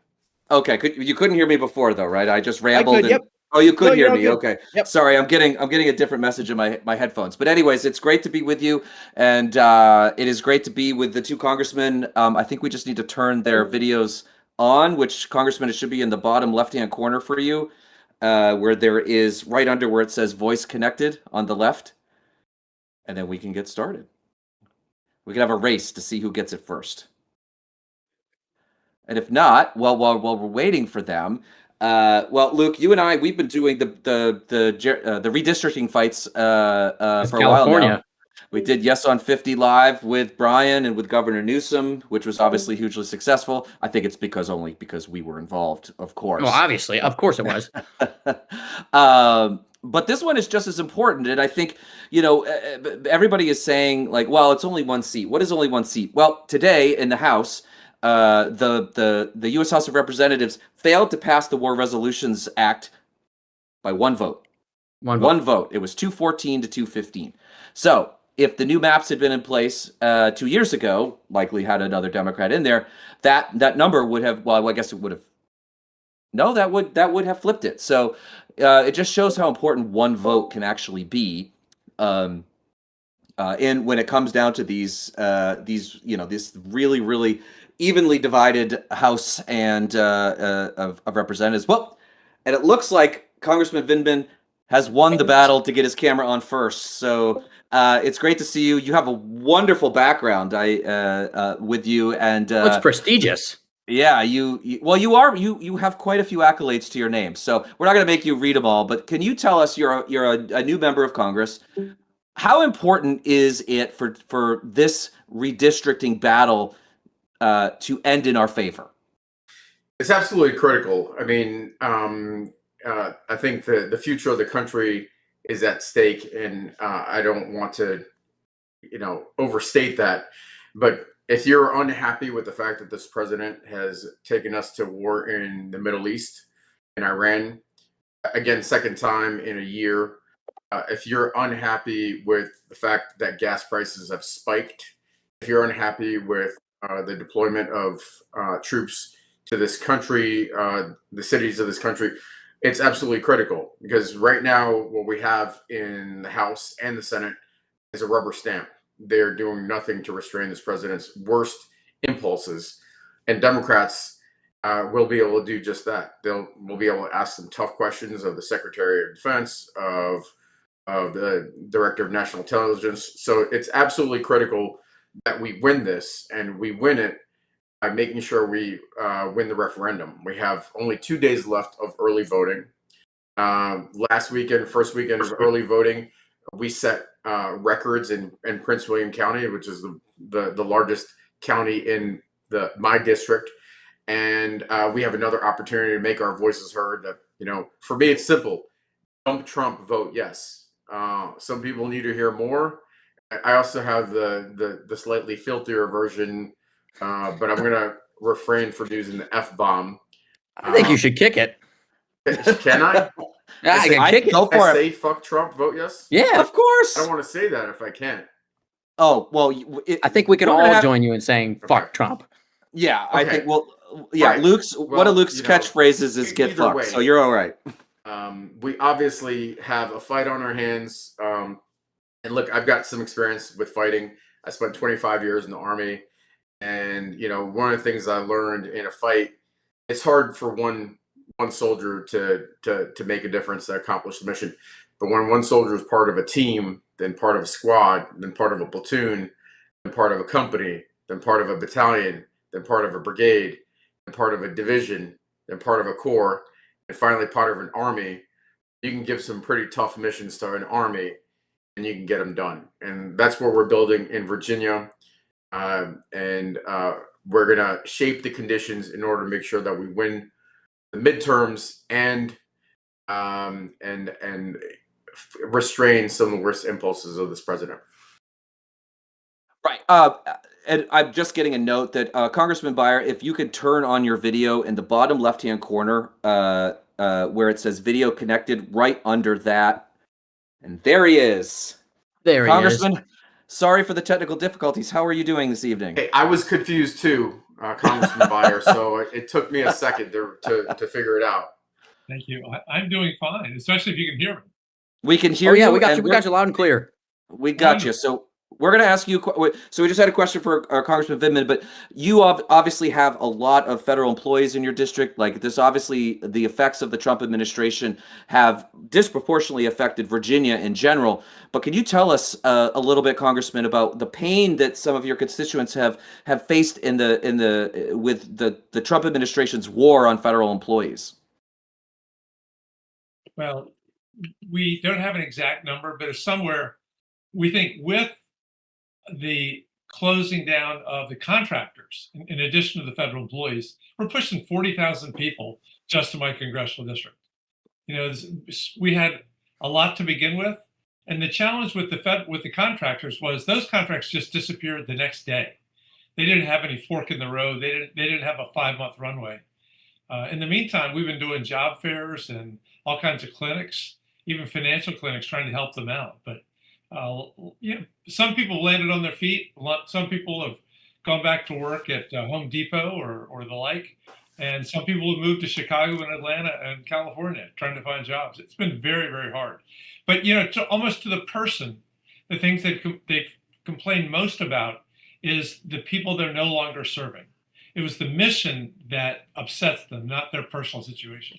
Okay, you couldn't hear me before though, right? I just rambled. I could, yep. Oh, you could No, hear you're all me. good. Okay. Yep. Sorry, I'm getting a different message in my headphones. But anyways, it's great to be with you, and it is great to be with the 2 congressmen. I think we just need to turn their videos on, which, Congressman, it should be in the bottom left-hand corner for you, where there is right under where it says "Voice Connected" on the left, and then we can get started. We can have a race to see who gets it first. And if not, well, while we're waiting for them, Well, Luke, you and I, we've been doing the redistricting fights for a while now. California. We did Yes on 50 live with Brian and with Governor Newsom, which was obviously hugely successful. I think it's only because we were involved, of course. Well, obviously, of course it was. But this one is just as important. And I think, everybody is saying like, well, it's only one seat. What is only one seat? Well, today in the House, the U.S. House of Representatives failed to pass the War Resolutions Act by one vote. One vote. It was 214 to 215. So if the new maps had been in place 2 years ago, likely had another Democrat in there, that number would have, well, I guess it would have, no, that would have flipped it. So it just shows how important one vote can actually be. And when it comes down to these, this really, really evenly divided House and of Representatives. Well, and it looks like Congressman Vindman has won the battle to get his camera on first. So it's great to see you. You have a wonderful background with you, and It's prestigious. yeah, you have quite a few accolades to your name. So we're not going to make you read them all, but can you tell us, you're a new member of Congress, how important is it for this redistricting battle to end in our favor? It's absolutely critical. I mean, I think the future of the country is at stake, and I don't want to, overstate that. But if you're unhappy with the fact that this president has taken us to war in the Middle East, in Iran, again, second time in a year, if you're unhappy with the fact that gas prices have spiked, if you're unhappy with the deployment of troops to this country, the cities of this country, it's absolutely critical, because right now what we have in the House and the Senate is a rubber stamp. They're doing nothing to restrain this president's worst impulses, and Democrats will be able to do just that. We'll be able to ask some tough questions of the Secretary of Defense, of the Director of National Intelligence. So it's absolutely critical that we win this, and we win it by making sure we win the referendum. We have only 2 days left of early voting. First weekend of early voting, we set records in Prince William County, which is the largest county in my district. And we have another opportunity to make our voices heard. That, for me, it's simple. Dump Trump, vote yes. Some people need to hear more. I also have the slightly filthier version, but I'm gonna refrain from using the F-bomb. I think you should kick it. Can I? I can kick it. Go for I it. say fuck Trump, vote yes? Yeah, Of course. I don't want to say that if I can't. Oh, well, I think we can we're all gonna have- join you in saying fuck Trump. Yeah, I Okay. think, yeah, Right. one Well, of Luke's catchphrases is get either fucked, way. so you're all right. We obviously have a fight on our hands. And look, I've got some experience with fighting. I spent 25 years in the Army. And, one of the things I learned in a fight, it's hard for one soldier to make a difference, to accomplish the mission. But when one soldier is part of a team, then part of a squad, then part of a platoon, then part of a company, then part of a battalion, then part of a brigade, then part of a division, then part of a corps, and finally part of an army, you can give some pretty tough missions to an army and you can get them done. And that's what we're building in Virginia. And we're going to shape the conditions in order to make sure that we win the midterms and restrain some of the worst impulses of this president. Right. And I'm just getting a note that Congressman Beyer, if you could turn on your video in the bottom left-hand corner where it says video connected, right under that. And there he is. There he is. Congressman, sorry for the technical difficulties. How are you doing this evening? Hey, I was confused too, Congressman Beyer, so it took me a second to figure it out. Thank you. I'm doing fine, especially if you can hear me. We can hear Oh yeah, you. we got and you. We got you loud and clear. We got you. So we're going to ask you. So we just had a question for Congressman Vindman, but you obviously have a lot of federal employees in your district. Like this, obviously, the effects of the Trump administration have disproportionately affected Virginia in general. But can you tell us a little bit, Congressman, about the pain that some of your constituents have faced with the Trump administration's war on federal employees? Well, we don't have an exact number, but it's somewhere, we think, with the closing down of the contractors, in addition to the federal employees, we're pushing 40,000 people just in my congressional district. You know, we had a lot to begin with, and the challenge with the contractors was those contracts just disappeared the next day. They didn't have any fork in the road. They didn't have a 5-month runway. In the meantime, we've been doing job fairs and all kinds of clinics, even financial clinics, trying to help them out. But some people landed on their feet. Some people have gone back to work at Home Depot or the like. And some people have moved to Chicago and Atlanta and California trying to find jobs. It's been very, very hard. But, almost to the person, the things that they've complained most about is the people they're no longer serving. It was the mission that upsets them, not their personal situation.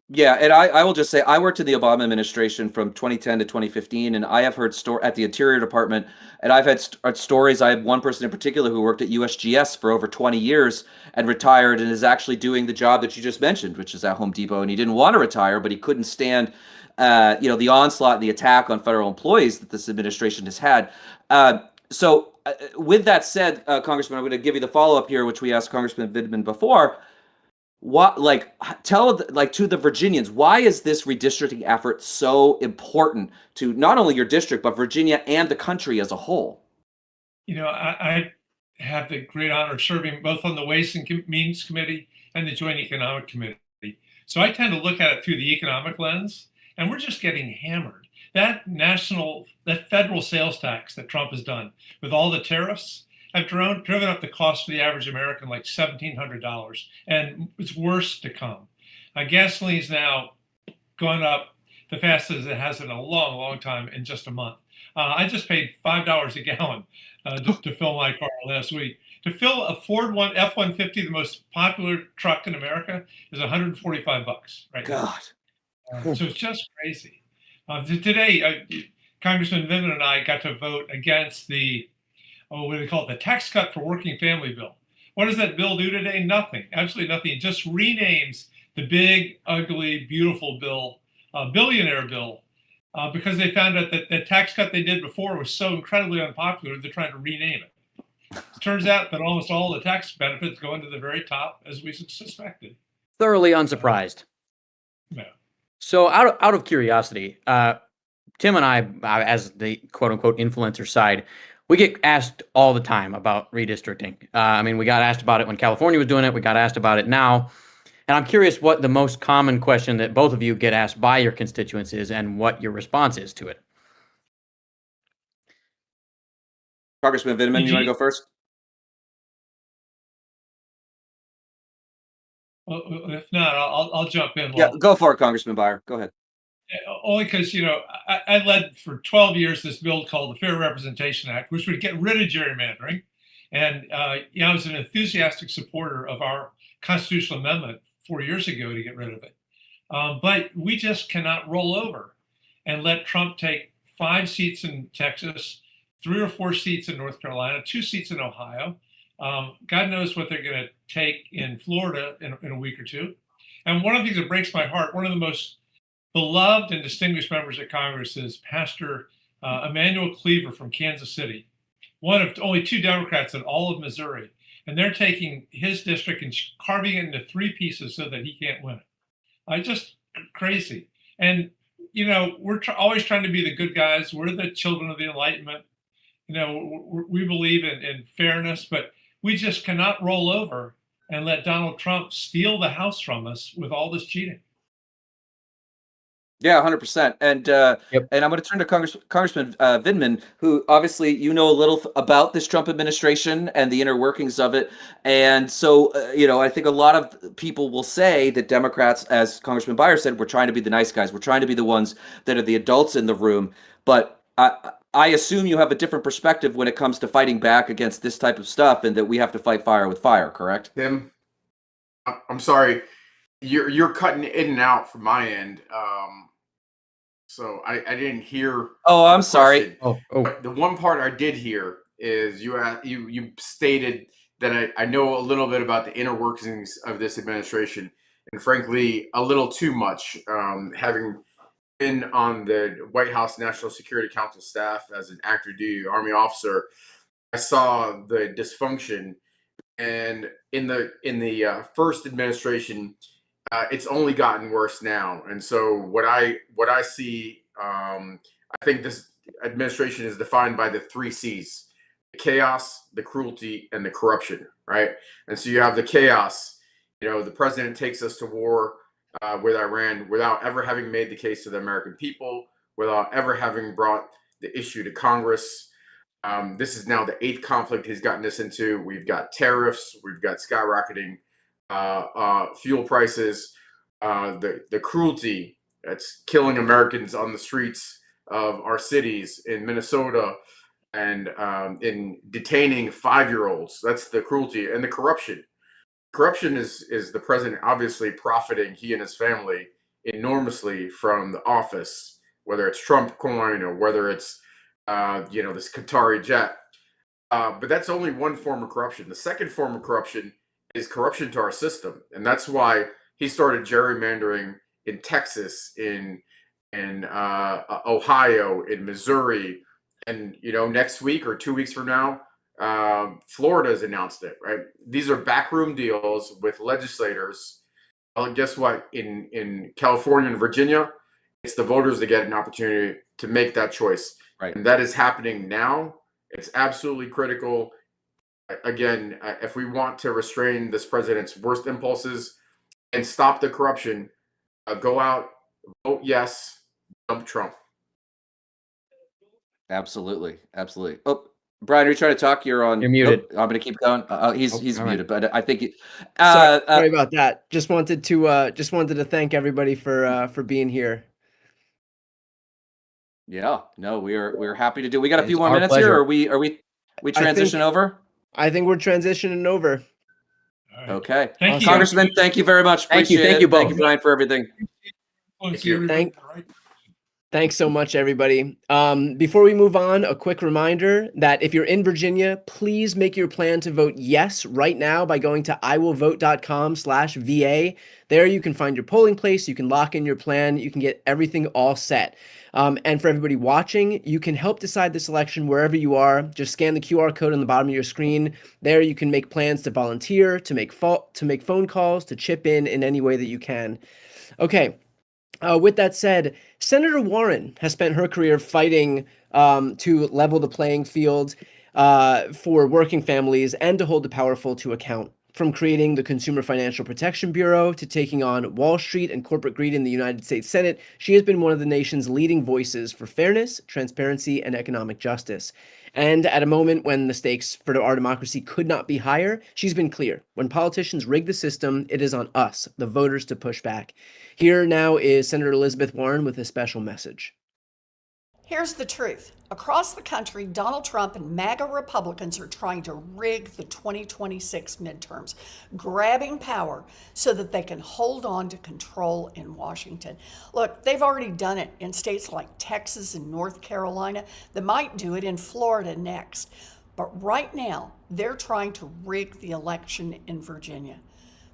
Yeah, and I will just say I worked in the Obama administration from 2010 to 2015, and I have heard at the Interior Department, and I've had stories. I have one person in particular who worked at USGS for over 20 years and retired and is actually doing the job that you just mentioned, which is at Home Depot, and he didn't want to retire, but he couldn't stand the onslaught and the attack on federal employees that this administration has had. So with that said, Congressman, I'm going to give you the follow-up here, which we asked Congressman Vindman before. Tell to the Virginians, why is this redistricting effort so important to not only your district, but Virginia and the country as a whole? I have the great honor of serving both on the Ways and Means Committee and the Joint Economic Committee. So I tend to look at it through the economic lens, and we're just getting hammered. That federal sales tax that Trump has done with all the tariffs have driven up the cost for the average American like $1,700, and it's worse to come. Gasoline's now gone up the fastest it has in a long, long time in just a month. I just paid $5 a gallon to fill my car last week. To fill a Ford F-150, the most popular truck in America, is $145 right God. now. So it's just crazy. Today, Congressman Vindman and I got to vote against the what do they call it? The tax cut for working family bill. What does that bill do today? Nothing. Absolutely nothing. It just renames the big, ugly, beautiful bill, billionaire bill, because they found out that the tax cut they did before was so incredibly unpopular, they're trying to rename it. It turns out that almost all the tax benefits go into the very top, as we suspected. Thoroughly unsurprised. No. So out of curiosity, Tim and I, as the quote unquote influencer side, we get asked all the time about redistricting. We got asked about it when California was doing it. We got asked about it now. And I'm curious what the most common question that both of you get asked by your constituents is and what your response is to it. Congressman Vindman, you want to go first? Well, if not, I'll jump in. Yeah, go for it, Congressman Beyer. Go ahead. Only because, I led for 12 years this bill called the Fair Representation Act, which would get rid of gerrymandering. And I was an enthusiastic supporter of our constitutional amendment 4 years ago to get rid of it. But we just cannot roll over and let Trump take 5 seats in Texas, 3 or 4 seats in North Carolina, 2 seats in Ohio. God knows what they're going to take in Florida in a week or two. And one of the things that breaks my heart, one of the most beloved and distinguished members of Congress is Pastor Emmanuel Cleaver from Kansas City, one of only 2 Democrats in all of Missouri. And they're taking his district and carving it into 3 pieces so that he can't win it. Just crazy. And, we're always trying to be the good guys. We're the children of the Enlightenment. We believe in fairness, but we just cannot roll over and let Donald Trump steal the House from us with all this cheating. Yeah, 100%. And and I'm going to turn to Congressman Vindman, who obviously a little about this Trump administration and the inner workings of it. And so, I think a lot of people will say that Democrats, as Congressman Beyer said, we're trying to be the nice guys. We're trying to be the ones that are the adults in the room. But I assume you have a different perspective when it comes to fighting back against this type of stuff, and that we have to fight fire with fire, correct? Tim, I'm sorry. You're cutting in and out from my end. So I didn't hear. Oh, I'm sorry. But the one part I did hear is you stated that I know a little bit about the inner workings of this administration. and frankly, a little too much. Having been on the White House National Security Council staff as an active duty Army officer, I saw the dysfunction, and in the first administration, it's only gotten worse now. And so what I see, I think this administration is defined by the 3 C's: the chaos, the cruelty, and the corruption. Right? And so you have the chaos. The president takes us to war with Iran without ever having made the case to the American people, without ever having brought the issue to Congress. This is now the 8th conflict he's gotten us into. We've got tariffs, we've got skyrocketing fuel prices, the cruelty that's killing Americans on the streets of our cities in Minnesota, and in detaining 5-year-olds. That's the cruelty. And the corruption. Corruption is the president obviously profiting, he and his family, enormously from the office, whether it's Trump coin or whether it's this Qatari jet. But that's only one form of corruption. The second form of corruption is corruption to our system, and that's why he started gerrymandering in Texas, in Ohio, in Missouri, and next week or 2 weeks from now, Florida's announced it. Right? These are backroom deals with legislators. Well, guess what? In California and Virginia, it's the voters that get an opportunity to make that choice. Right. And that is happening now. It's absolutely critical. Again, if we want to restrain this president's worst impulses and stop the corruption, go out, vote yes, dump Trump. Absolutely. Oh, Brian, are you trying to talk? You're muted. I'm going to keep going. He's muted, right. But I think sorry about that. Just wanted to thank everybody for being here. Yeah, no, we're happy to do. We got a few It's more our minutes pleasure. here. Or we transition over? I think we're transitioning over. Okay. Thank you. Congressman, thank you very much. Thank you. Appreciate Thank it. you both. Thank you, Brian, for everything. Thanks so much, everybody. Before we move on, a quick reminder that if you're in Virginia, please make your plan to vote yes right now by going to iwillvote.com/VA. There you can find your polling place, you can lock in your plan, you can get everything all set. And for everybody watching, you can help decide this election wherever you are. Just scan the QR code on the bottom of your screen. There you can make plans to volunteer, to make phone calls, to chip in any way that you can. Okay. With that said, Senator Warren has spent her career fighting to level the playing field for working families and to hold the powerful to account. From creating the Consumer Financial Protection Bureau to taking on Wall Street and corporate greed in the United States Senate, she has been one of the nation's leading voices for fairness, transparency, and economic justice. And at a moment when the stakes for our democracy could not be higher, she's been clear. When politicians rig the system, it is on us, the voters, to push back. Here now is Senator Elizabeth Warren with a special message. Here's the truth. Across the country, Donald Trump and MAGA Republicans are trying to rig the 2026 midterms, grabbing power so that they can hold on to control in Washington. Look, they've already done it in states like Texas and North Carolina. They might do it in Florida next. But right now, they're trying to rig the election in Virginia.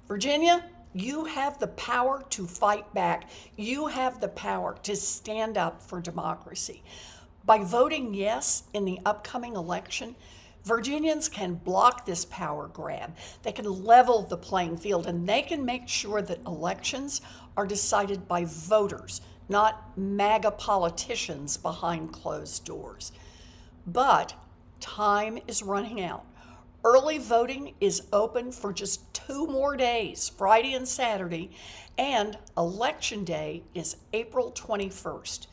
Virginia, you have the power to fight back. You have the power to stand up for democracy. By voting yes in the upcoming election, Virginians can block this power grab. They can level the playing field, and they can make sure that elections are decided by voters, not MAGA politicians behind closed doors. But time is running out. Early voting is open for just 2 more days, Friday and Saturday, and Election Day is April 21st.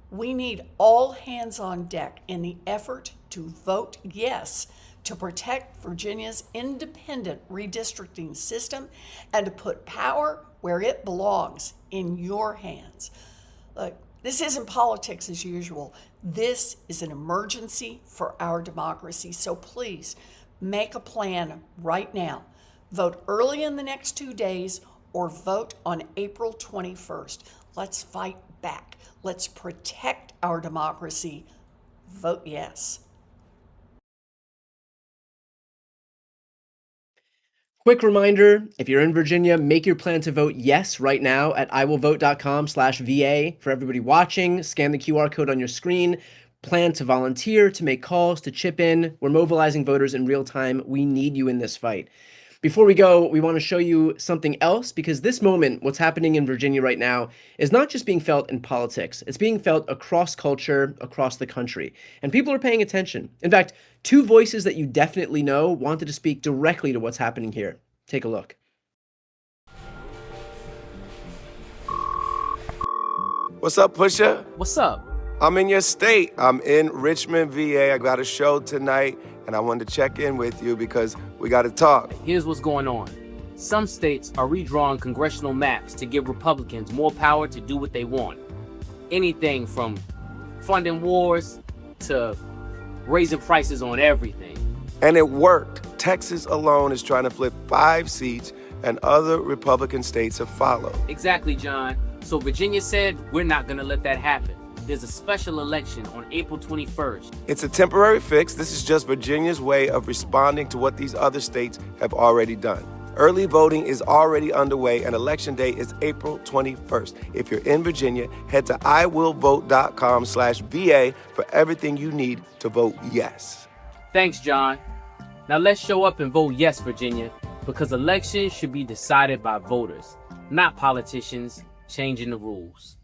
We need all hands on deck in the effort to vote yes to protect Virginia's independent redistricting system and to put power where it belongs, in your hands. Look, this isn't politics as usual. This is an emergency for our democracy. So please, make a plan right now. Vote early in the next 2 days or vote on April 21st. Let's fight back. Let's protect our democracy. Vote yes. Quick reminder, if you're in Virginia, make your plan to vote yes right now at iwillvote.com/VA. For everybody watching, scan the QR code on your screen. Plan to volunteer, to make calls, to chip in. We're mobilizing voters in real time. We need you in this fight. Before we go, we want to show you something else, because this moment, what's happening in Virginia right now, is not just being felt in politics. It's being felt across culture, across the country. And people are paying attention. In fact, two voices that you definitely know wanted to speak directly to what's happening here. Take a look. What's up, Pusha? What's up? I'm in your state. I'm in Richmond, VA. I got a show tonight, and I wanted to check in with you because we got to talk. Here's what's going on. Some states are redrawing congressional maps to give Republicans more power to do what they want. Anything from funding wars to raising prices on everything. And it worked. Texas alone is trying to flip 5 seats, and other Republican states have followed. Exactly, John. So Virginia said, we're not going to let that happen. There's a special election on April 21st. It's a temporary fix. This is just Virginia's way of responding to what these other states have already done. Early voting is already underway, and Election Day is April 21st. If you're in Virginia, head to iwillvote.com/VA for everything you need to vote yes. Thanks, John. Now let's show up and vote yes, Virginia, because elections should be decided by voters, not politicians changing the rules.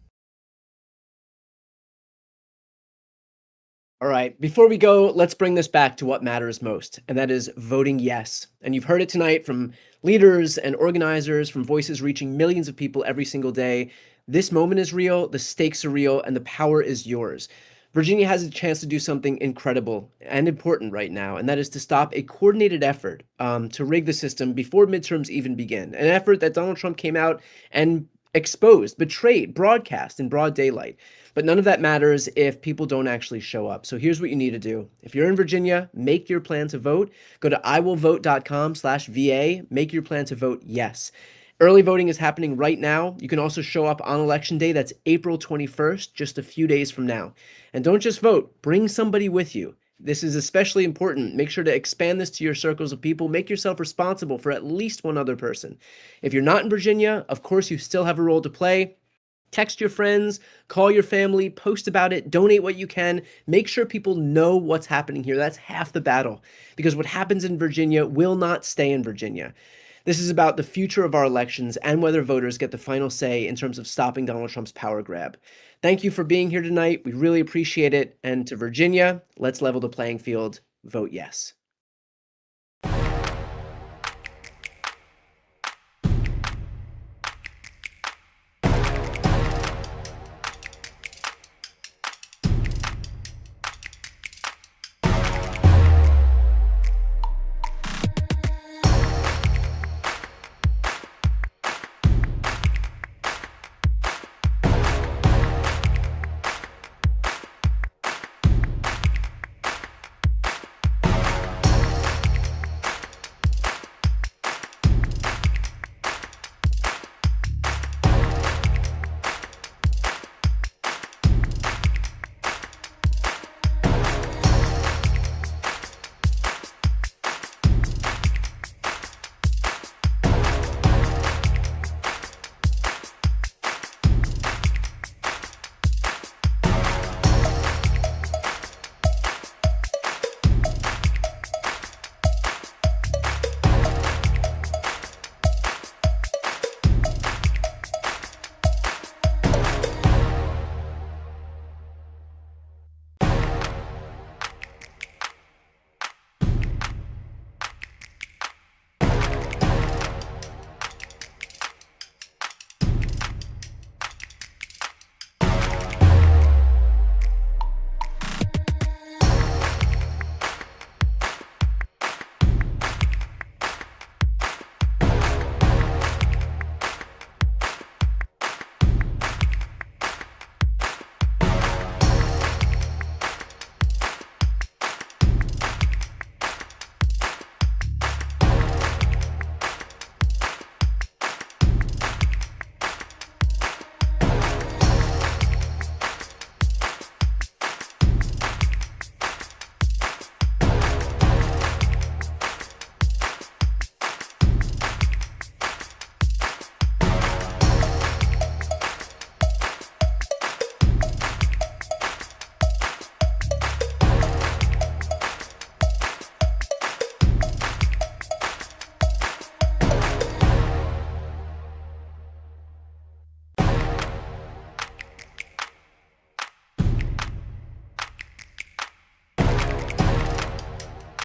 All right, before we go, let's bring this back to what matters most, and that is voting yes. And you've heard it tonight from leaders and organizers, from voices reaching millions of people every single day. This moment is real, the stakes are real, and the power is yours. Virginia has a chance to do something incredible and important right now, and that is to stop a coordinated effort to rig the system before midterms even begin. An effort that Donald Trump came out and exposed, betrayed, broadcast in broad daylight. But none of that matters if people don't actually show up. So here's what you need to do. If you're in Virginia, make your plan to vote. Go to iwillvote.com/VA. Make your plan to vote yes. Early voting is happening right now. You can also show up on Election Day. That's April 21st, just a few days from now. And don't just vote, bring somebody with you. This is especially important. Make sure to expand this to your circles of people. Make yourself responsible for at least one other person. If you're not in Virginia, of course, you still have a role to play. Text your friends, call your family, post about it, donate what you can. Make sure people know what's happening here. That's half the battle, because what happens in Virginia will not stay in Virginia. This is about the future of our elections and whether voters get the final say in terms of stopping Donald Trump's power grab. Thank you for being here tonight. We really appreciate it. And to Virginia, let's level the playing field. Vote yes.